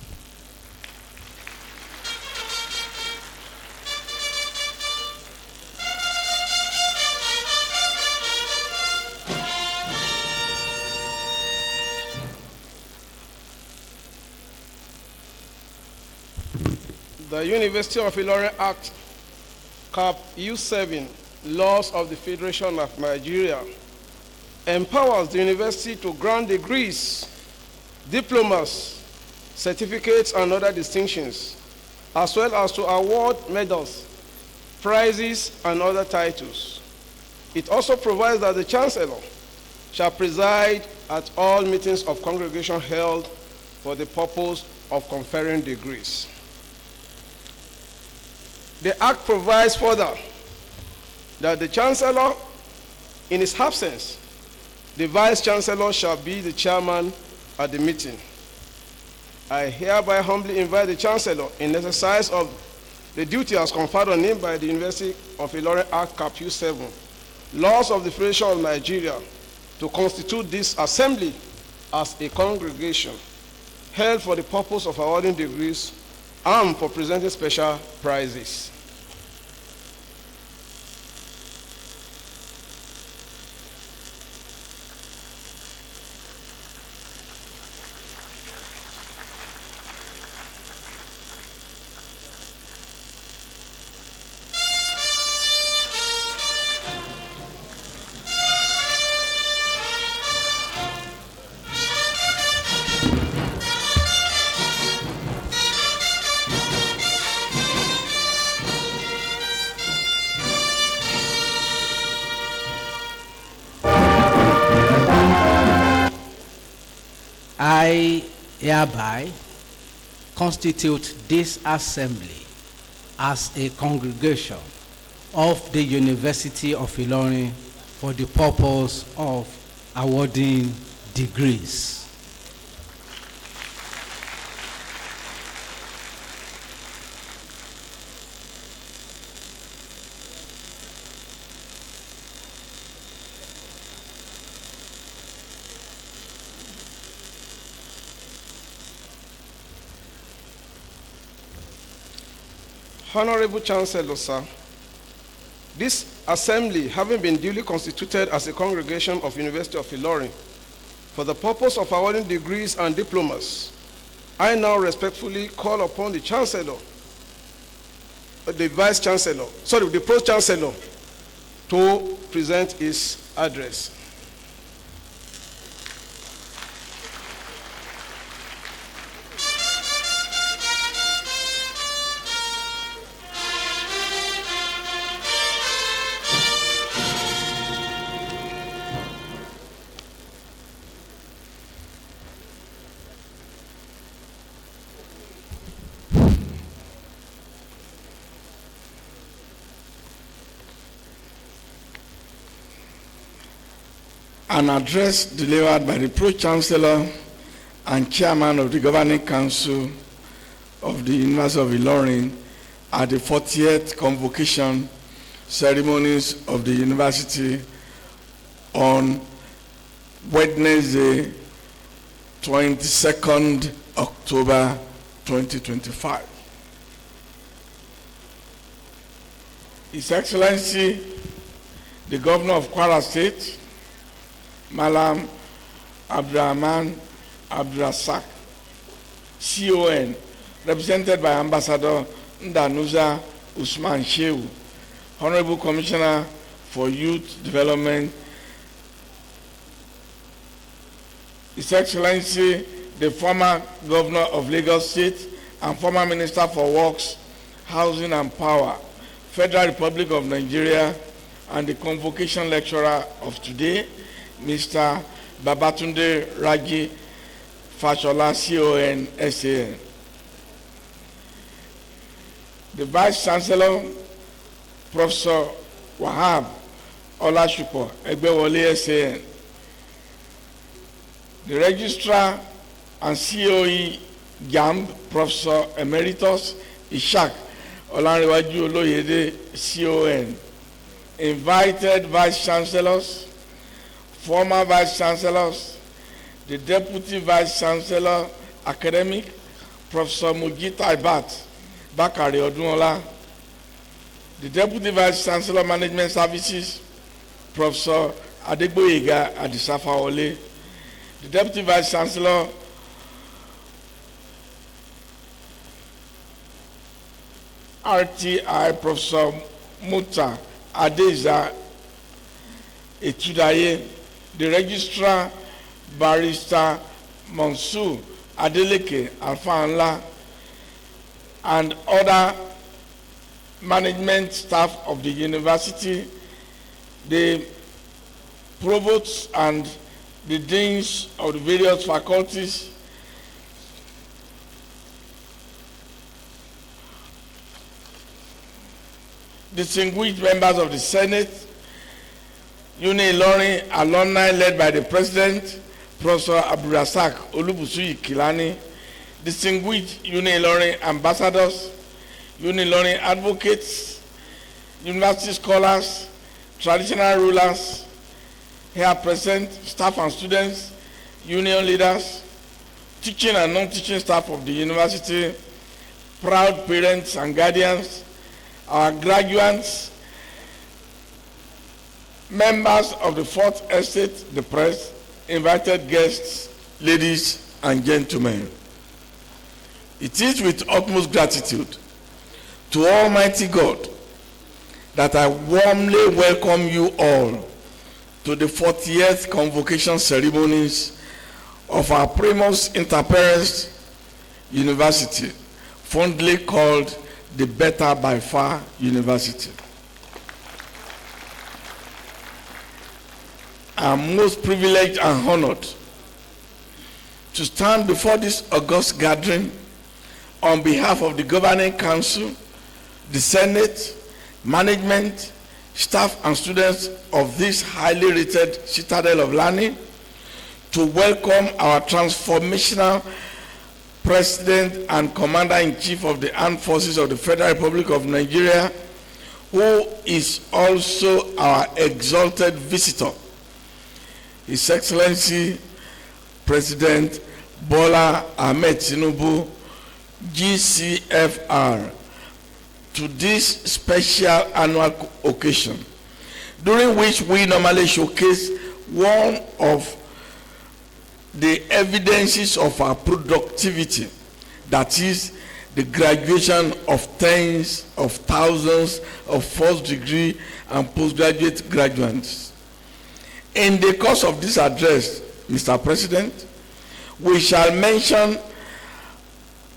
The University of Ilorin Act, Cap U7, Laws of the Federation of Nigeria, empowers the university to grant degrees, diplomas, certificates, and other distinctions, as well as to award medals, prizes, and other titles. It also provides that the Chancellor shall preside at all meetings of congregation held for the purpose of conferring degrees. The Act provides further that the Chancellor, in his absence, the Vice-Chancellor shall be the chairman at the meeting. I hereby humbly invite the Chancellor, in exercise of the duty as conferred on him by the University of Ilorin Act Cap U7, Laws of the Federation of Nigeria, to constitute this assembly as a congregation held for the purpose of awarding degrees and for presenting special prizes. I hereby constitute this assembly as a congregation of the University of Ilorin for the purpose of awarding degrees. Honorable Chancellor, sir, this assembly, having been duly constituted as a congregation of University of Ilorin for the purpose of awarding degrees and diplomas, I now respectfully call upon the Chancellor, the Pro-Chancellor, to present his address. An address delivered by the Pro-Chancellor and Chairman of the Governing Council of the University of Ilorin at the 40th Convocation Ceremonies of the University on Wednesday, 22nd October 2025. His Excellency, the Governor of Kwara State, Malam Abdurrahman Abdurrasak, CON, represented by Ambassador Ndanuza Usman Shehu, Honorable Commissioner for Youth Development, His Excellency, the former Governor of Lagos State and former Minister for Works, Housing and Power, Federal Republic of Nigeria, and the Convocation Lecturer of today, Mr. Babatunde RAJI FASHOLA CON SAN. The Vice Chancellor, Professor Wahab Olashupo Egbewole SAN. The Registrar and COE JAMB, Professor Emeritus Ishak Olanrewaju Oloyede CON. Invited Vice Chancellors, former Vice Chancellors, the Deputy Vice Chancellor Academic, Professor Mugita Ibat Bakari Odunola, the Deputy Vice Chancellor Management Services, Professor Adegboyega Adisafawole, the Deputy Vice Chancellor RTI Professor Muta Adeza Etudaye, the Registrar Barrister Mansour Adeleke Alfa-Nla, and other management staff of the university, the provosts and the deans of the various faculties, distinguished members of the Senate, Ilorin alumni led by the President, Professor Abdulrasak Olubusuyi Kilani, distinguished Ilorin ambassadors, Ilorin advocates, university scholars, traditional rulers, here present, staff and students, union leaders, teaching and non-teaching staff of the university, proud parents and guardians, our graduates, members of the Fourth Estate, the press, invited guests, ladies and gentlemen. It is with utmost gratitude to Almighty God that I warmly welcome you all to the 40th convocation ceremonies of our Primus Inter Pares University, fondly called the Better by Far University. I am most privileged and honored to stand before this august gathering on behalf of the Governing Council, the Senate, management, staff and students of this highly rated citadel of learning to welcome our transformational President and Commander-in-Chief of the Armed Forces of the Federal Republic of Nigeria, who is also our exalted visitor, His Excellency President Bola Ahmed Tinubu, GCFR, to this special annual occasion, during which we normally showcase one of the evidences of our productivity, that is the graduation of tens of thousands of first degree and postgraduate graduates. In the course of this address, Mr. President, we shall mention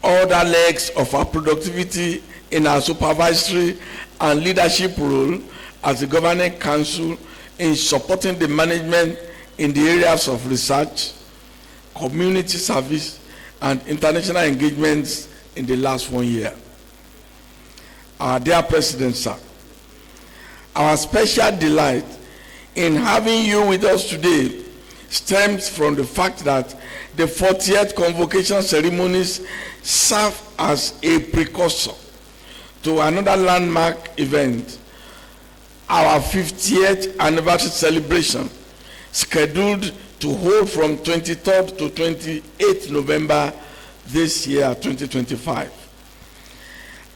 other legs of our productivity in our supervisory and leadership role as the Governing Council in supporting the management in the areas of research, community service, and international engagements in the last 1 year. Our dear President, sir, our special delight in having you with us today stems from the fact that the 40th convocation ceremonies serve as a precursor to another landmark event, our 50th anniversary celebration, scheduled to hold from 23rd to 28th November this year, 2025.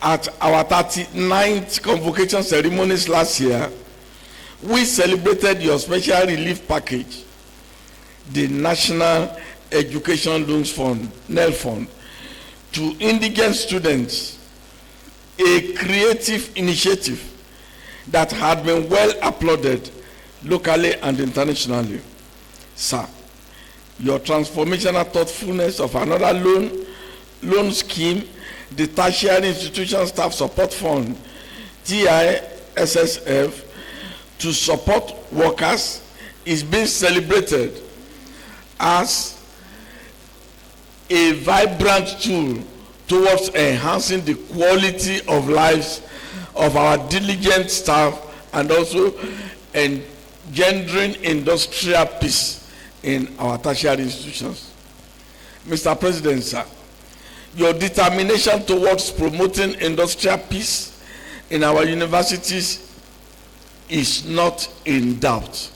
At our 39th convocation ceremonies last year, we celebrated your special relief package, the National Education Loans Fund, NEL Fund, to indigent students, a creative initiative that had been well applauded locally and internationally. Sir, your transformational thoughtfulness of another loan scheme, the Tertiary Institution Staff Support Fund, TISSF, to support workers is being celebrated as a vibrant tool towards enhancing the quality of lives of our diligent staff and also engendering industrial peace in our tertiary institutions. Mr. President, sir, your determination towards promoting industrial peace in our universities is not in doubt.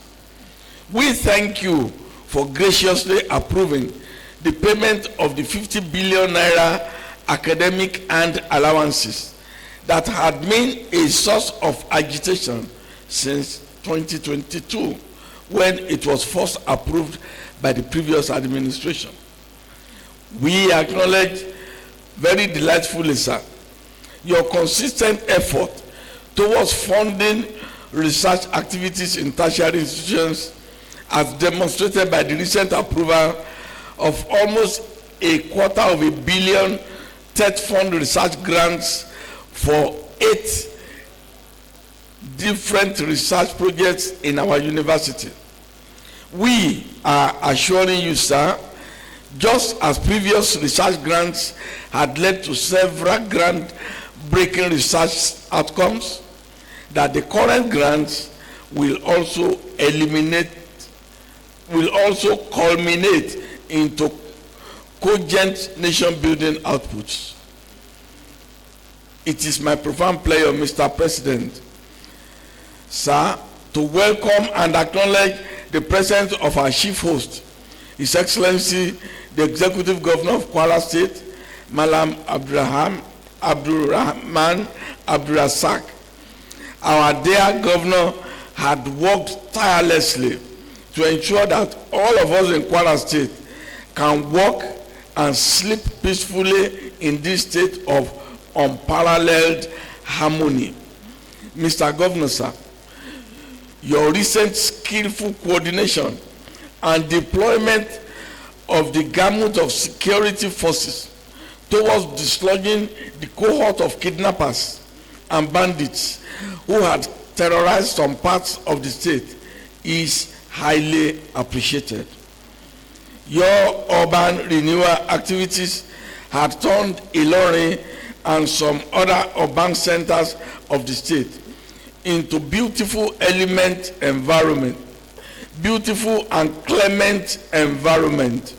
We thank you for graciously approving the payment of the 50 billion naira academic and allowances that had been a source of agitation since 2022, when it was first approved by the previous administration. We acknowledge very delightfully, sir, your consistent effort towards funding research activities in tertiary institutions, as demonstrated by the recent approval of almost $250 million TED Fund research grants for 8 different research projects in our university. We are assuring you, sir, just as previous research grants had led to several ground-breaking research outcomes, that the current grants will also culminate into cogent nation-building outputs. It is my profound pleasure, Mr. President, sir, to welcome and acknowledge the presence of our chief host, His Excellency, the Executive Governor of Kwara State, Malam Abdurrahman Abdurrazak. Our dear governor had worked tirelessly to ensure that all of us in Kwara State can walk and sleep peacefully in this state of unparalleled harmony. Mr. Governor, sir, your recent skillful coordination and deployment of the gamut of security forces towards dislodging the cohort of kidnappers and bandits who had terrorized some parts of the state is highly appreciated. Your urban renewal activities had turned Ilorin and some other urban centers of the state into beautiful beautiful and clement environment.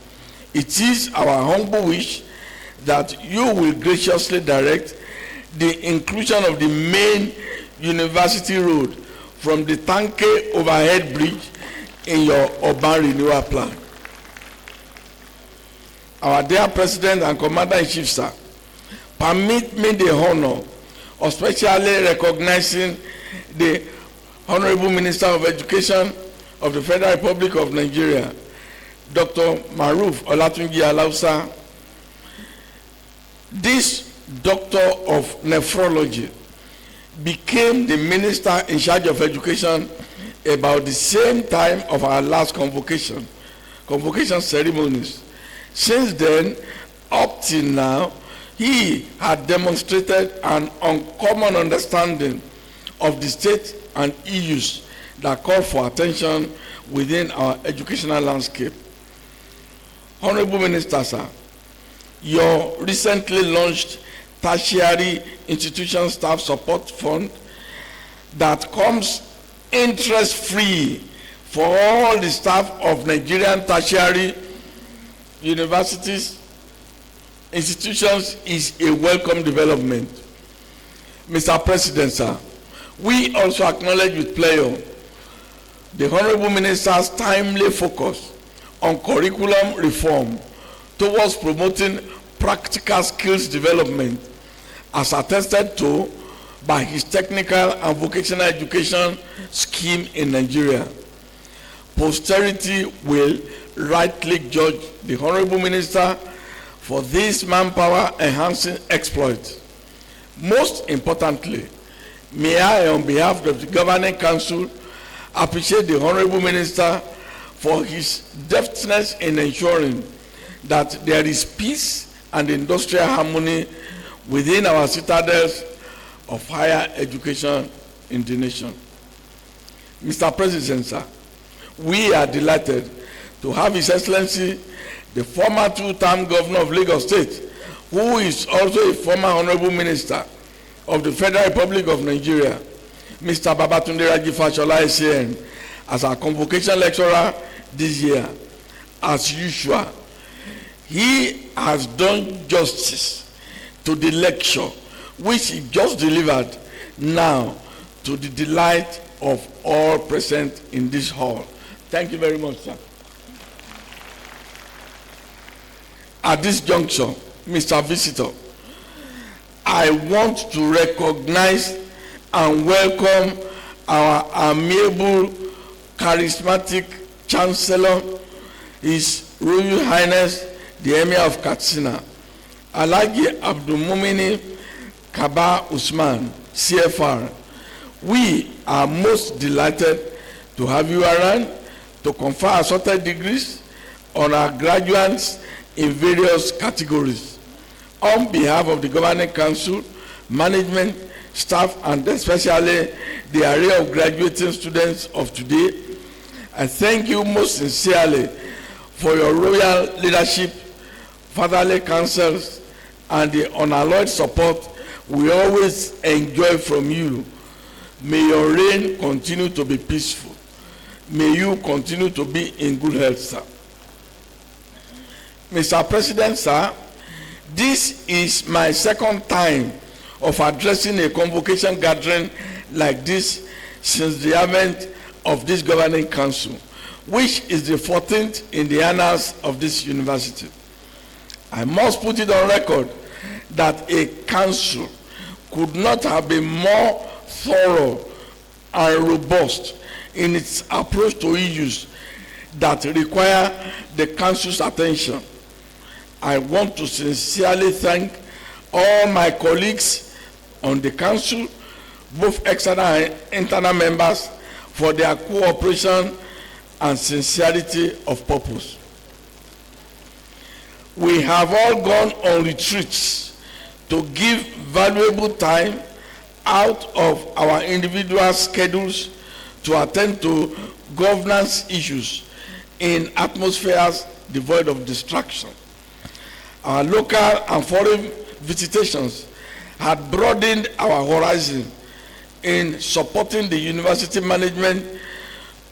It is our humble wish that you will graciously direct the inclusion of the main university road from the Tanke overhead bridge in your urban renewal plan. Our dear President and Commander-in-Chief, sir, permit me the honor of specially recognizing the Honorable Minister of Education of the Federal Republic of Nigeria, Dr. Maruf Olatunji Alausa. This doctor of nephrology became the minister in charge of education about the same time of our last convocation ceremonies. Since then, up till now, he had demonstrated an uncommon understanding of the state and issues that call for attention within our educational landscape. Honorable Minister, sir, your recently launched Tertiary Institution Staff Support Fund that comes interest-free for all the staff of Nigerian tertiary universities, institutions is a welcome development. Mr. President, sir, we also acknowledge with pleasure the Honorable Minister's timely focus on curriculum reform towards promoting practical skills development as attested to by his technical and vocational education scheme in Nigeria. Posterity will rightly judge the Honorable Minister for this manpower enhancing exploit. Most importantly, may I, on behalf of the Governing Council, appreciate the Honorable Minister for his deftness in ensuring that there is peace and industrial harmony within our citadels of higher education in the nation. Mr. President, sir, we are delighted to have His Excellency, the former 2-term governor of Lagos State, who is also a former honorable minister of the Federal Republic of Nigeria, Mr. Babatunde Raji FASHOLA SAN, as our convocation lecturer this year. As usual, he has done justice to the lecture which he just delivered now, to the delight of all present in this hall. Thank you very much, sir. At this juncture, Mr. Visitor, I want to recognize and welcome our amiable, charismatic Chancellor, His Royal Highness, the Emir of Katsina, Alhaji Abdulmumini Kaba Usman, CFR. We are most delighted to have you around to confer assorted degrees on our graduates in various categories. On behalf of the Governing Council, management, staff, and especially the array of graduating students of today, I thank you most sincerely for your royal leadership, fatherly counsels, and the unalloyed support we always enjoy from you. May your reign continue to be peaceful. May you continue to be in good health, sir. Mr. President, sir, this is my second time of addressing a convocation gathering like this since the advent of this governing council, which is the 14th in the annals of this university. I must put it on record that a council could not have been more thorough and robust in its approach to issues that require the council's attention. I want to sincerely thank all my colleagues on the council, both external and internal members, for their cooperation and sincerity of purpose. We have all gone on retreats to give valuable time out of our individual schedules to attend to governance issues in atmospheres devoid of distraction. Our local and foreign visitations had broadened our horizon in supporting the university management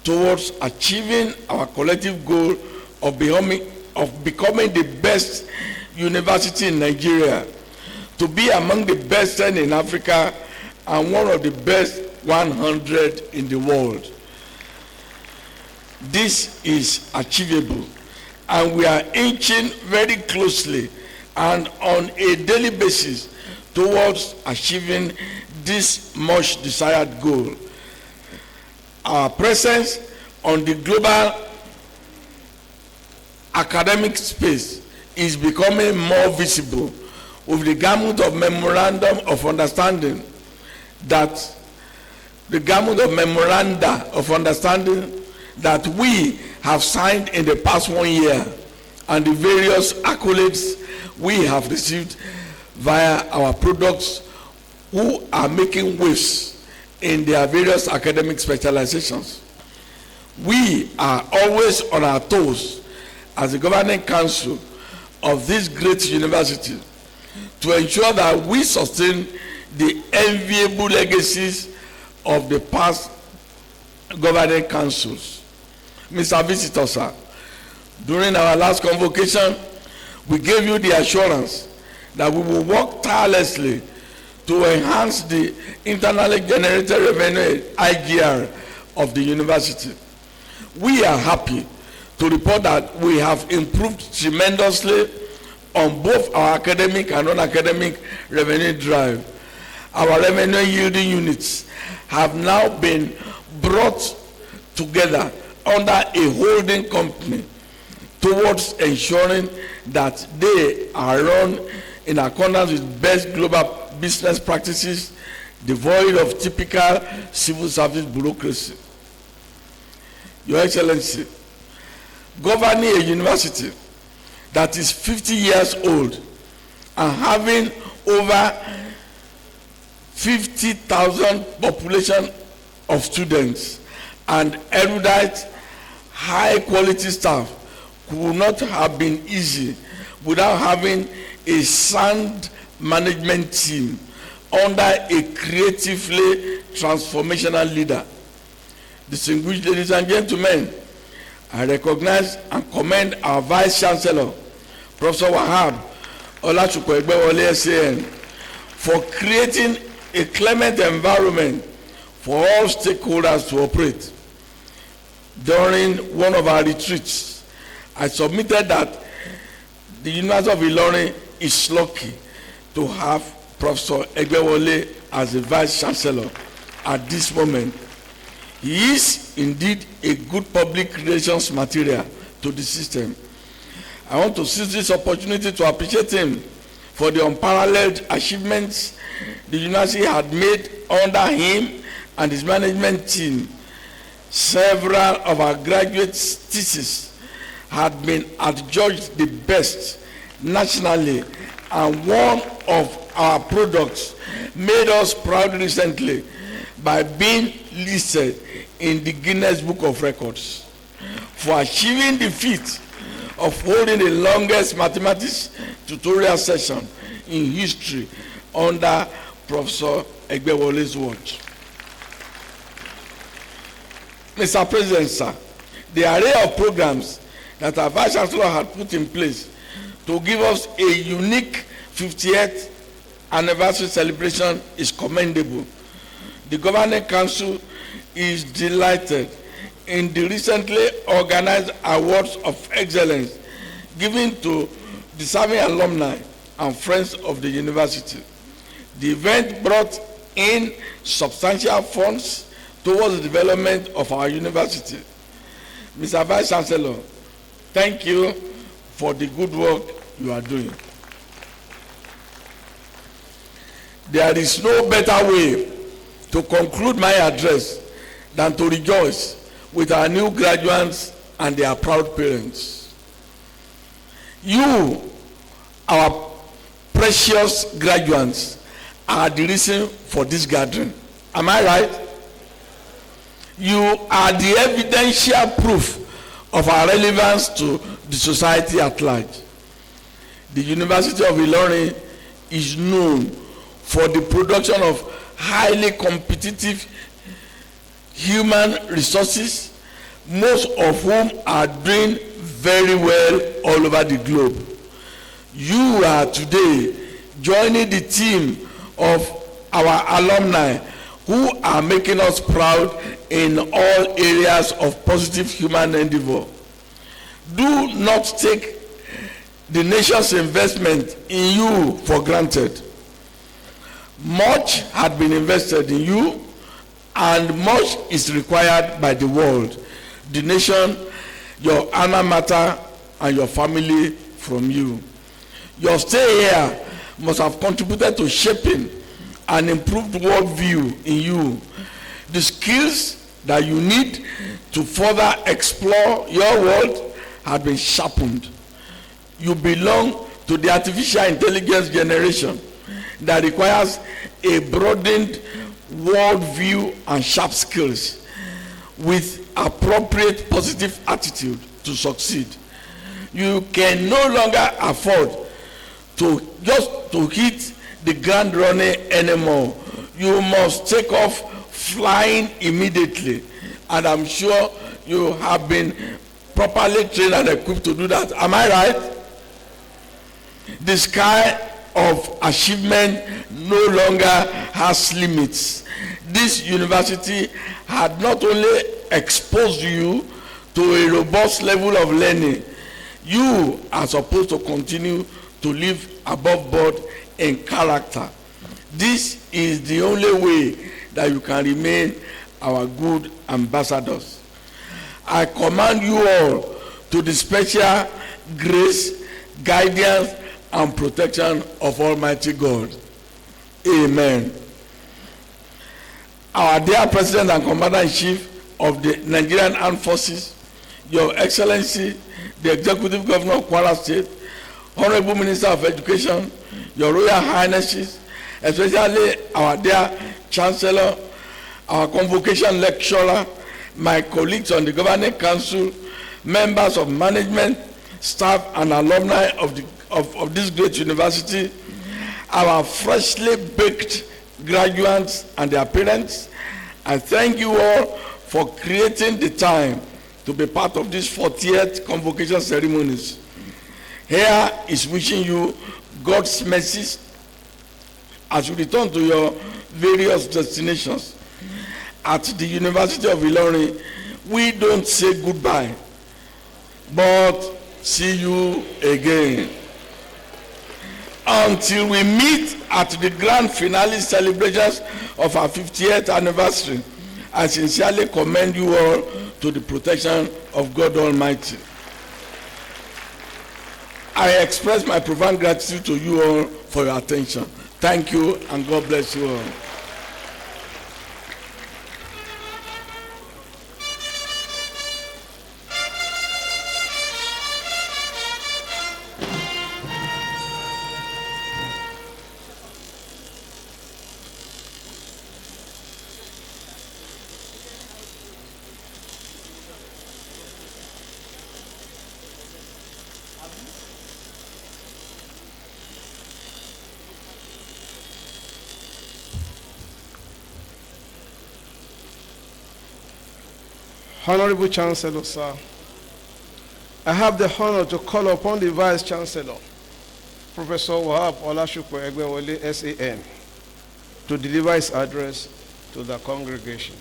towards achieving our collective goal of becoming the best university in Nigeria, to be among the best 10 in Africa and one of the best 100 in the world. This is achievable, and we are inching very closely and on a daily basis towards achieving this much desired goal. Our presence on the global academic space is becoming more visible with the garment of memorandum of understanding that we have signed in the past 1 year, and the various accolades we have received via our products who are making waves in their various academic specializations. We are always on our toes as the governing council of this great university to ensure that we sustain the enviable legacies of the past governing councils. Mr. Visitor, sir, during our last convocation, we gave you the assurance that we will work tirelessly to enhance the internally generated revenue IGR of the university. We are happy to report that we have improved tremendously on both our academic and non-academic revenue drive. Our revenue yielding units have now been brought together under a holding company towards ensuring that they are run in accordance with best global business practices, devoid of typical civil service bureaucracy. Your Excellency, governing a university that is 50 years old and having over 50,000 population of students and erudite, high-quality staff could not have been easy without having a sound management team under a creatively transformational leader. Distinguished ladies and gentlemen, I recognize and commend our Vice-Chancellor, Professor Wahab Olachukwu-Egbewole SAN, for creating a clement environment for all stakeholders to operate. During one of our retreats, I submitted that the University of Ilorin is lucky to have Professor Egbewole as the Vice-Chancellor at this moment. He is indeed a good public relations material to the system. I want to seize this opportunity to appreciate him for the unparalleled achievements the university had made under him and his management team. Several of our graduates' theses had been adjudged the best nationally, and one of our products made us proud recently by being listed in the Guinness Book of Records for achieving the feat of holding the longest mathematics tutorial session in history under Professor Egbewole's watch. Mr. President, sir, the array of programs that our Vice Chancellor had put in place to give us a unique 50th anniversary celebration is commendable. The Governing Council is delighted in the recently organized Awards of Excellence given to deserving alumni and friends of the university. The event brought in substantial funds towards the development of our university. Mr. Vice Chancellor, thank you for the good work you are doing. There is no better way to conclude my address than to rejoice with our new graduates and their proud parents. You, our precious graduates, are the reason for this gathering. Am I right? You are the evidential proof of our relevance to the society at large. The University of Ilorin is known for the production of highly competitive human resources, most of whom are doing very well all over the globe. You are today joining the team of our alumni who are making us proud in all areas of positive human endeavor. Do not take the nation's investment in you for granted. Much had been invested in you, and much is required by the world, the nation, your alma mater, and your family from you. Your stay here must have contributed to shaping an improved worldview in you. The skills that you need to further explore your world have been sharpened. You belong to the artificial intelligence generation that requires a broadened worldview and sharp skills with appropriate positive attitude to succeed. You can no longer afford to just to hit the ground running anymore. You must take off flying immediately, and I'm sure you have been properly trained and equipped to do that. Am I right? The sky of achievement no longer has limits. This university had not only exposed you to a robust level of learning, you are supposed to continue to live above board in character. This is the only way that you can remain our good ambassadors. I command you all to the special grace, guidance, and protection of Almighty God. Amen. Our dear President and Commander-in-Chief of the Nigerian Armed Forces, Your Excellency, the Executive Governor of Kwara State, Honorable Minister of Education, Your Royal Highnesses, especially our dear Chancellor, our Convocation Lecturer, my colleagues on the Governing Council, members of management, staff, and alumni of this great university, our freshly baked graduates and their parents. I thank you all for creating the time to be part of this 40th convocation ceremonies. Here is wishing you God's mercies as you return to your various destinations. At the University of Ilorin, we don't say goodbye, but see you again. Until we meet at the grand finale celebrations of our 50th anniversary, I sincerely commend you all to the protection of God Almighty. I express my profound gratitude to you all for your attention. Thank you, and God bless you all. Honorable Chancellor, sir, I have the honor to call upon the Vice Chancellor, Professor Wahab Olashukwu Egbewole, SAN, to deliver his address to the congregation.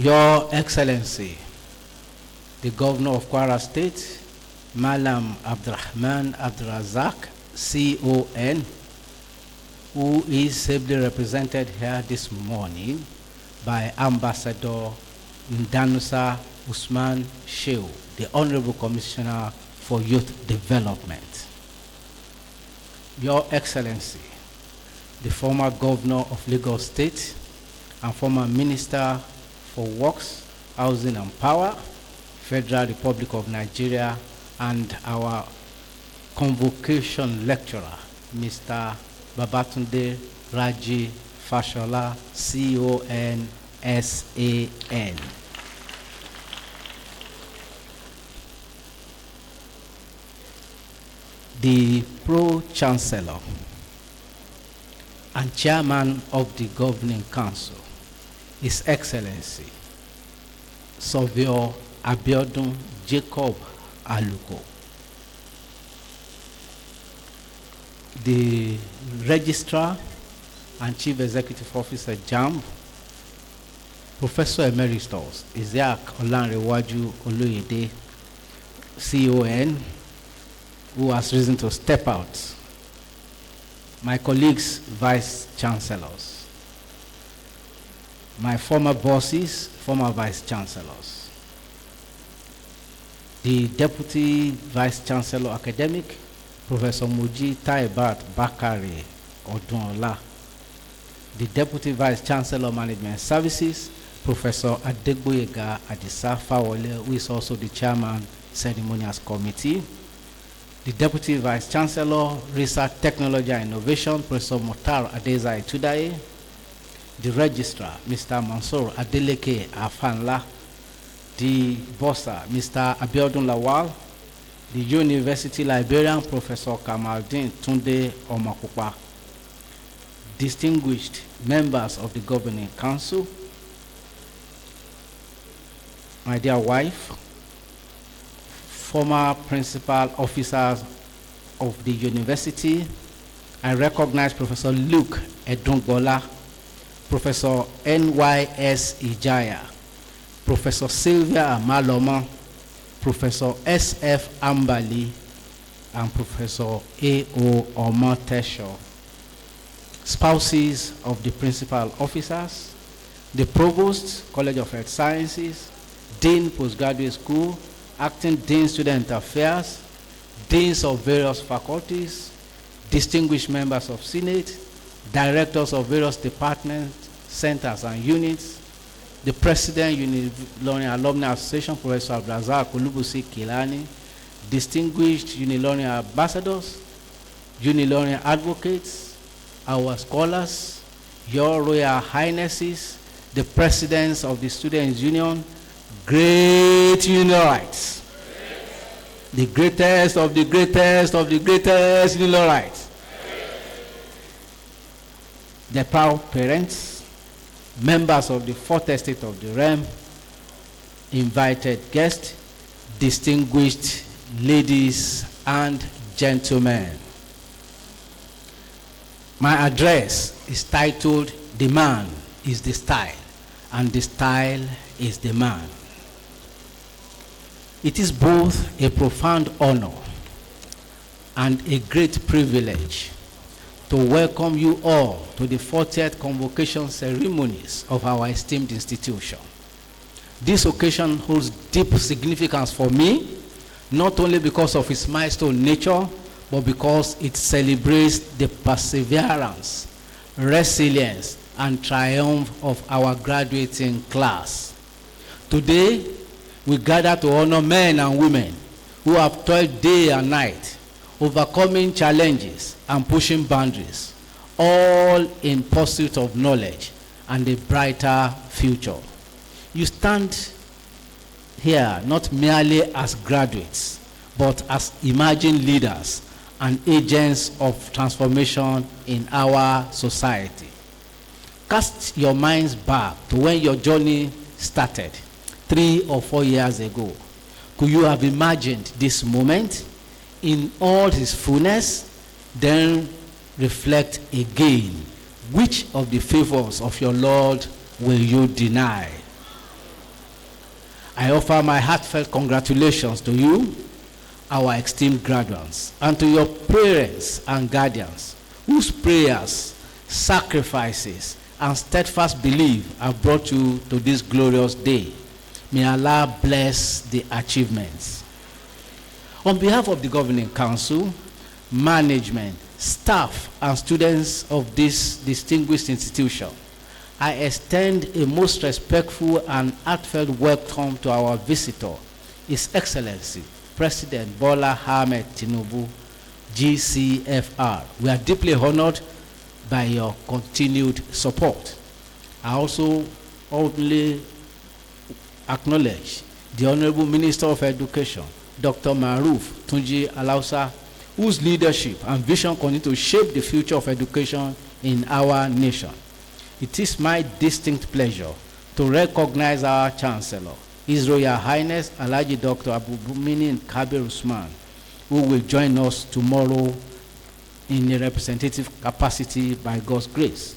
Your Excellency, the Governor of Kwara State, Malam Abdurrahman Abdurazak, CON, who is ably represented here this morning by Ambassador Ndanusa Usman Shehu, the Honorable Commissioner for Youth Development. Your Excellency, the former Governor of Lagos State and former Minister for Works, Housing and Power, Federal Republic of Nigeria, and our Convocation Lecturer, Mr. Babatunde RAJI FASHOLA, CONSAN. The Pro-Chancellor and Chairman of the Governing Council, His Excellency, Surveyor Abiodun Jacob Aluko, the Registrar and Chief Executive Officer JAMB, Professor Emeritus Isaac Olanrewaju Oloyede, CON, who has risen to step out, my colleagues, Vice Chancellors, my former bosses, former Vice Chancellors, the Deputy Vice Chancellor Academic, Professor Muji Taibat Bakari Odunola, the Deputy Vice Chancellor Management Services, Professor Adegboyega Adisa Fawole, who is also the Chairman, Ceremonies Committee, the Deputy Vice Chancellor, Research, Technology and Innovation, Professor Motar Adezai Tudaye, the Registrar, Mr. Mansour Adeleke Afanla, the Bossa, Mr. Abiodun Lawal, the University Librarian, Professor Kamaldin Tunde Omakupa, distinguished members of the Governing Council, my dear wife, former principal officers of the university, I recognize Professor Luke Edungola, Professor N.Y.S. Ijaya, Professor Sylvia Amaloma, Professor S.F. Ambali, and Professor A.O. Omotesho, spouses of the principal officers, the Provost, College of Health Sciences, Dean Postgraduate School, Acting Dean Student Affairs, Deans of various faculties, distinguished members of Senate, directors of various departments, centers and units, the President, Ilorin Alumni Association, Professor Abdulrazak Olubusi Kilani, distinguished Ilorin ambassadors, Ilorin advocates, our scholars, your Royal Highnesses, the presidents of the Students' Union, great Unilorites, the greatest of the greatest of the greatest Unilorites, the proud parents, members of the Fourth Estate of the Realm, invited guests, distinguished ladies and gentlemen. My address is titled, "The Man is the Style, and the Style is the Man." It is both a profound honor and a great privilege to welcome you all to the 40th convocation ceremonies of our esteemed institution. This occasion holds deep significance for me, not only because of its milestone nature, but because it celebrates the perseverance, resilience, and triumph of our graduating class. Today, we gather to honor men and women who have toiled day and night, overcoming challenges and pushing boundaries, all in pursuit of knowledge and a brighter future. You stand here not merely as graduates, but as emerging leaders and agents of transformation in our society. Cast your minds back to when your journey started 3 or 4 years ago. Could you have imagined this moment in all its fullness? Then reflect again. Which of the favors of your Lord will you deny? I offer my heartfelt congratulations to you, our esteemed graduates, and to your parents and guardians, whose prayers, sacrifices, and steadfast belief have brought you to this glorious day. May Allah bless the achievements. On behalf of the Governing Council, management, staff, and students of this distinguished institution, I extend a most respectful and heartfelt welcome to our visitor, His Excellency, President Bola Ahmed Tinubu, GCFR. We are deeply honored by your continued support. I also only acknowledge the Honorable Minister of Education, Dr. Maruf Tunji Alausa, whose leadership and vision continue to shape the future of education in our nation. It is my distinct pleasure to recognize our Chancellor, His Royal Highness Alhaji Dr. Abubumini Kabir Usman, who will join us tomorrow in a representative capacity by God's grace.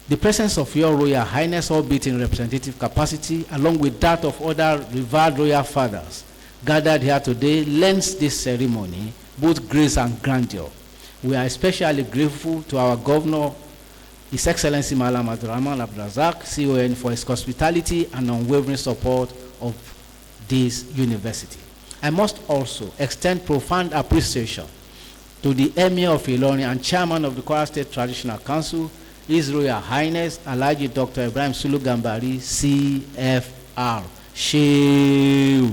The presence of your Royal Highness, albeit in representative capacity, along with that of other revered royal fathers gathered here today, lends this ceremony both grace and grandeur. We are especially grateful to our Governor, His Excellency Malam Abdurrahman Abdrazak, CON, for his hospitality and unwavering support of this university. I must also extend profound appreciation to the Emir of Ilorin and Chairman of the Kwara State Traditional Council, His Royal Highness Alhaji Dr. Ibrahim Sulu Gambari, CFR, Shehu,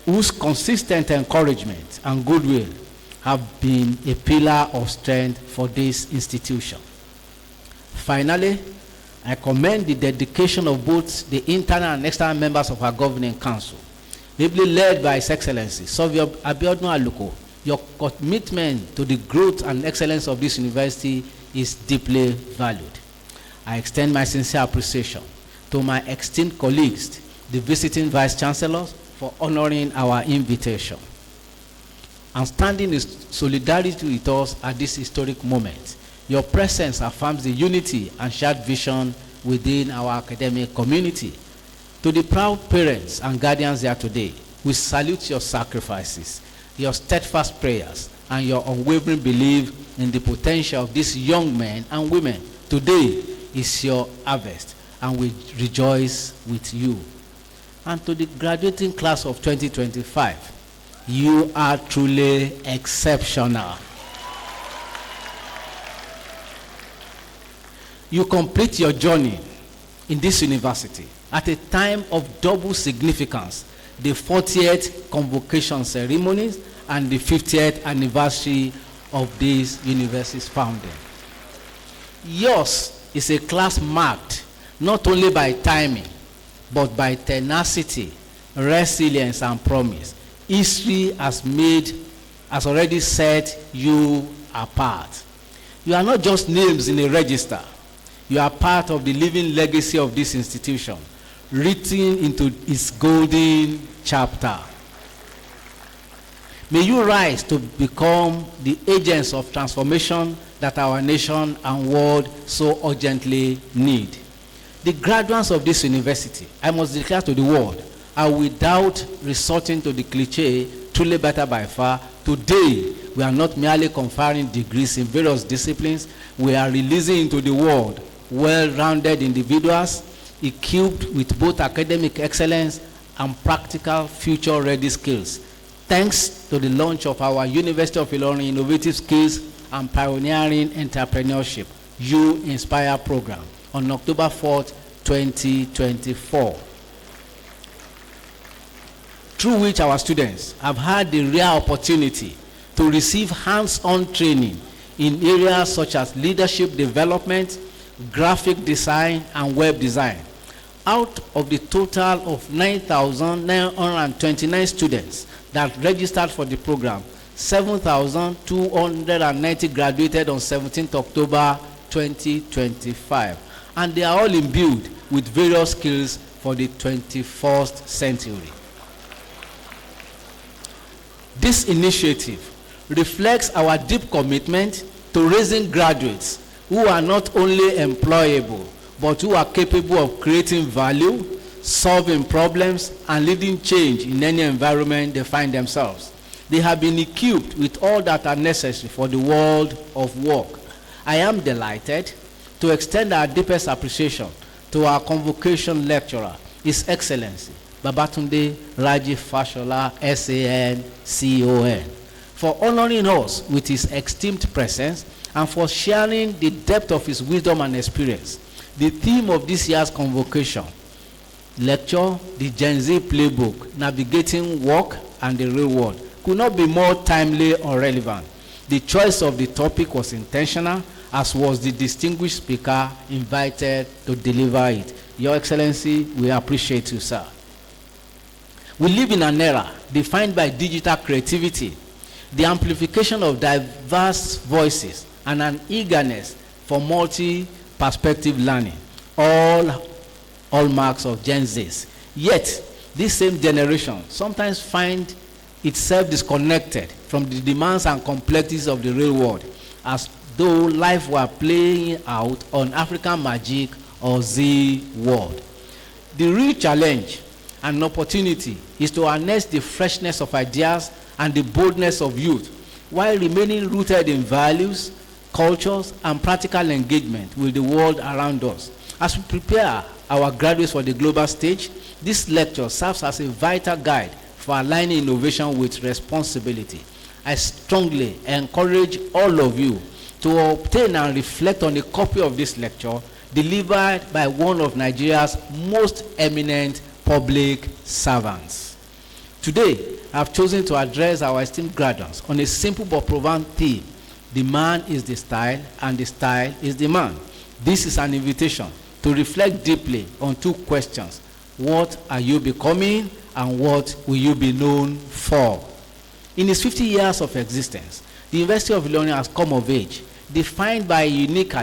whose consistent encouragement and goodwill have been a pillar of strength for this institution. Finally, I commend the dedication of both the internal and external members of our Governing Council, ably led by His Excellency Sovio Abiodun Aluko. Your commitment to the growth and excellence of this university is deeply valued. I extend my sincere appreciation to my esteemed colleagues, the visiting Vice Chancellors, for honoring our invitation and standing in solidarity with us at this historic moment. Your presence affirms the unity and shared vision within our academic community. To the proud parents and guardians here today, we salute your sacrifices, your steadfast prayers, and your unwavering belief in the potential of these young men and women. Today is your harvest, and we rejoice with you. And to the graduating class of 2025, you are truly exceptional. You complete your journey in this university at a time of double significance, the 40th convocation ceremonies and the 50th anniversary of this university's founding. Yours is a class marked not only by timing, but by tenacity, resilience, and promise. History has already set you apart. You are not just names in a register. You are part of the living legacy of this institution, written into its golden chapter. May you rise to become the agents of transformation that our nation and world so urgently need. The graduates of this university, I must declare to the world, are without resorting to the cliche, truly better by far. Today, we are not merely conferring degrees in various disciplines, we are releasing into the world well-rounded individuals, equipped with both academic excellence and practical future-ready skills. Thanks to the launch of our University of Ilorin Innovative Skills and Pioneering Entrepreneurship, You Inspire program on October 4th, 2024. Through which our students have had the rare opportunity to receive hands-on training in areas such as leadership development, graphic design, and web design. Out of the total of 9,929 students that registered for the program, 7,290 graduated on 17th October 2025, and they are all imbued with various skills for the 21st century. This initiative reflects our deep commitment to raising graduates who are not only employable, but who are capable of creating value, solving problems, and leading change in any environment they find themselves. They have been equipped with all that are necessary for the world of work. I am delighted to extend our deepest appreciation to our Convocation Lecturer, His Excellency, Babatunde RAJI FASHOLA, SAN, CON, for honoring us with his esteemed presence and for sharing the depth of his wisdom and experience. The theme of this year's Convocation Lecture, the Gen Z Playbook, Navigating Work and the Real World, could not be more timely or relevant. The choice of the topic was intentional, as was the distinguished speaker invited to deliver it. Your Excellency, we appreciate you, sir. We live in an era defined by digital creativity, the amplification of diverse voices, and an eagerness for multi-perspective learning, all hallmarks of Gen Zs. Yet, this same generation sometimes find itself disconnected from the demands and complexities of the real world, as though life were playing out on African Magic or Z World. The real challenge and opportunity is to harness the freshness of ideas and the boldness of youth, while remaining rooted in values, cultures, and practical engagement with the world around us. As we prepare our graduates for the global stage, this lecture serves as a vital guide for aligning innovation with responsibility. I strongly encourage all of you to obtain and reflect on a copy of this lecture delivered by one of Nigeria's most eminent public servants. Today, I have chosen to address our esteemed graduates on a simple but profound theme: the man is the style, and the style is the man. This is an invitation to reflect deeply on two questions: what are you becoming, and what will you be known for? In its 50 years of existence, the University of Ilorin has come of age, defined by a unique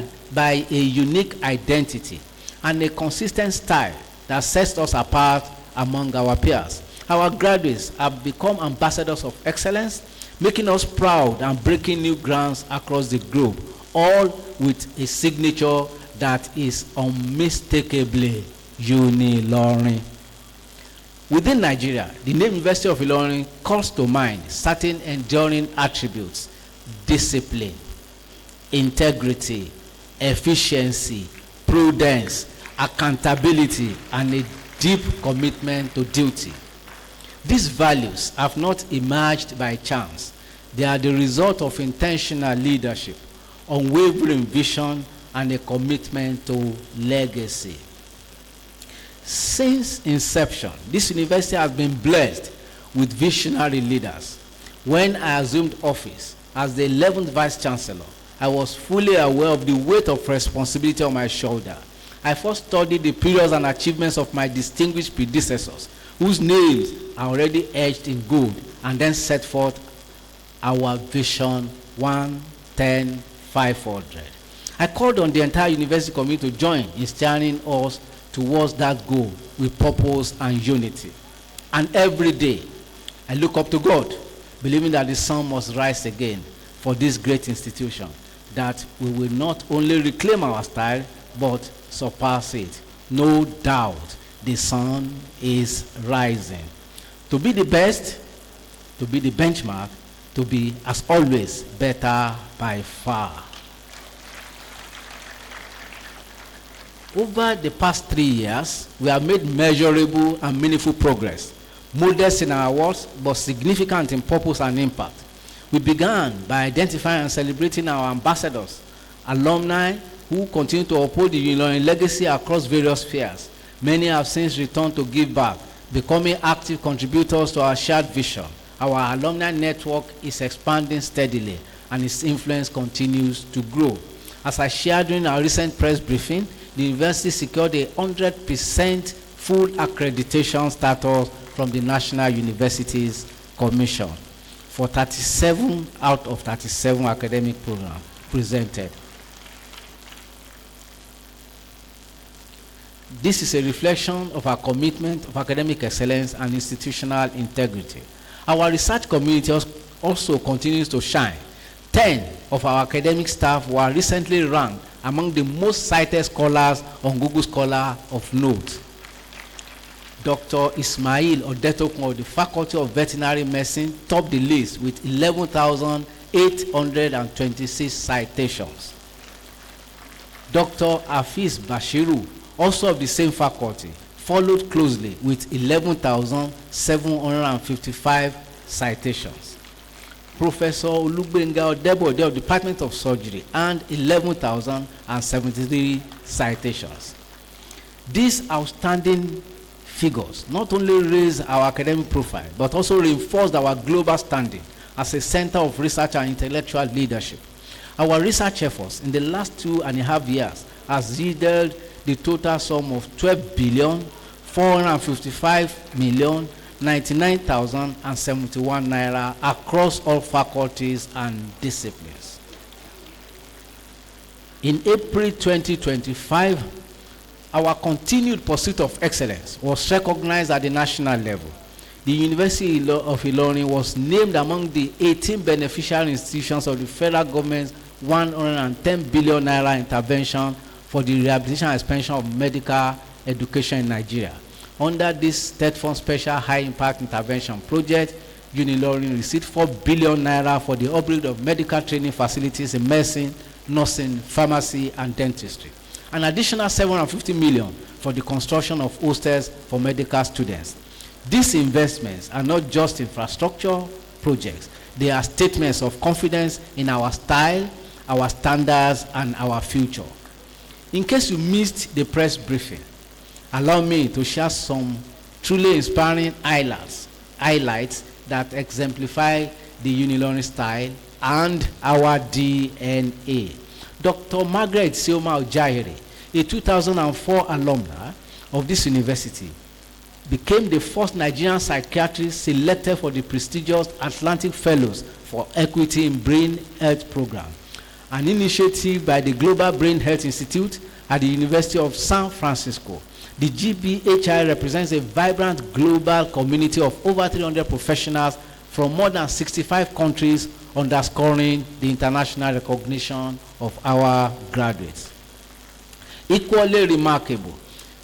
identity and a consistent style that sets us apart among our peers. Our graduates have become ambassadors of excellence, making us proud and breaking new grounds across the globe, all with a signature that is unmistakably Ilorin. Within Nigeria, the name University of Ilorin calls to mind certain enduring attributes: discipline, integrity, efficiency, prudence, accountability, and a deep commitment to duty. These values have not emerged by chance. They are the result of intentional leadership, unwavering vision, and a commitment to legacy. Since inception, this university has been blessed with visionary leaders. When I assumed office as the 11th Vice Chancellor, I was fully aware of the weight of responsibility on my shoulder. I first studied the periods and achievements of my distinguished predecessors, whose names are already etched in gold, and then set forth our vision one 10,500. I called on the entire university community to join in steering us towards that goal with purpose and unity. And every day, I look up to God, believing that the sun must rise again for this great institution, that we will not only reclaim our style, but surpass it. No doubt, the sun is rising. To be the best, to be the benchmark, to be, as always, better by far. Over the past 3 years, we have made measurable and meaningful progress, modest in our words, but significant in purpose and impact. We began by identifying and celebrating our ambassadors, alumni who continue to uphold the Ilorin legacy across various spheres. Many have since returned to give back, becoming active contributors to our shared vision. Our alumni network is expanding steadily, and its influence continues to grow. As I shared during our recent press briefing, the university secured a 100% full accreditation status from the National Universities Commission for 37 out of 37 academic programs presented. This is a reflection of our commitment of academic excellence and institutional integrity. Our research community also continues to shine. 10 of our academic staff were recently ranked among the most cited scholars on Google Scholar of note. Dr. Ismail Odetokun of the Faculty of Veterinary Medicine topped the list with 11,826 citations. Dr. Phys Bashiru, also of the same faculty, followed closely with 11,755 citations. Professor Olugbenga Odebode of the Department of Surgery earned 11,073 citations. These outstanding figures not only raise our academic profile, but also reinforce our global standing as a center of research and intellectual leadership. Our research efforts in the last 2.5 years has yielded the total sum of 12,455,099,071 naira across all faculties and disciplines. In April 2025, our continued pursuit of excellence was recognized at the national level. The University of Ilorin was named among the 18 beneficial institutions of the federal government's 110 billion naira intervention for the rehabilitation and expansion of medical education in Nigeria. Under this State Fund Special High Impact Intervention Project, Ilorin received 4 billion naira for the upgrade of medical training facilities in medicine, nursing, pharmacy, and dentistry. An additional 750 million for the construction of hostels for medical students. These investments are not just infrastructure projects, they are statements of confidence in our style, our standards, and our future. In case you missed the press briefing, allow me to share some truly inspiring highlights that exemplify the Ilorin style and our DNA. Dr. Margaret Sioma Ojaire, a 2004 alumna of this university, became the first Nigerian psychiatrist selected for the prestigious Atlantic Fellows for Equity in Brain Health Program, an initiative by the Global Brain Health Institute at the University of San Francisco. The GBHI represents a vibrant global community of over 300 professionals from more than 65 countries, underscoring the international recognition of our graduates. Equally remarkable,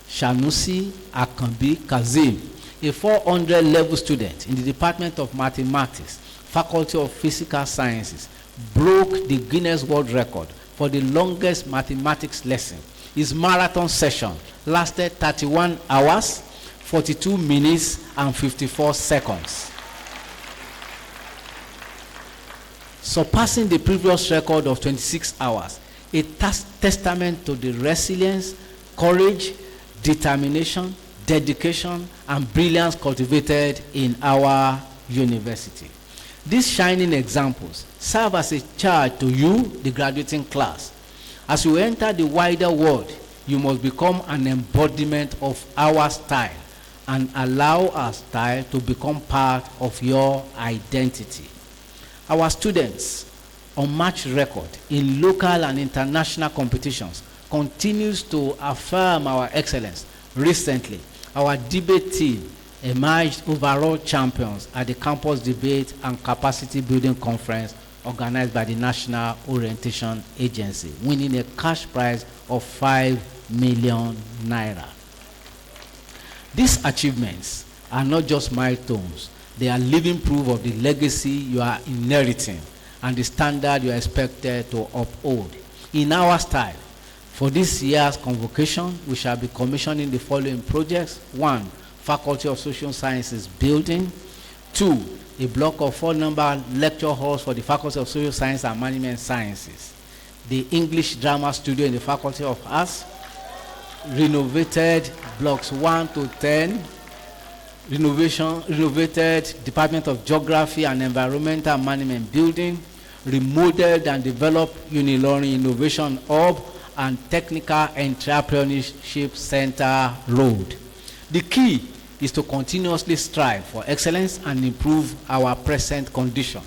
Shanusi Akambi Kazim, a 400 level student in the Department of Mathematics, Faculty of Physical Sciences, broke the Guinness World Record for the longest mathematics lesson. His marathon session lasted 31 hours, 42 minutes, and 54 seconds. Surpassing the previous record of 26 hours, a testament to the resilience, courage, determination, dedication, and brilliance cultivated in our university. These shining examples serve as a charge to you, the graduating class. As you enter the wider world, you must become an embodiment of our style and allow our style to become part of your identity. Our students unmatched record in local and international competitions continues to affirm our excellence. Recently, our debate team emerged overall champions at the Campus Debate and Capacity Building Conference organized by the National Orientation Agency, winning a cash prize of 5 million naira. These achievements are not just milestones, they are living proof of the legacy you are inheriting and the standard you are expected to uphold. In our style, for this year's convocation, we shall be commissioning the following projects. 1, Faculty of Social Sciences building. 2, a block of 4-number lecture halls for the Faculty of Social Science and Management Sciences. The English Drama Studio in the Faculty of Arts. Renovated blocks 1 to 10. Renovated Department of Geography and Environmental Management building. Remodeled and developed Ilorin Innovation Hub and Technical Entrepreneurship Center Road. The key is to continuously strive for excellence and improve our present condition.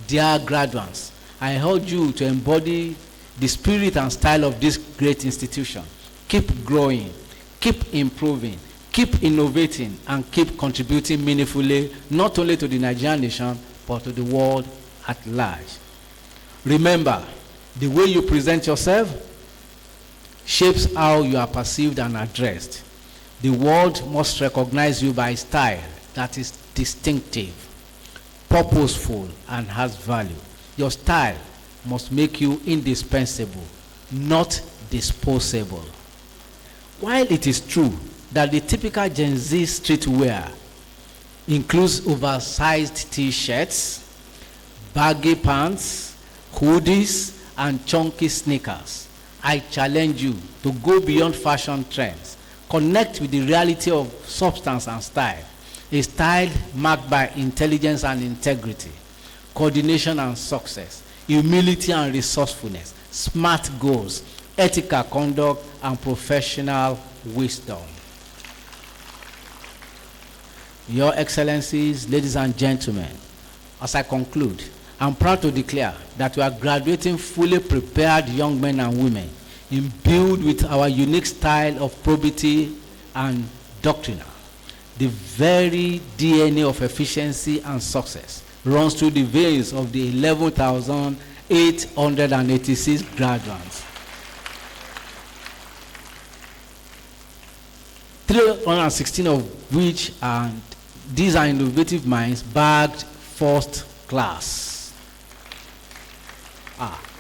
Dear graduates, I urge you to embody the spirit and style of this great institution. Keep growing, keep improving, keep innovating, and keep contributing meaningfully, not only to the Nigerian nation, but to the world at large. Remember, the way you present yourself shapes how you are perceived and addressed. The world must recognize you by style that is distinctive, purposeful, and has value. Your style must make you indispensable, not disposable. While it is true that the typical Gen Z streetwear includes oversized t-shirts, baggy pants, hoodies, and chunky sneakers, I challenge you to go beyond fashion trends. Connect with the reality of substance and style. A style marked by intelligence and integrity, coordination and success, humility and resourcefulness, smart goals, ethical conduct, and professional wisdom. Your Excellencies, ladies and gentlemen, as I conclude, I'm proud to declare that we are graduating fully prepared young men and women imbued with our unique style of probity and doctrine. The very DNA of efficiency and success runs through the veins of the 11,886 graduates. 316 of which are these are innovative minds bagged first class.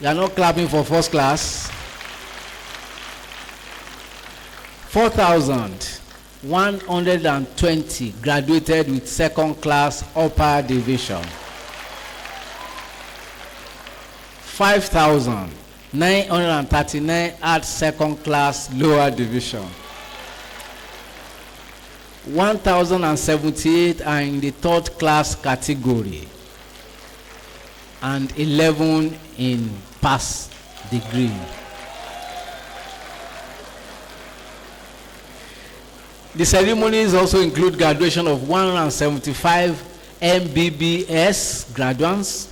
You are not clapping for first class. 4,120 graduated with second class upper division. 5,939 had second class lower division. 1,078 are in the third class category, and 11 in pass degree. The ceremonies also include graduation of 175 MBBS graduates,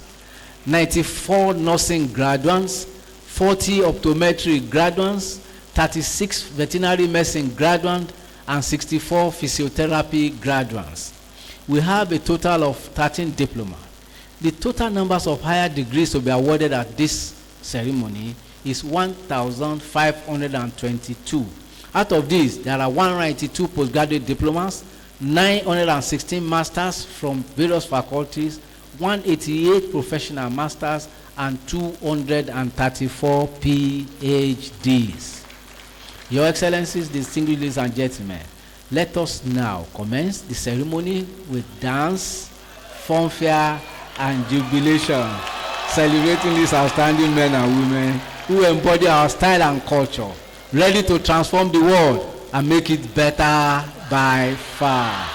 94 nursing graduates, 40 optometry graduates, 36 veterinary medicine graduates, and 64 physiotherapy graduates. We have a total of 13 diplomas. The total numbers of higher degrees to be awarded at this ceremony is 1,522. Out of these, there are 192 postgraduate diplomas, 916 masters from various faculties, 188 professional masters, and 234 PhDs. Your Excellencies, distinguished ladies and gentlemen, let us now commence the ceremony with dance, fanfare, and jubilation, celebrating these outstanding men and women who embody our style and culture, ready to transform the world and make it better by far.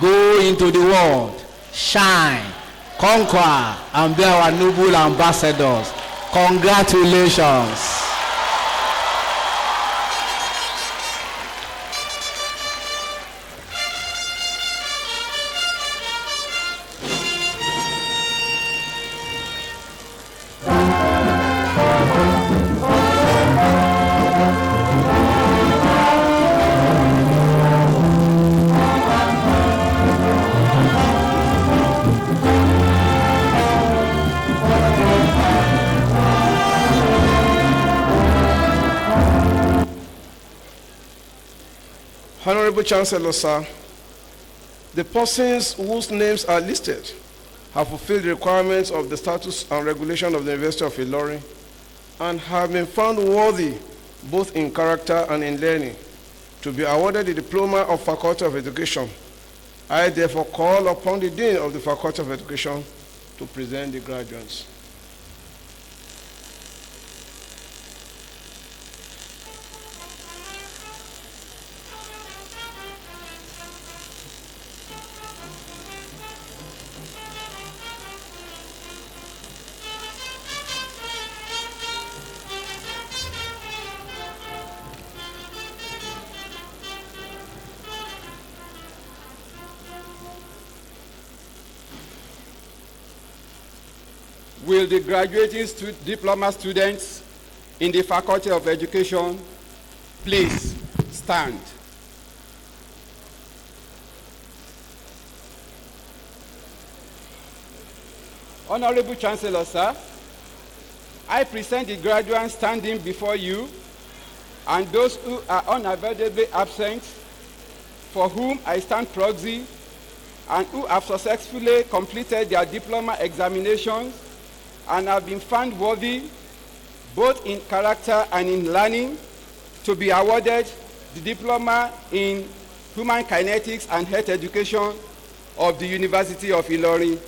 Go into the world, shine, conquer, and be our noble ambassadors. Congratulations. Honorable Chancellor, sir, the persons whose names are listed have fulfilled the requirements of the statutes and regulation of the University of Ilorin and have been found worthy, both in character and in learning, to be awarded the Diploma of Faculty of Education. I therefore call upon the Dean of the Faculty of Education to present the graduates. Will the graduating diploma students in the Faculty of Education please stand? Honorable Chancellor, sir, I present the graduates standing before you and those who are unavoidably absent, for whom I stand proxy, and who have successfully completed their diploma examinations and have been found worthy, both in character and in learning, to be awarded the Diploma in Human Kinetics and Health Education of the University of Ilorin.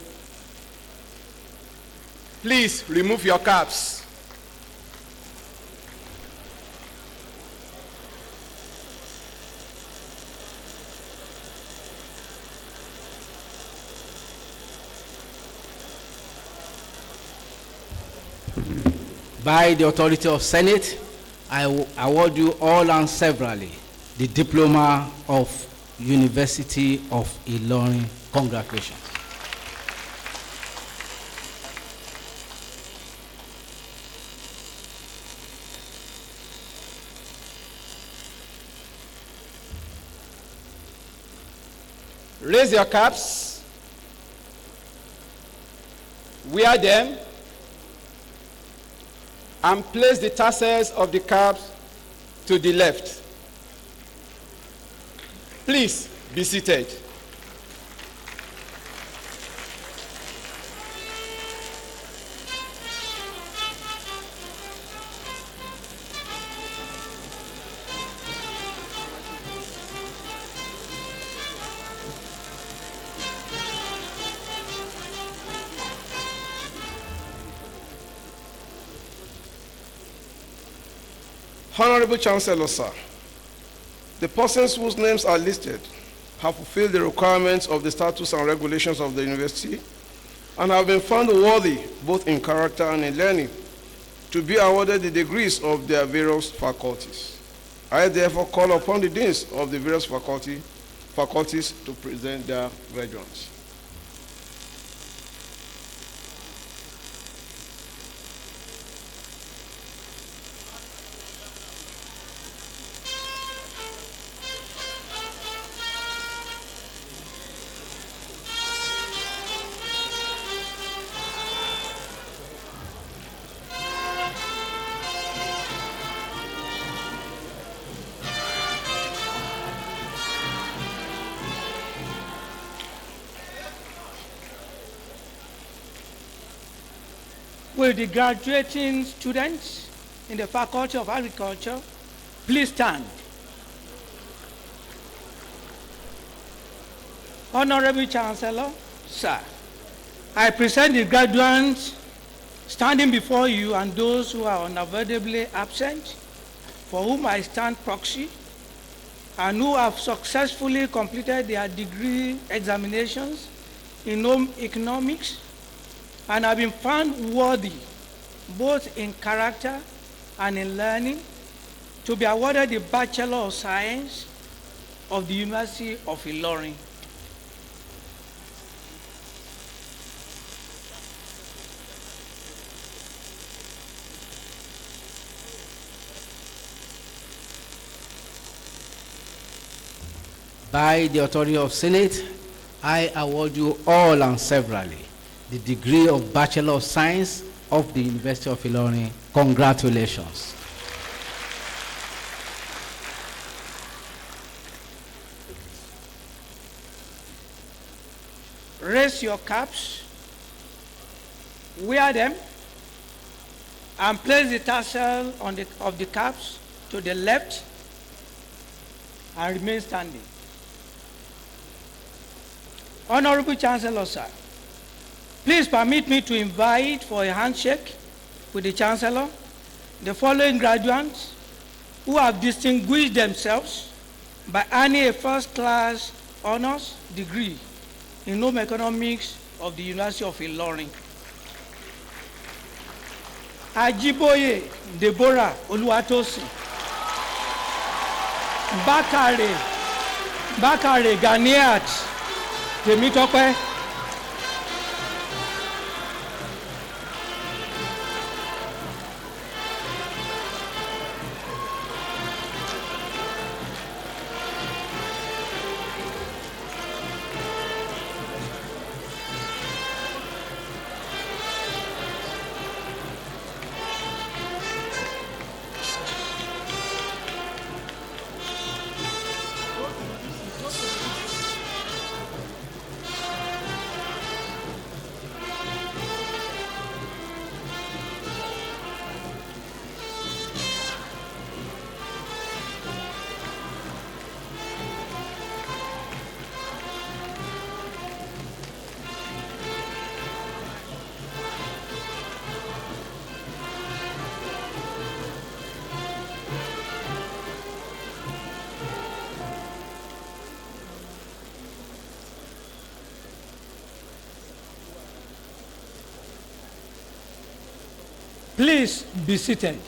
Please remove your caps. By the authority of Senate, I award you all and severally the Diploma of University of Ilorin. Congratulations. Raise your caps, wear them, and place the tassels of the caps to the left. Please be seated. Honorable Chancellor, sir, the persons whose names are listed have fulfilled the requirements of the statutes and regulations of the university and have been found worthy, both in character and in learning, to be awarded the degrees of their various faculties. I therefore call upon the deans of the various faculties to present their graduates. Will the graduating students in the Faculty of Agriculture please stand? Honorable Chancellor, sir, I present the graduates standing before you and those who are unavoidably absent, for whom I stand proxy, and who have successfully completed their degree examinations in economics and have been found worthy, both in character and in learning, to be awarded the Bachelor of Science of the University of Ilorin. By the authority of Senate, I award you all and severally the degree of Bachelor of Science of the University of Ilorin. Congratulations. raise your caps, wear them, and place the tassel of the caps to the left and remain standing. Honorable Chancellor, sir, please permit me to invite for a handshake with the Chancellor the following graduates who have distinguished themselves by earning a first-class honors degree in home economics of the University of Ilorin. Ajiboye Deborah Oluwatosin. Bakare Ganiat Temitope. Please be seated.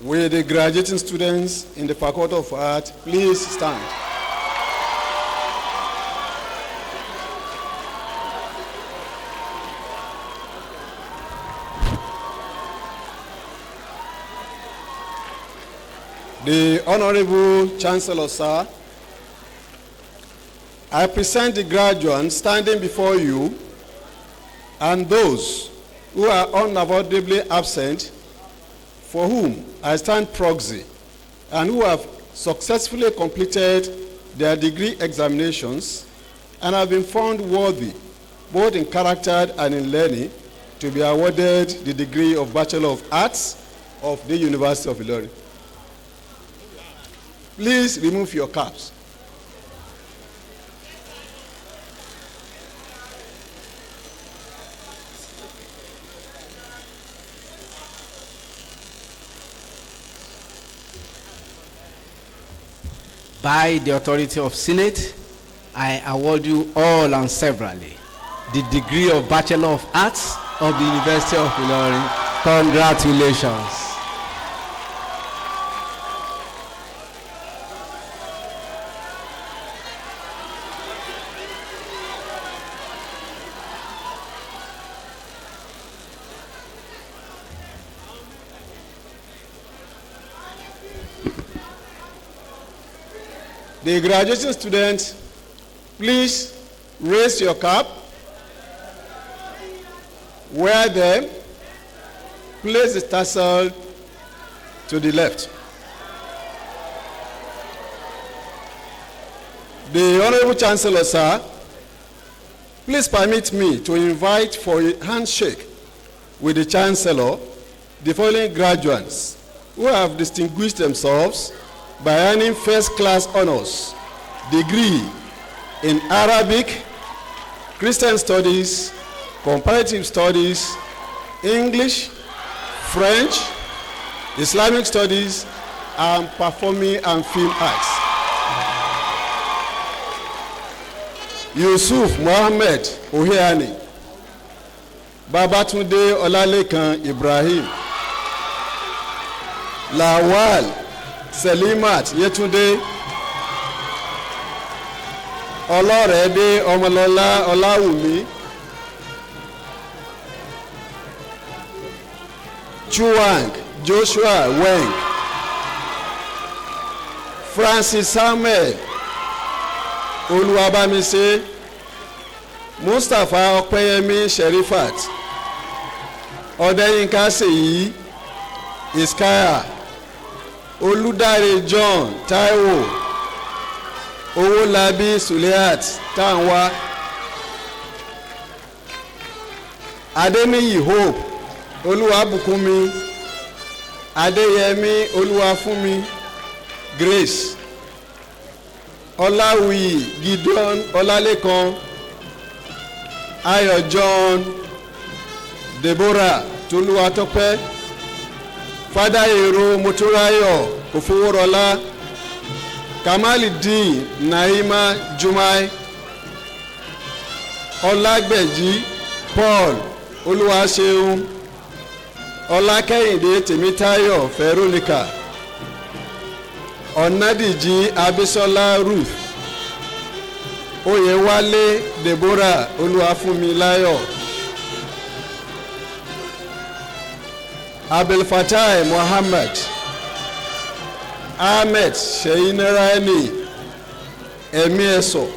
Will the graduating students in the Faculty of Art please stand? The Honorable Chancellor, sir, I present the graduates standing before you and those who are unavoidably absent, for whom I stand proxy, and who have successfully completed their degree examinations and have been found worthy, both in character and in learning, to be awarded the degree of Bachelor of Arts of the University of Ilorin. Please remove your caps. By the authority of Senate, I award you all and severally the degree of Bachelor of Arts of the University of Ilorin. Congratulations. The graduating students, please raise your cap, wear them, place the tassel to the left. The Honorable Chancellor, sir, please permit me to invite for a handshake with the Chancellor the following graduates who have distinguished themselves by earning first-class honors, degree in Arabic, Christian Studies, Comparative Studies, English, French, Islamic Studies, and Performing and Film Arts. Yusuf Mohammed Ohiani, Babatunde Olalekan Ibrahim, Lawal Selimat Yetunde, Olorede Omolola Olawumi, Chuang Joshua Weng, Francis Samuel Oluwabamise, Mustapha Opeyemi Sherifat, Odeyinka Seyi Iskaya, Oludare John Taiwo, Owolabi Suliat Tanwa, Adeniyi Hope Oluwabukumi, Adeyemi Oluwafunmi Grace, Olawi Gideon Olalekan, Ayo John, Deborah Toluwatope, Father Ero Moturayo Ofoworola, Kamalidin Naima Jumai, Olagbeji Paul Oluwaseun, Olakeyinde Temitayo Veronica, Onadiji Abisola Ruth, Oyewale Deborah Oluwafunmilayo, Abel Fatai Mohammed, Ahmed Sheinarani, Emieso,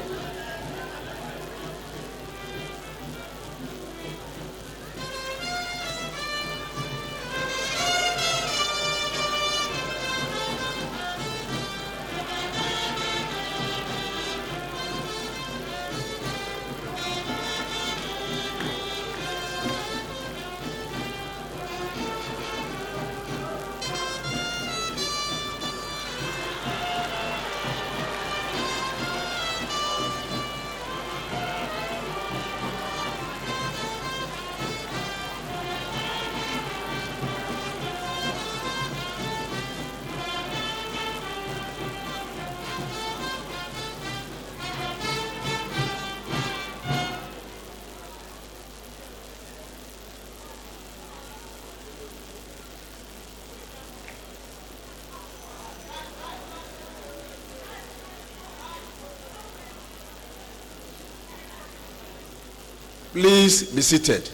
please be seated.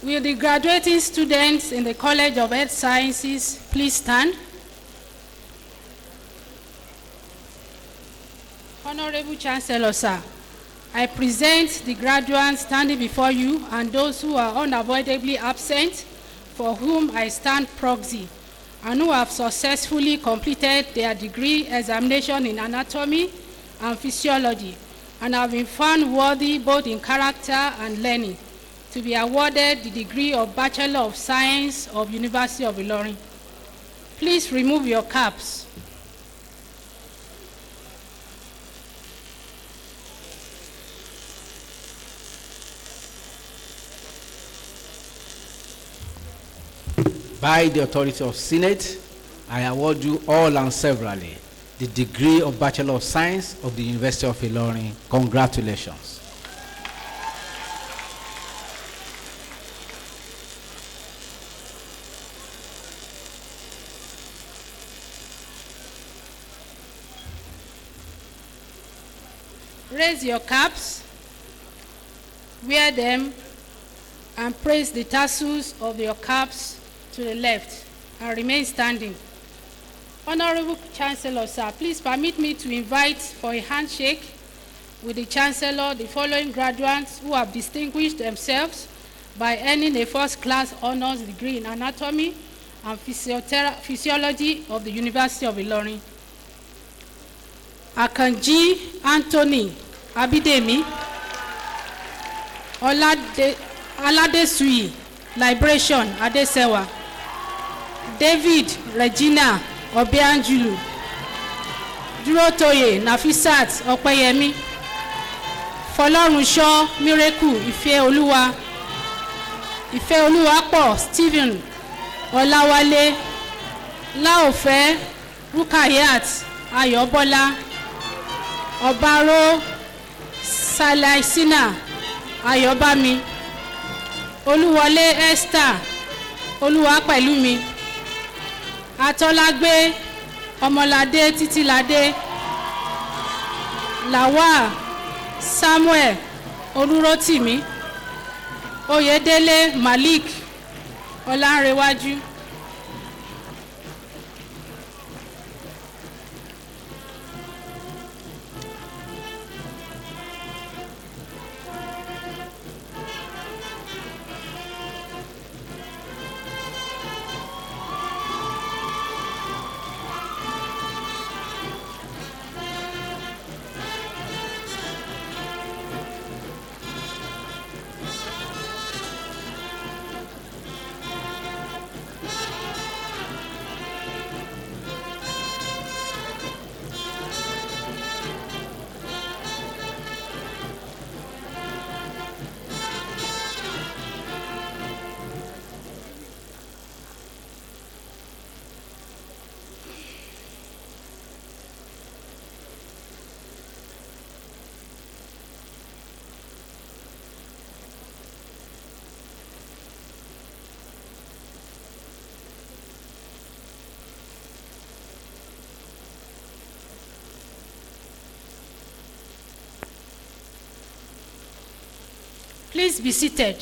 Will the graduating students in the College of Health Sciences please stand? Honorable Chancellor, sir, I present the graduates standing before you and those who are unavoidably absent, for whom I stand proxy, and who have successfully completed their degree examination in anatomy and physiology, and have been found worthy both in character and learning to be awarded the degree of Bachelor of Science of University of Ilorin. Please remove your caps. By the authority of Senate, I award you all and severally the degree of Bachelor of Science of the University of Ilorin. Congratulations. Raise your caps, wear them, and place the tassels of your caps to the left, and remain standing. Honorable Chancellor, sir, please permit me to invite for a handshake with the Chancellor the following graduates who have distinguished themselves by earning a first-class honors degree in anatomy and physiology of the University of Ilorin. Akanji Anthony Abidemi, Aladesui Liberation Adesewa, David Regina Obianjulu, Durotoye Nafisat Opeyemi, Fọlọ́runṣọ́ Miracle Ìfẹ́ Olúwapọ̀ Stephen Ọláwálé Láòfẹ́ Rukayat Ayọ̀bọ́lá Ọ̀báró Salaisina Ayọ̀bámi Olúwọlé Esther Olúwapẹ̀lúmi Atọ́lágbé Ọmọládé Títíládé Lawal Samuel Olúrótìmí Oyèdélé Malik Ọlánrewájú. Please be seated.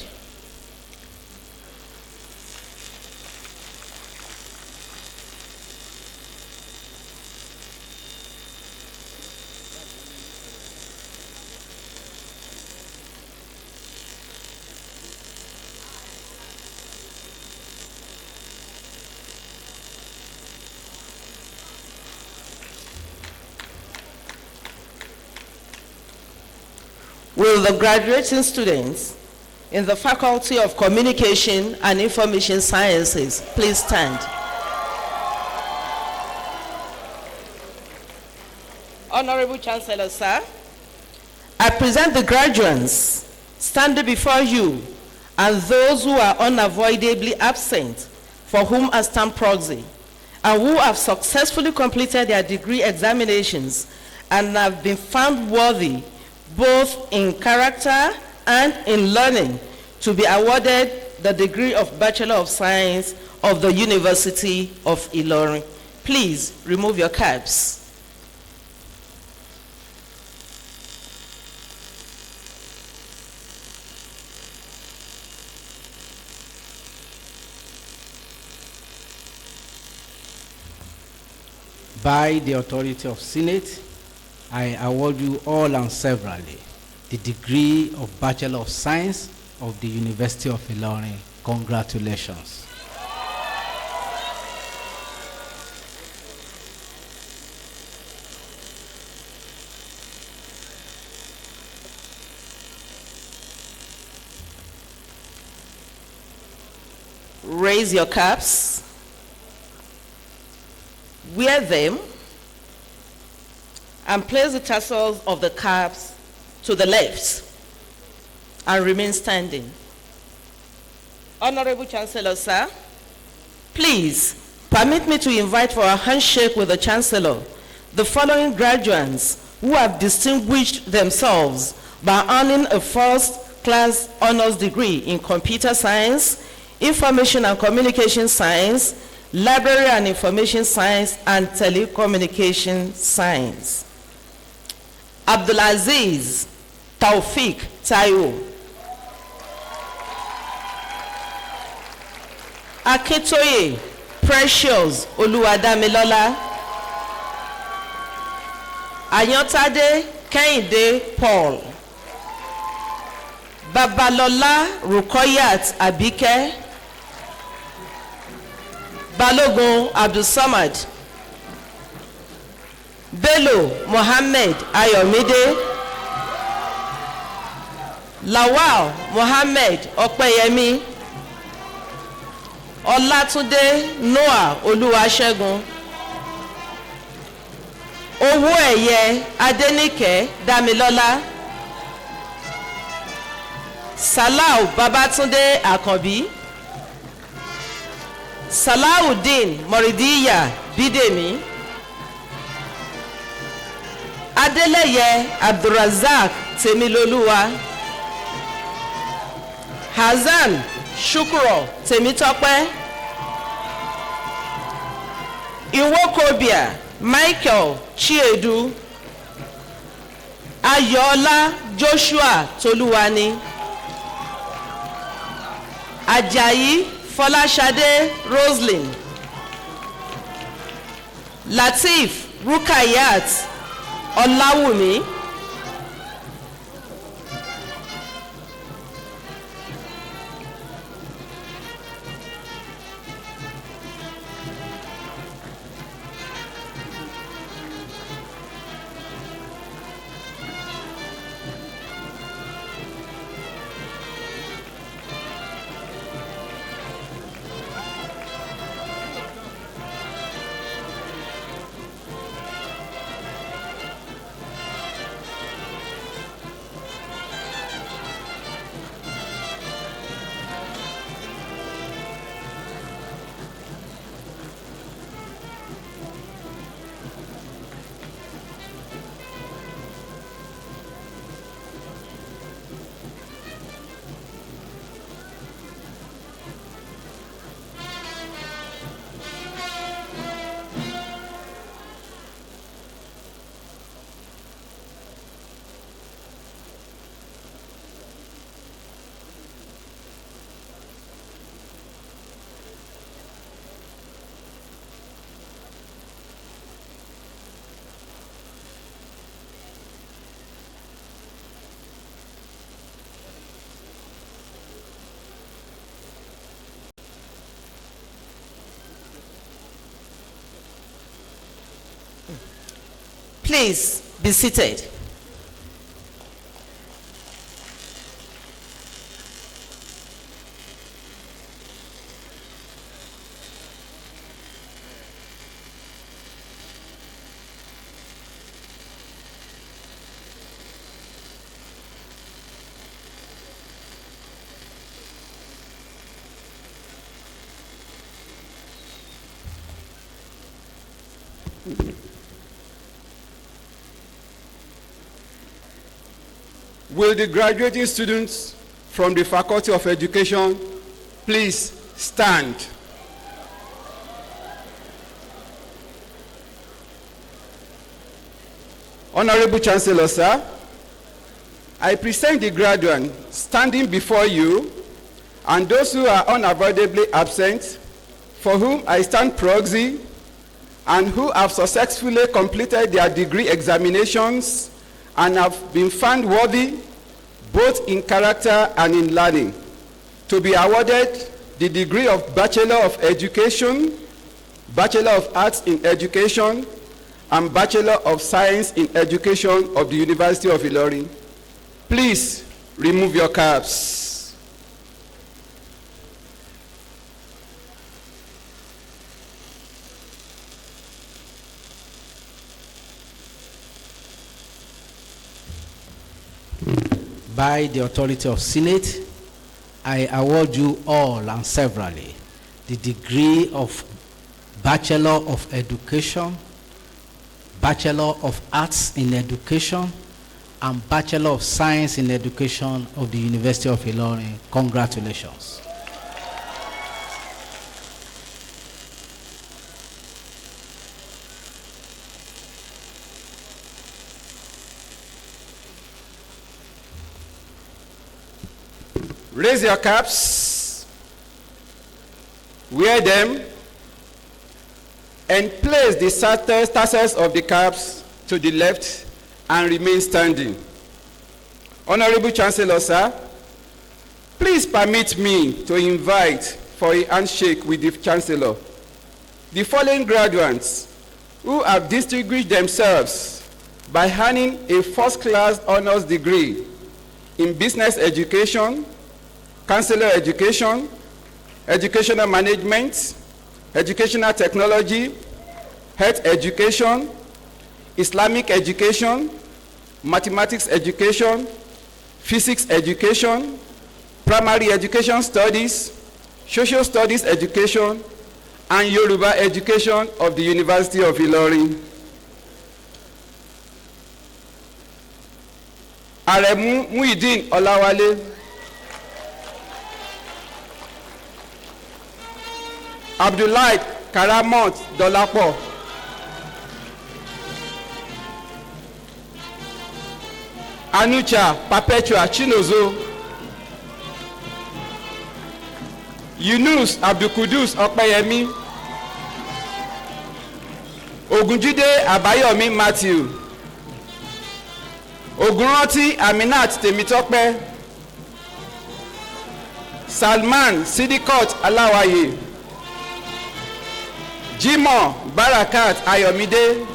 Will the graduating students in the Faculty of Communication and Information Sciences please stand? Honorable Chancellor, sir, I present the graduates standing before you and those who are unavoidably absent, for whom I stand proxy, and who have successfully completed their degree examinations and have been found worthy both in character and in learning to be awarded the degree of Bachelor of Science of the University of Ilorin. Please remove your caps. By the authority of Senate, I award you all and severally the degree of Bachelor of Science of the University of Ilorin. Congratulations. Raise your caps, wear them, and place the tassels of the caps to the left and remain standing. Honorable Chancellor, sir, please permit me to invite for a handshake with the Chancellor the following graduates who have distinguished themselves by earning a first-class honors degree in computer science, information and communication science, library and information science, and telecommunication science. Abdulaziz Taufik Taiwo. Akintoye Precious Oluwadamilola. Ayantade Kehinde Paul. Babalola Rukoyat Abike. Balogun Abdulsamad. Bello Mohammed Ayomide. Lawal Mohammed Opeyemi. Olatunde Noah Oluwasegun. Owóẹ̀yẹ Adenike Damilola. Salau Babatunde Akanbi, Salauddin Moridiya Bidemi, Adeleye Abdulrazak Temiloluwa, Hazan Shukuro Temitope, Iwokobia Michael Chiedu, Ayola Joshua Toluwani, Ajayi Folashade Roslyn, Latif Rukayat Olawumi, please be seated. Will the graduating students from the Faculty of Education please stand? Honorable Chancellor, sir, I present the graduates standing before you and those who are unavoidably absent, for whom I stand proxy, and who have successfully completed their degree examinations and have been found worthy both in character and in learning to be awarded the degree of Bachelor of Education, Bachelor of Arts in Education, and Bachelor of Science in Education of the University of Ilorin. Please remove your caps. By the authority of Senate, I award you all and severally the degree of Bachelor of Education, Bachelor of Arts in Education, and Bachelor of Science in Education of the University of Ilorin. Congratulations. Raise your caps, wear them, and place the tassels of the caps to the left and remain standing. Honorable Chancellor, sir, please permit me to invite for a handshake with the Chancellor the following graduates who have distinguished themselves by earning a first-class honors degree in business education, counselor education, educational management, educational technology, health education, Islamic education, mathematics education, physics education, primary education studies, social studies education, and Yoruba education of the University of Ilorin. Aremu Muhyiddin Olawale, Abdullahi Karamot Dolapo, Anucha Perpetua Chinozo, Yunus Abdulkudus Opeyemi, Ogunjide Abayomi Matthew, Ogunranti Aminat Temitope, Salman Sidikot Alawaye, Jimoh Barakat Ayomide,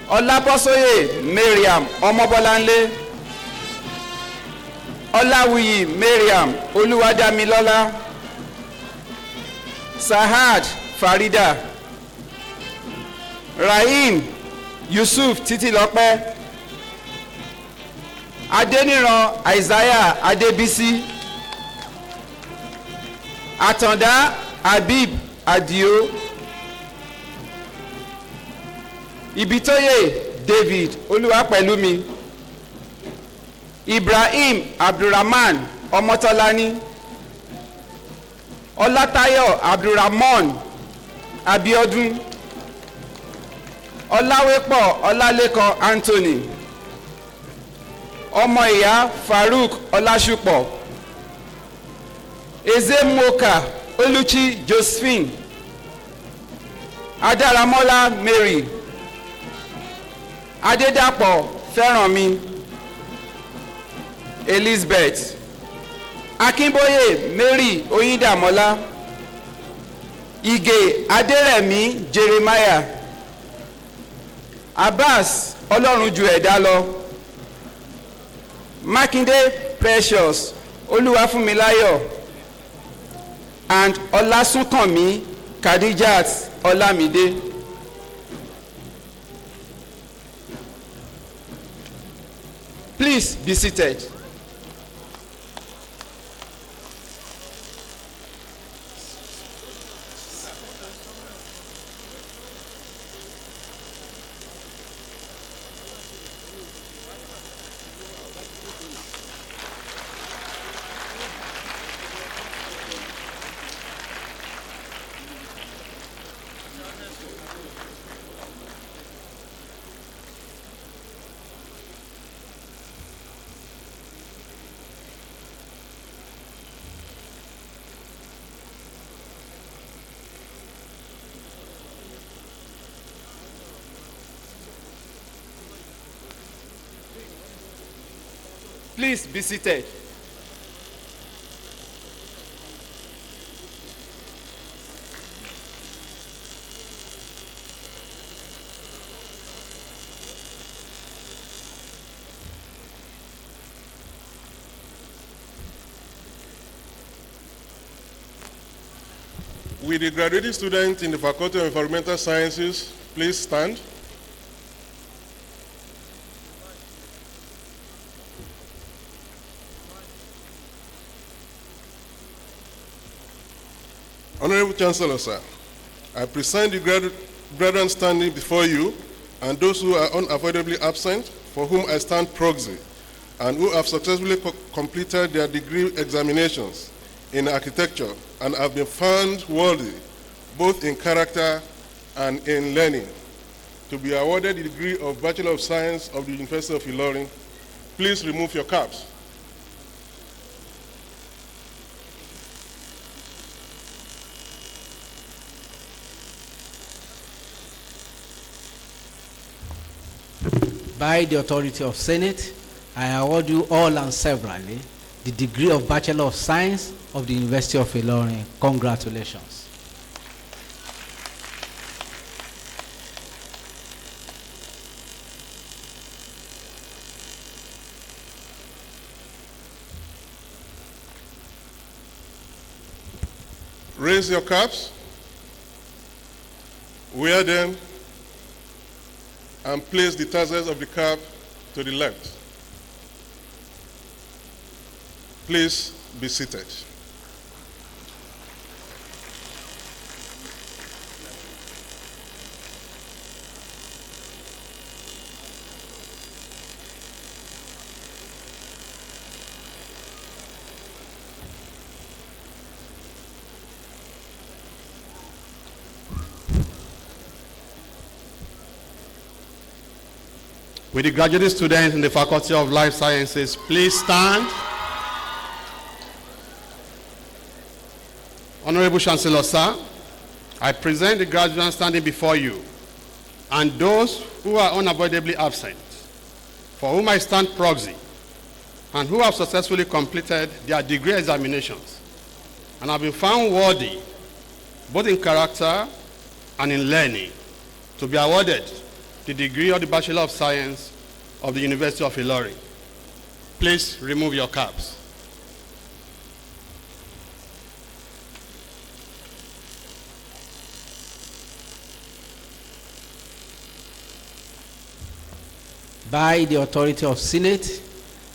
Olabosoye Mariam Omobolanle, Olawuyi Mariam Oluwadamilola, Sahad Farida, Rahim Yusuf Titilope, Adeniran Isaiah Adebisi, Atanda Habib Adio, Ibitoye David Oluwapelumi, Ibrahim Abdulrahman Omotolani, Olatayo Abdulrahman Abiodun, Olawepo Olalekan Anthony, Omoya Farouk Olasupo, Ezemoka Oluchi Josephine, Adaramola Mary, Adedapo Feranmi, Elizabeth, Akinboye Mary Oyindamola, Ige Aderemi Jeremiah, Abbas Olorunju Edalo, Makinde Precious Oluwafunmilayo, and Olasunkanmi Khadijat Olamide. Please be seated. Please be seated. Will the graduating students in the Faculty of Environmental Sciences please stand? Honorable Chancellor, sir, I present the graduates standing before you and those who are unavoidably absent, for whom I stand proxy, and who have successfully completed their degree examinations in architecture and have been found worthy, both in character and in learning, to be awarded the degree of Bachelor of Science of the University of Ilorin. Please remove your caps. By the authority of Senate, I award you all and severally the degree of Bachelor of Science of the University of Ilorin. Congratulations. Raise your caps, wear them, and place the tassels of the cap to the left. Please be seated. With the graduate students in the Faculty of Life Sciences, please stand. Honorable Chancellor, sir, I present the graduates standing before you and those who are unavoidably absent, for whom I stand proxy, and who have successfully completed their degree examinations and have been found worthy, both in character and in learning, to be awarded the degree of the Bachelor of Science of the University of Ilorin. Please remove your caps. By the authority of Senate,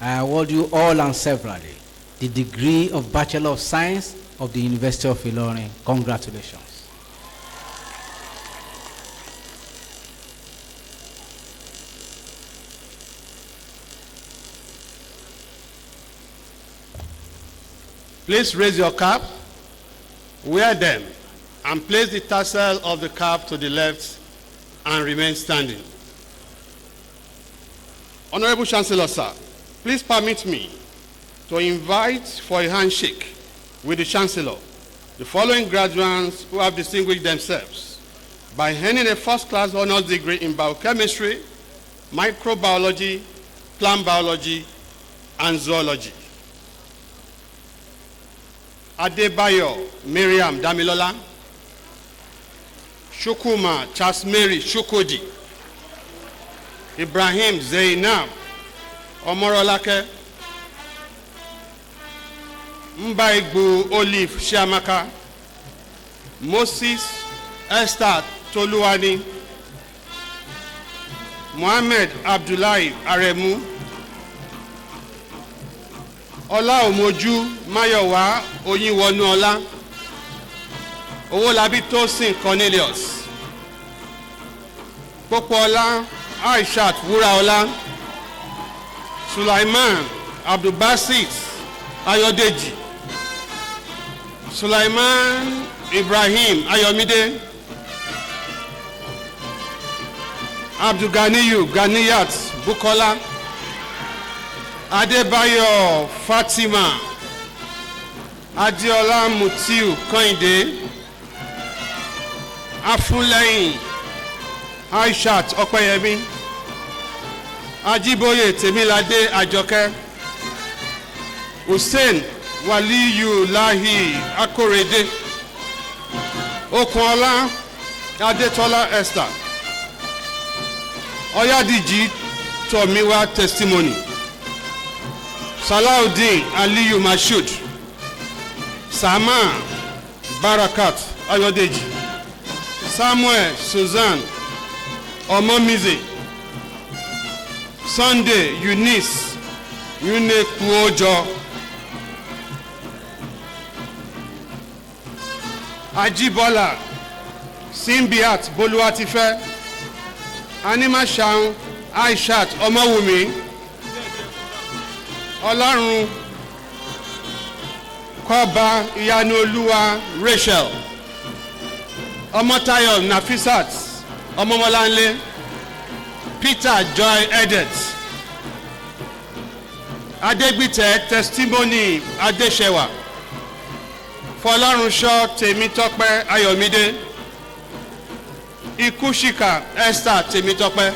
I award you all and severally the degree of Bachelor of Science of the University of Ilorin. Congratulations. Please raise your cap, wear them, and place the tassel of the cap to the left and remain standing. Honorable Chancellor, sir, please permit me to invite for a handshake with the Chancellor the following graduates who have distinguished themselves by earning a first-class honors degree in biochemistry, microbiology, plant biology, and zoology. Adebayo Miriam Damilola, Shukuma Chasmeri Shukoji, Ibrahim Zainab Omorolake, Mbaigbu Olive Shiamaka, Moses Esther Toluwani, Mohammed Abdullahi Aremu, Ola Omoju Mayowa Oyinwonu Ola, Owolabi Tosin Cornelius, Popola Aishat Wuraola, Sulaiman Abdulbasit Ayodeji, Sulaiman Ibrahim Ayomide, Abdulganiyu Ganiyat Bukola, Adebayo Fatima, Adiola Mutiu Koinde, Afunleyin Aishat Okoyemi, Ajiboye Temilade Ajoke, Hussein Waliyu Lahi Akorede, Okola Adetola Esther, Oyadiji Tomiwa Testimony, Salahuddin Aliyu Mashud, Sama Barakat Ayodeji, Samuel Suzanne Omomize, Sunday Eunice Yunekuojo, Ajibola Simbiat Boluwatife, Anima Shaun Aishat Omowumi, Ọlọ́run Kọ́ba Ìyanu-Olúwa Rachel, Ọmọ́táyọ̀ Nafisat Ọmọmọláńlé, Peter Joy Edet, Adégbìtẹ́ Testimony Adéṣẹwà, Fọlọ́runṣọ́ Tèmítọ́pẹ́ Ayọ̀mídé, Ikushika Esther Tèmítọ́pẹ́.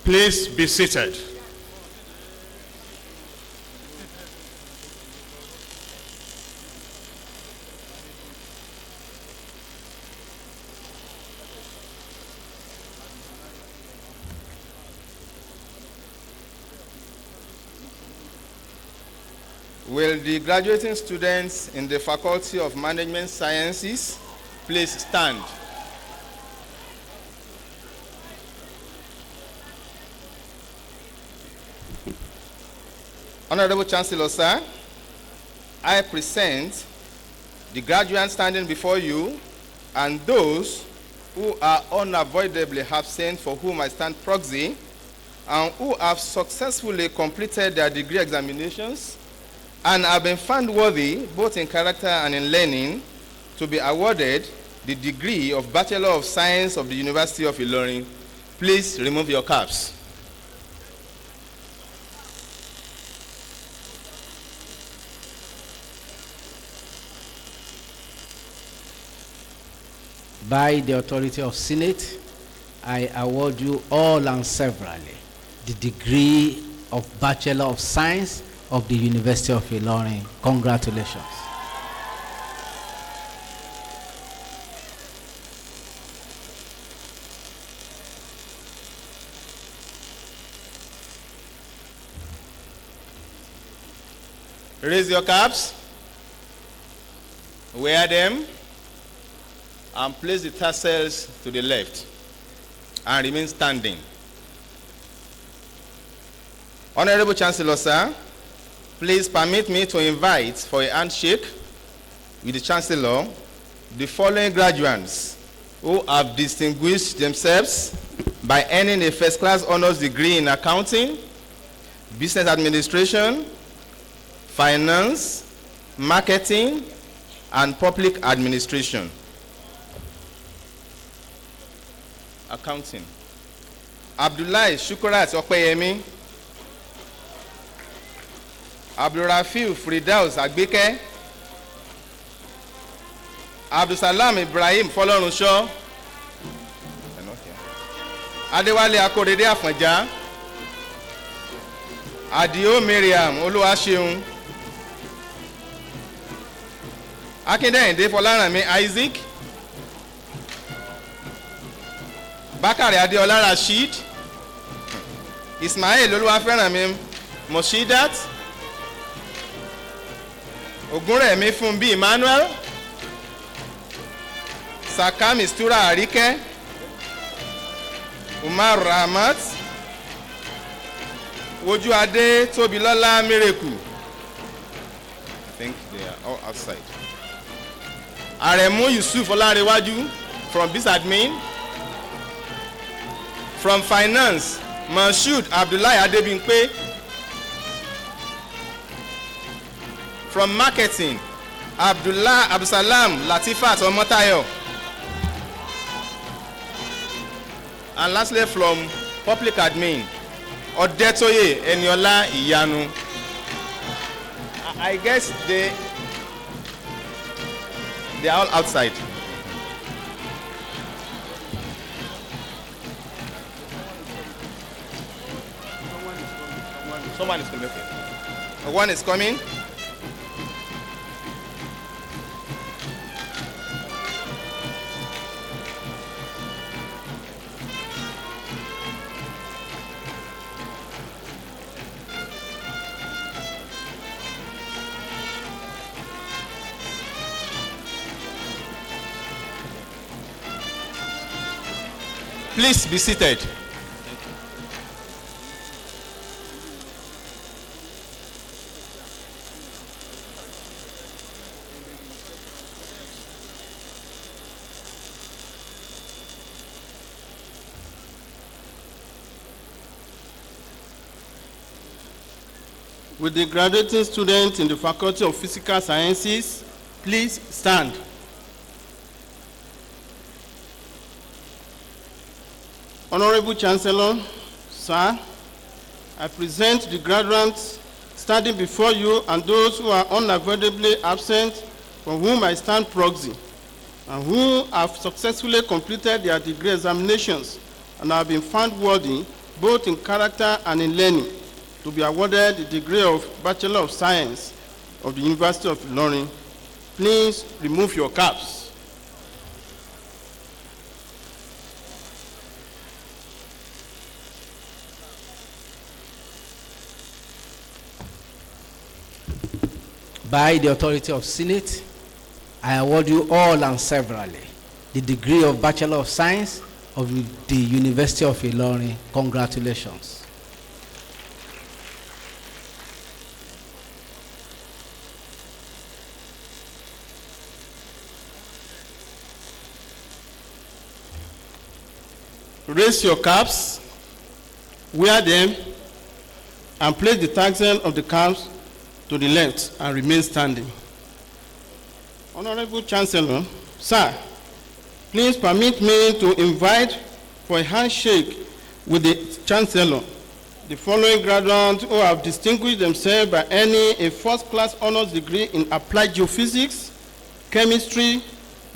Please be seated. Will the graduating students in the Faculty of Management Sciences please stand? Honorable Chancellor, sir, I present the graduates standing before you and those who are unavoidably absent for whom I stand proxy and who have successfully completed their degree examinations and have been found worthy, both in character and in learning, to be awarded the degree of Bachelor of Science of the University of Ilorin. Please remove your caps. By the authority of Senate, I award you all and severally the degree of Bachelor of Science of the University of Ilorin. Congratulations. Raise your caps, wear them, and place the tassels to the left and remain standing. Honorable Chancellor, sir, please permit me to invite for a handshake with the Chancellor the following graduates who have distinguished themselves by earning a first-class honors degree in accounting, business administration, finance, marketing, and public administration. Accounting. Abdullahi Shukurat Okpeyemi, Abdurrafiu Fridaus Agbeke, Abdusalam Ibrahim Folorunsho, Adewale Akorede Afanja, Adio Miriam Oluwaseun, Akindeyinde Folaranmi Isaac, Bakari Adeola Rashid, Ismail Oluwaferanmi Moshidat, Ogunremi Funbi Emmanuel, Saka Mistura Arike, Umar Rahmat, Wojuade Tobilola Mireku. I think they are all outside. Aremu Yusuf Olarewaju from BizAdmin. From Finance, Mashood Abdullahi Adebimpe. From Marketing, Abdusalam Latifat Omotayo. And lastly, from Public Admin, Odetoye Eniola Iyanu. I guess they are all outside. Someone is coming. Okay. One is coming. Please be seated. With the graduating students in the Faculty of Physical Sciences, please stand. Honorable Chancellor, sir, I present the graduates standing before you and those who are unavoidably absent for whom I stand proxy and who have successfully completed their degree examinations and have been found worthy both in character and in learning to be awarded the degree of Bachelor of Science of the University of Ilorin. Please remove your caps. By the authority of Senate, I award you all and severally the degree of Bachelor of Science of the University of Ilorin. Congratulations. Raise your caps, wear them, and place the tassel of the caps to the left and remain standing. Honorable Chancellor, sir, please permit me to invite for a handshake with the Chancellor the following graduates who have distinguished themselves by earning a first-class honors degree in applied geophysics, chemistry,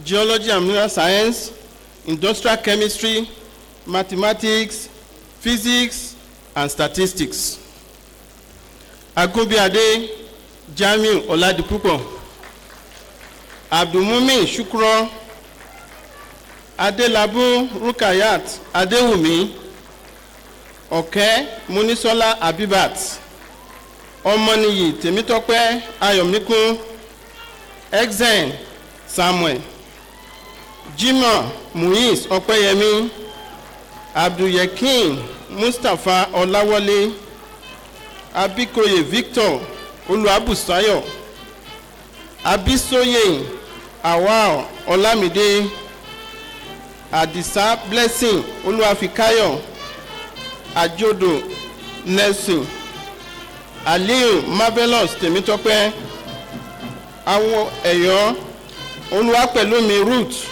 geology and mineral science, industrial chemistry, mathematics, physics, and statistics. Agunbiade Jamiu Oladipupo, Abdulmumin Shukro, Adelabu Rukayat Adewumi, Oke Munisola Abibat, Omoniyi Temitope Ayomikun, Exen Samuel, Jimoh Muiz Opeyemi, Abdul-Yakin Mustapha Olawale, Abikoye Victor Oluwabusayo, Abisoye Awao Olamide, Adisa Blessing Oluwafikayo, Ajodo Nelson, Aliu Marvelous Temitope, Awo Eyo Oluwapelumi Ruth,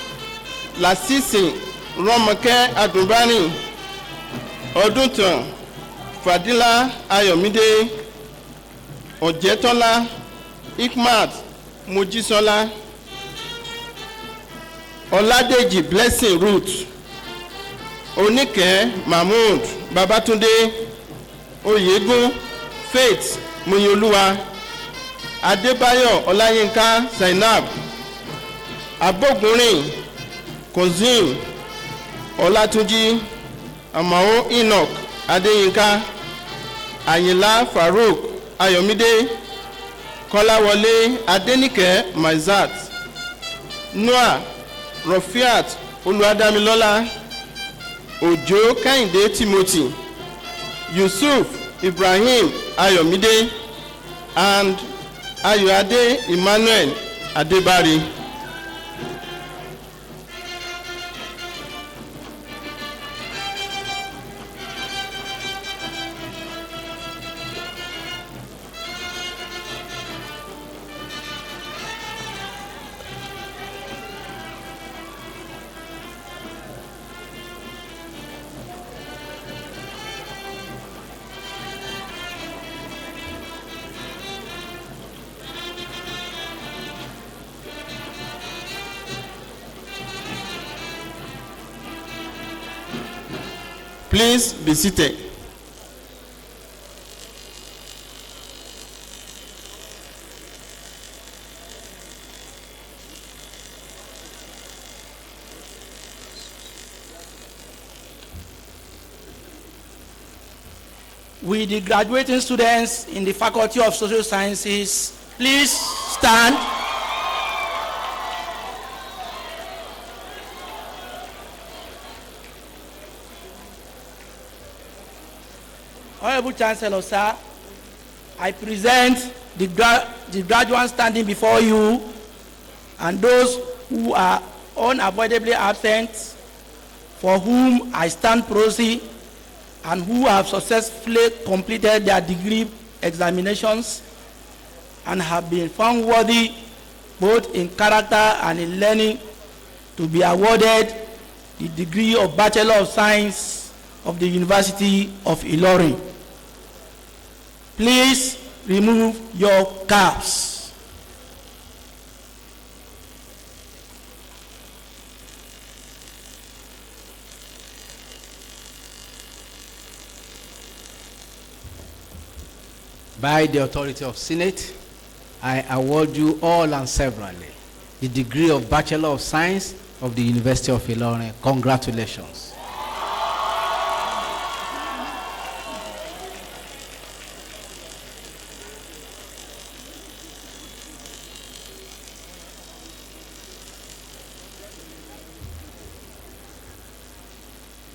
Lasisi Romoke Adunbani, Oduntan Fadila Ayomide, Ojetola Ikmat Mojisola, Oladeji Blessing Ruth, Onike Mahmood Babatunde, Oyegun Faith Muyoluwa, Adebayo Olayinka Zainab, Abogunrin Kozim Olatunji, Amao Enoch Adeyinka, Ayinla Farouk Ayomide, Kolawole Adenike Maizat, Noah Rofiat Oluwadamilola, Ojo Kehinde Timothy, Yusuf Ibrahim Ayomide, and Ayoade Emmanuel Adebari. Please be seated. With the graduating students in the Faculty of Social Sciences, please stand. Honorable Chancellor, sir, I present the graduates standing before you and those who are unavoidably absent, for whom I stand proxy, and who have successfully completed their degree examinations and have been found worthy both in character and in learning to be awarded the degree of Bachelor of Science of the University of Ilorin. Please remove your caps. By the authority of Senate, I award you all and severally the degree of Bachelor of Science of the University of Ilorin. Congratulations.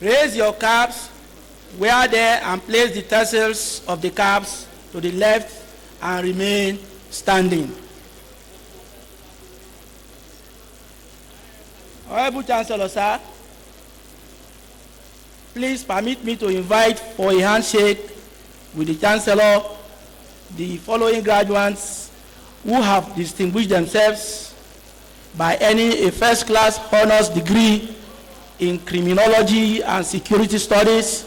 Raise your caps, wear there and place the tassels of the caps to the left and remain standing. Honorable Chancellor, sir, please permit me to invite for a handshake with the Chancellor the following graduates who have distinguished themselves by earning a first-class honors degree in criminology and security studies,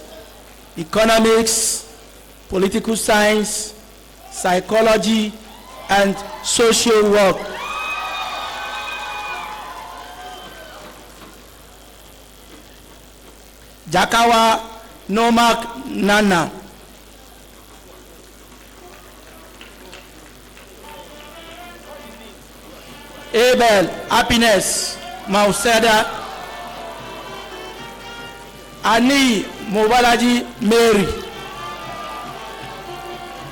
economics, political science, psychology, and social work. Jakawa Nomak Nana. Abel Happiness Mauseda. Ani Mobalaji Mary.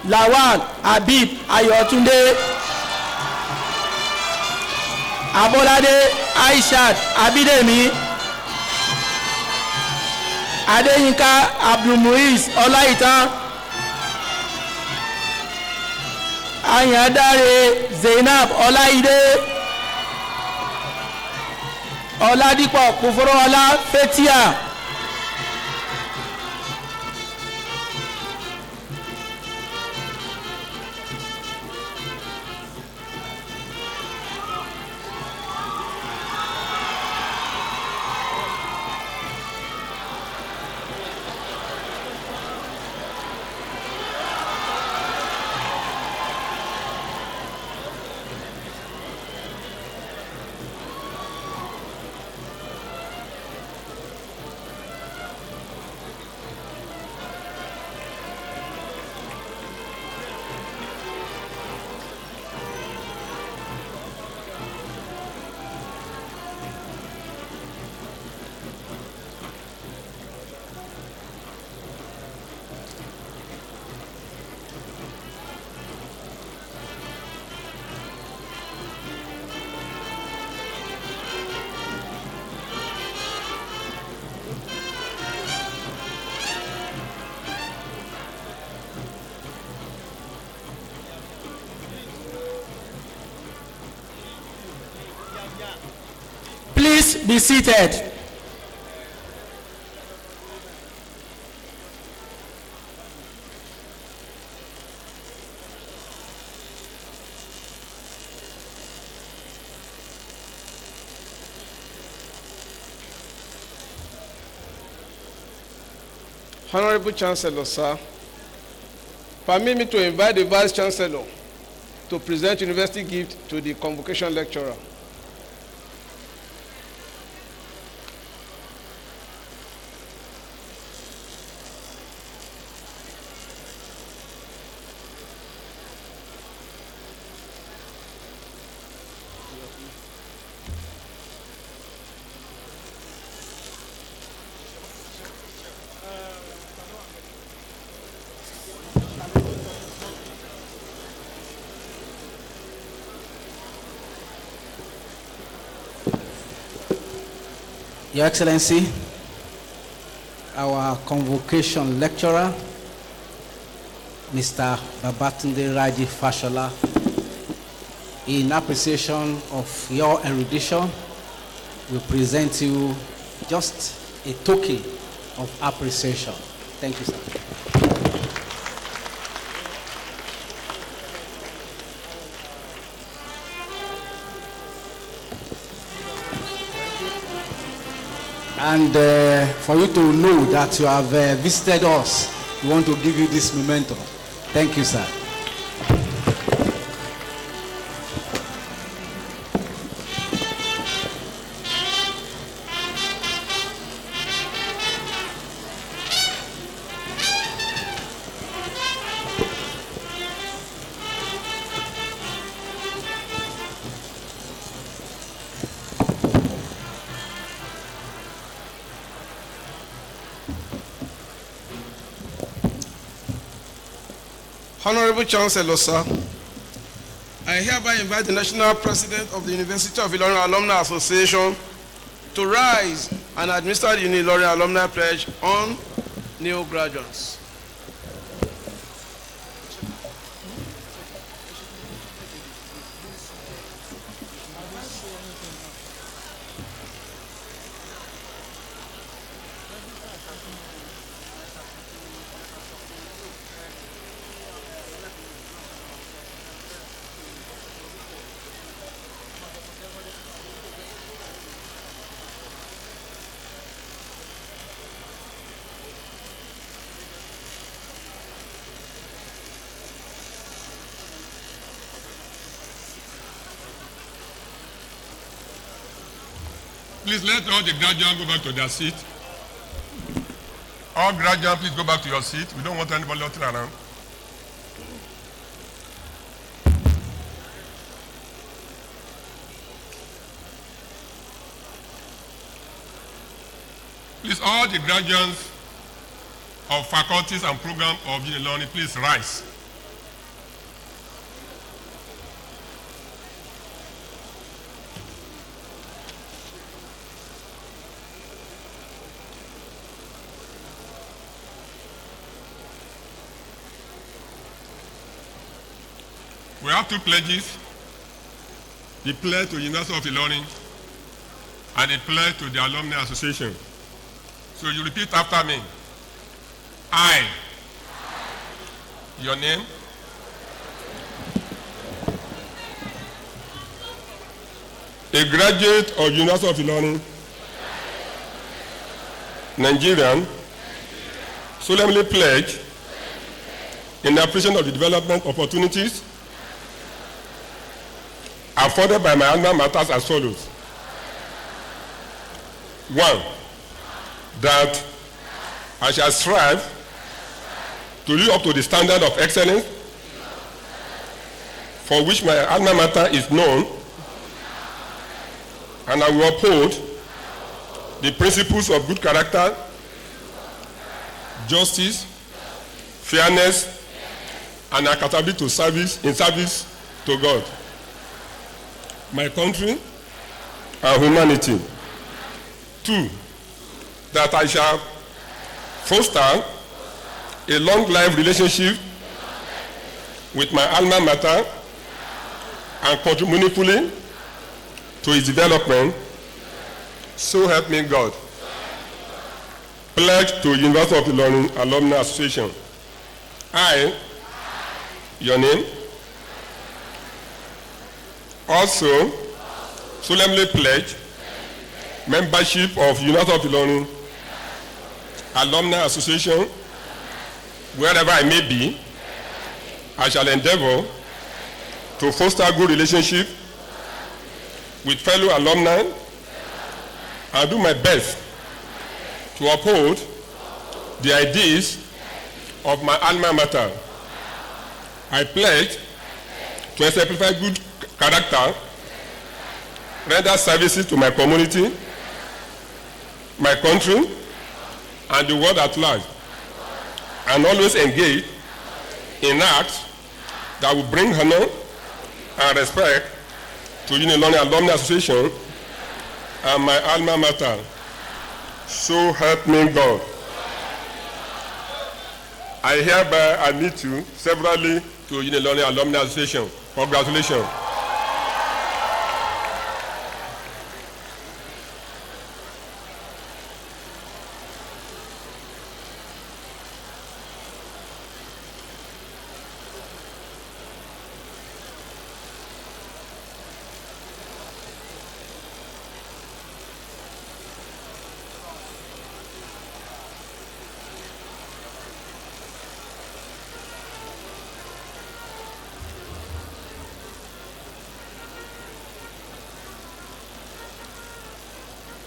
Lawal Habib Ayotunde. Abolade Aishat Abidemi. Adeyinka Abdulmuiz Olaitan. Ayandare Zainab Olaide. Oladipo Kuforola Fetia. Please be seated. Honorable Chancellor, sir, permit me to invite the Vice Chancellor to present university gift to the Convocation Lecturer. Your Excellency, our Convocation Lecturer, Mr. Babatunde RAJI FASHOLA, in appreciation of your erudition, we present you just a token of appreciation. Thank you, sir. And for you to know that you have visited us, we want to give you this memento. Thank you, sir. Honorable Chancellor, sir, I hereby invite the National President of the University of Ilorin Alumni Association to rise and administer the Ilorin Alumni Pledge on new graduates. Please let all the graduates go back to their seat. All graduates, please go back to your seat. We don't want anybody loitering around. Please, all the graduates of faculties and programs of Ilorin, please rise. We have two pledges, the pledge to the University of Ilorin and the pledge to the Alumni Association. So you repeat after me. I, your name, a graduate of University of Ilorin, Nigerian, solemnly pledge in the appreciation of the development opportunities afforded by my alma mater as follows. 1, that I shall strive to live up to the standard of excellence for which my alma mater is known, and I will uphold the principles of good character, justice, fairness, and accountability to service to God, my country, and humanity. 2, that I shall foster a long life relationship with my alma mater and contribute meaningfully to its development. So help me God. Pledge to University of Ilorin Alumni Association. I, your name, also solemnly pledge membership of University of Ilorin Alumni Association. Wherever I may be, I shall endeavor to foster good relationship with fellow alumni and do my best to uphold the ideas of my alma mater. I pledge to exemplify good character, render services to my community, my country, and the world at large, and always engage in acts that will bring honor and respect to Ilorin Alumni Association and my alma mater. So help me God. I hereby admit you severally to Ilorin Alumni Association. Congratulations.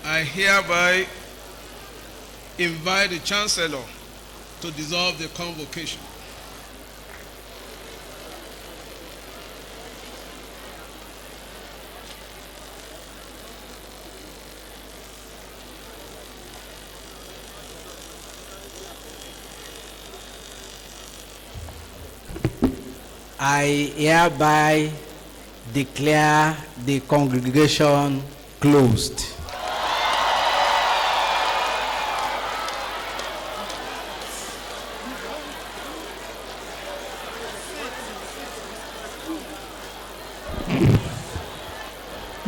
I hereby invite the Chancellor to dissolve the convocation. I hereby declare the congregation closed.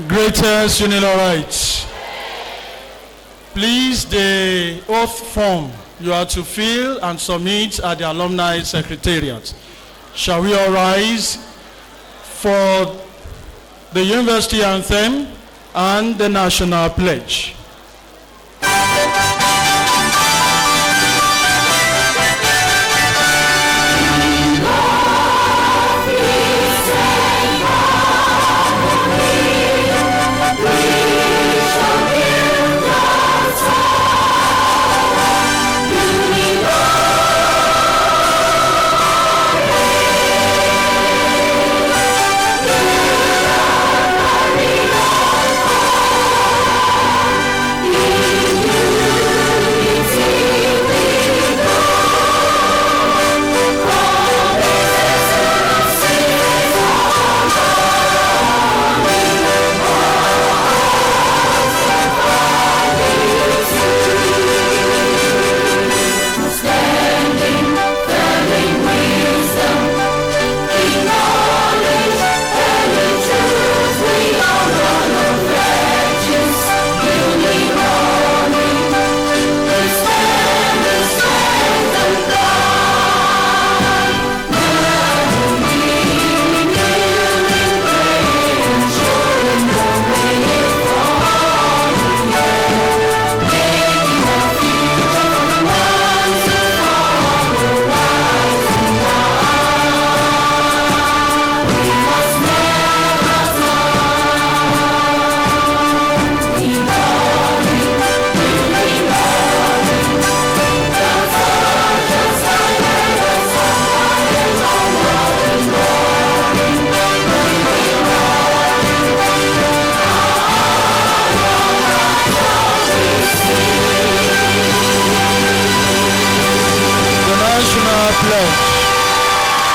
Greatest unilateral rights. Please, the oath form you are to fill and submit at the Alumni Secretariat. Shall we all rise for the University Anthem and the National Pledge?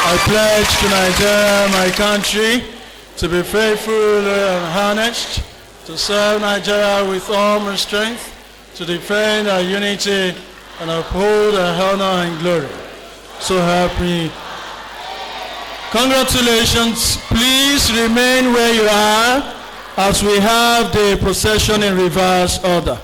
I pledge to Nigeria, my country, to be faithful and honest, to serve Nigeria with all my strength, to defend our unity and uphold our honor and glory. So help me. Congratulations. Please remain where you are as we have the procession in reverse order.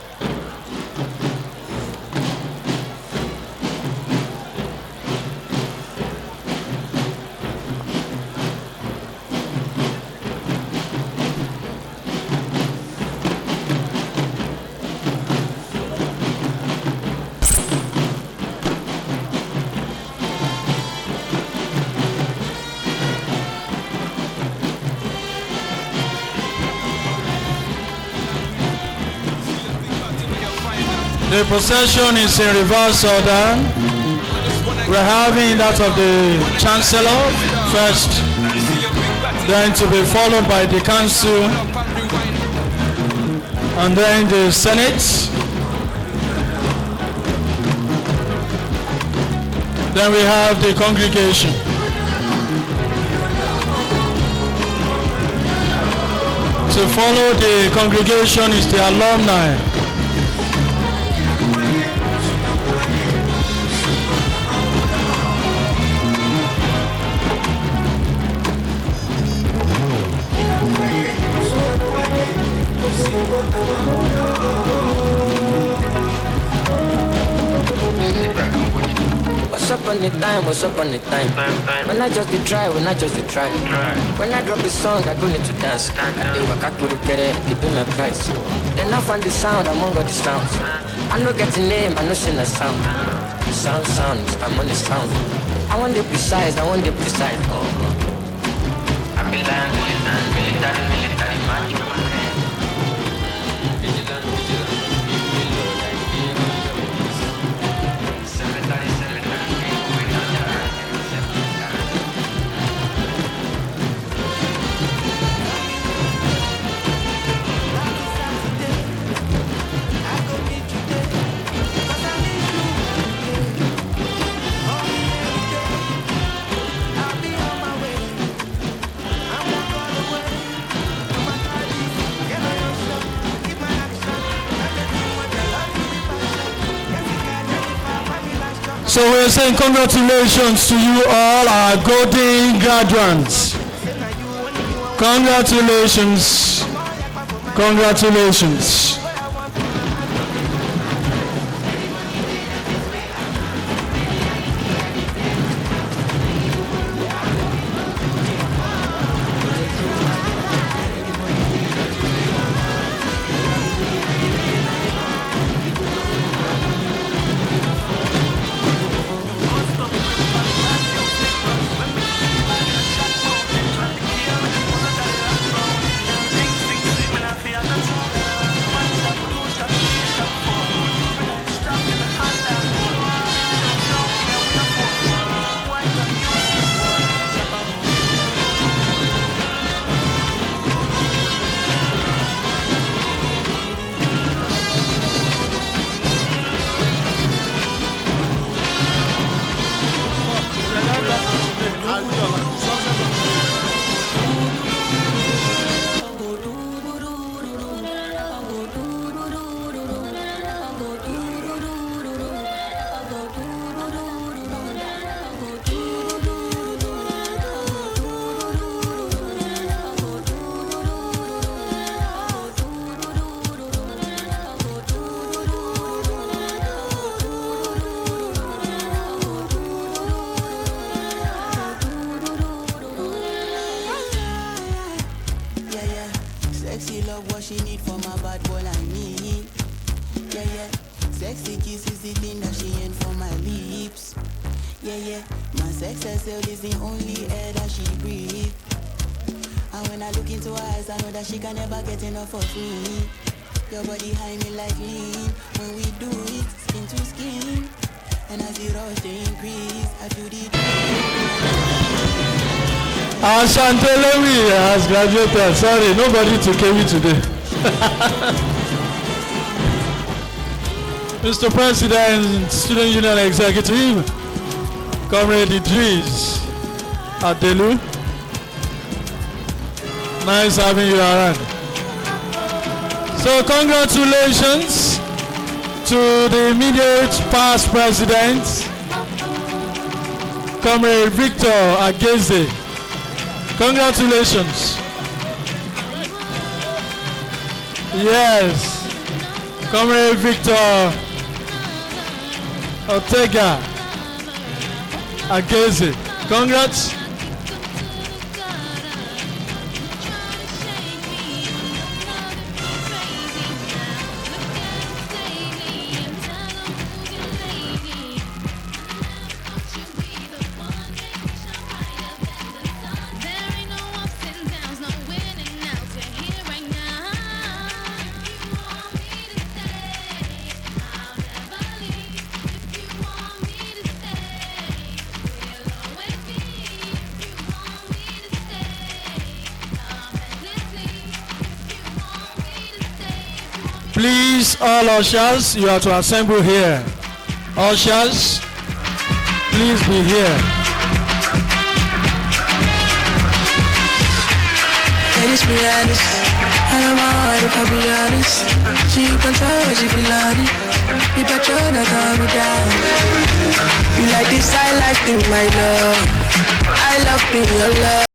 The procession is in reverse order. We're having that of the Chancellor first, then to be followed by the Council, and then the Senate, then we have the congregation. To follow the congregation is the alumni. What's up on the time? When I just try, when I drop the song, I go need to dance. They work out to the better, they pay my price. Then I find the sound among all the sounds. I no get the name, I no sing a sound. Sound, I'm on the sound. I want the precise. Oh. I'm military, magic. So we're saying congratulations to you all, our golden graduates. Congratulations. Congratulations. Sexy love, what she need from a bad boy like me. Yeah, yeah. Sexy kiss is the thing that she ain't for my lips. Yeah, yeah. My sex herself is the only air that she breathes. And when I look into her eyes, I know that she can never get enough of me. Your body high me like lean. When we do it, skin to skin. And as the rush they increase, I feel the Ashantelewi has graduated. Sorry, nobody to KV today. Mr. President, Student Union Executive, Comrade Idris Adelu. Nice having you around. So congratulations to the immediate past president, Comrade Victor Ageze. Congratulations. Yes. Comrade Victor Ortega Ageze. Congrats. Please, all ushers, you are to assemble here. Ushers, please be here. Ladies be honest, I don't mind if I be honest. She can tell she be lonely. You better not calm me down. You like this, I like it, my love. I love being your love.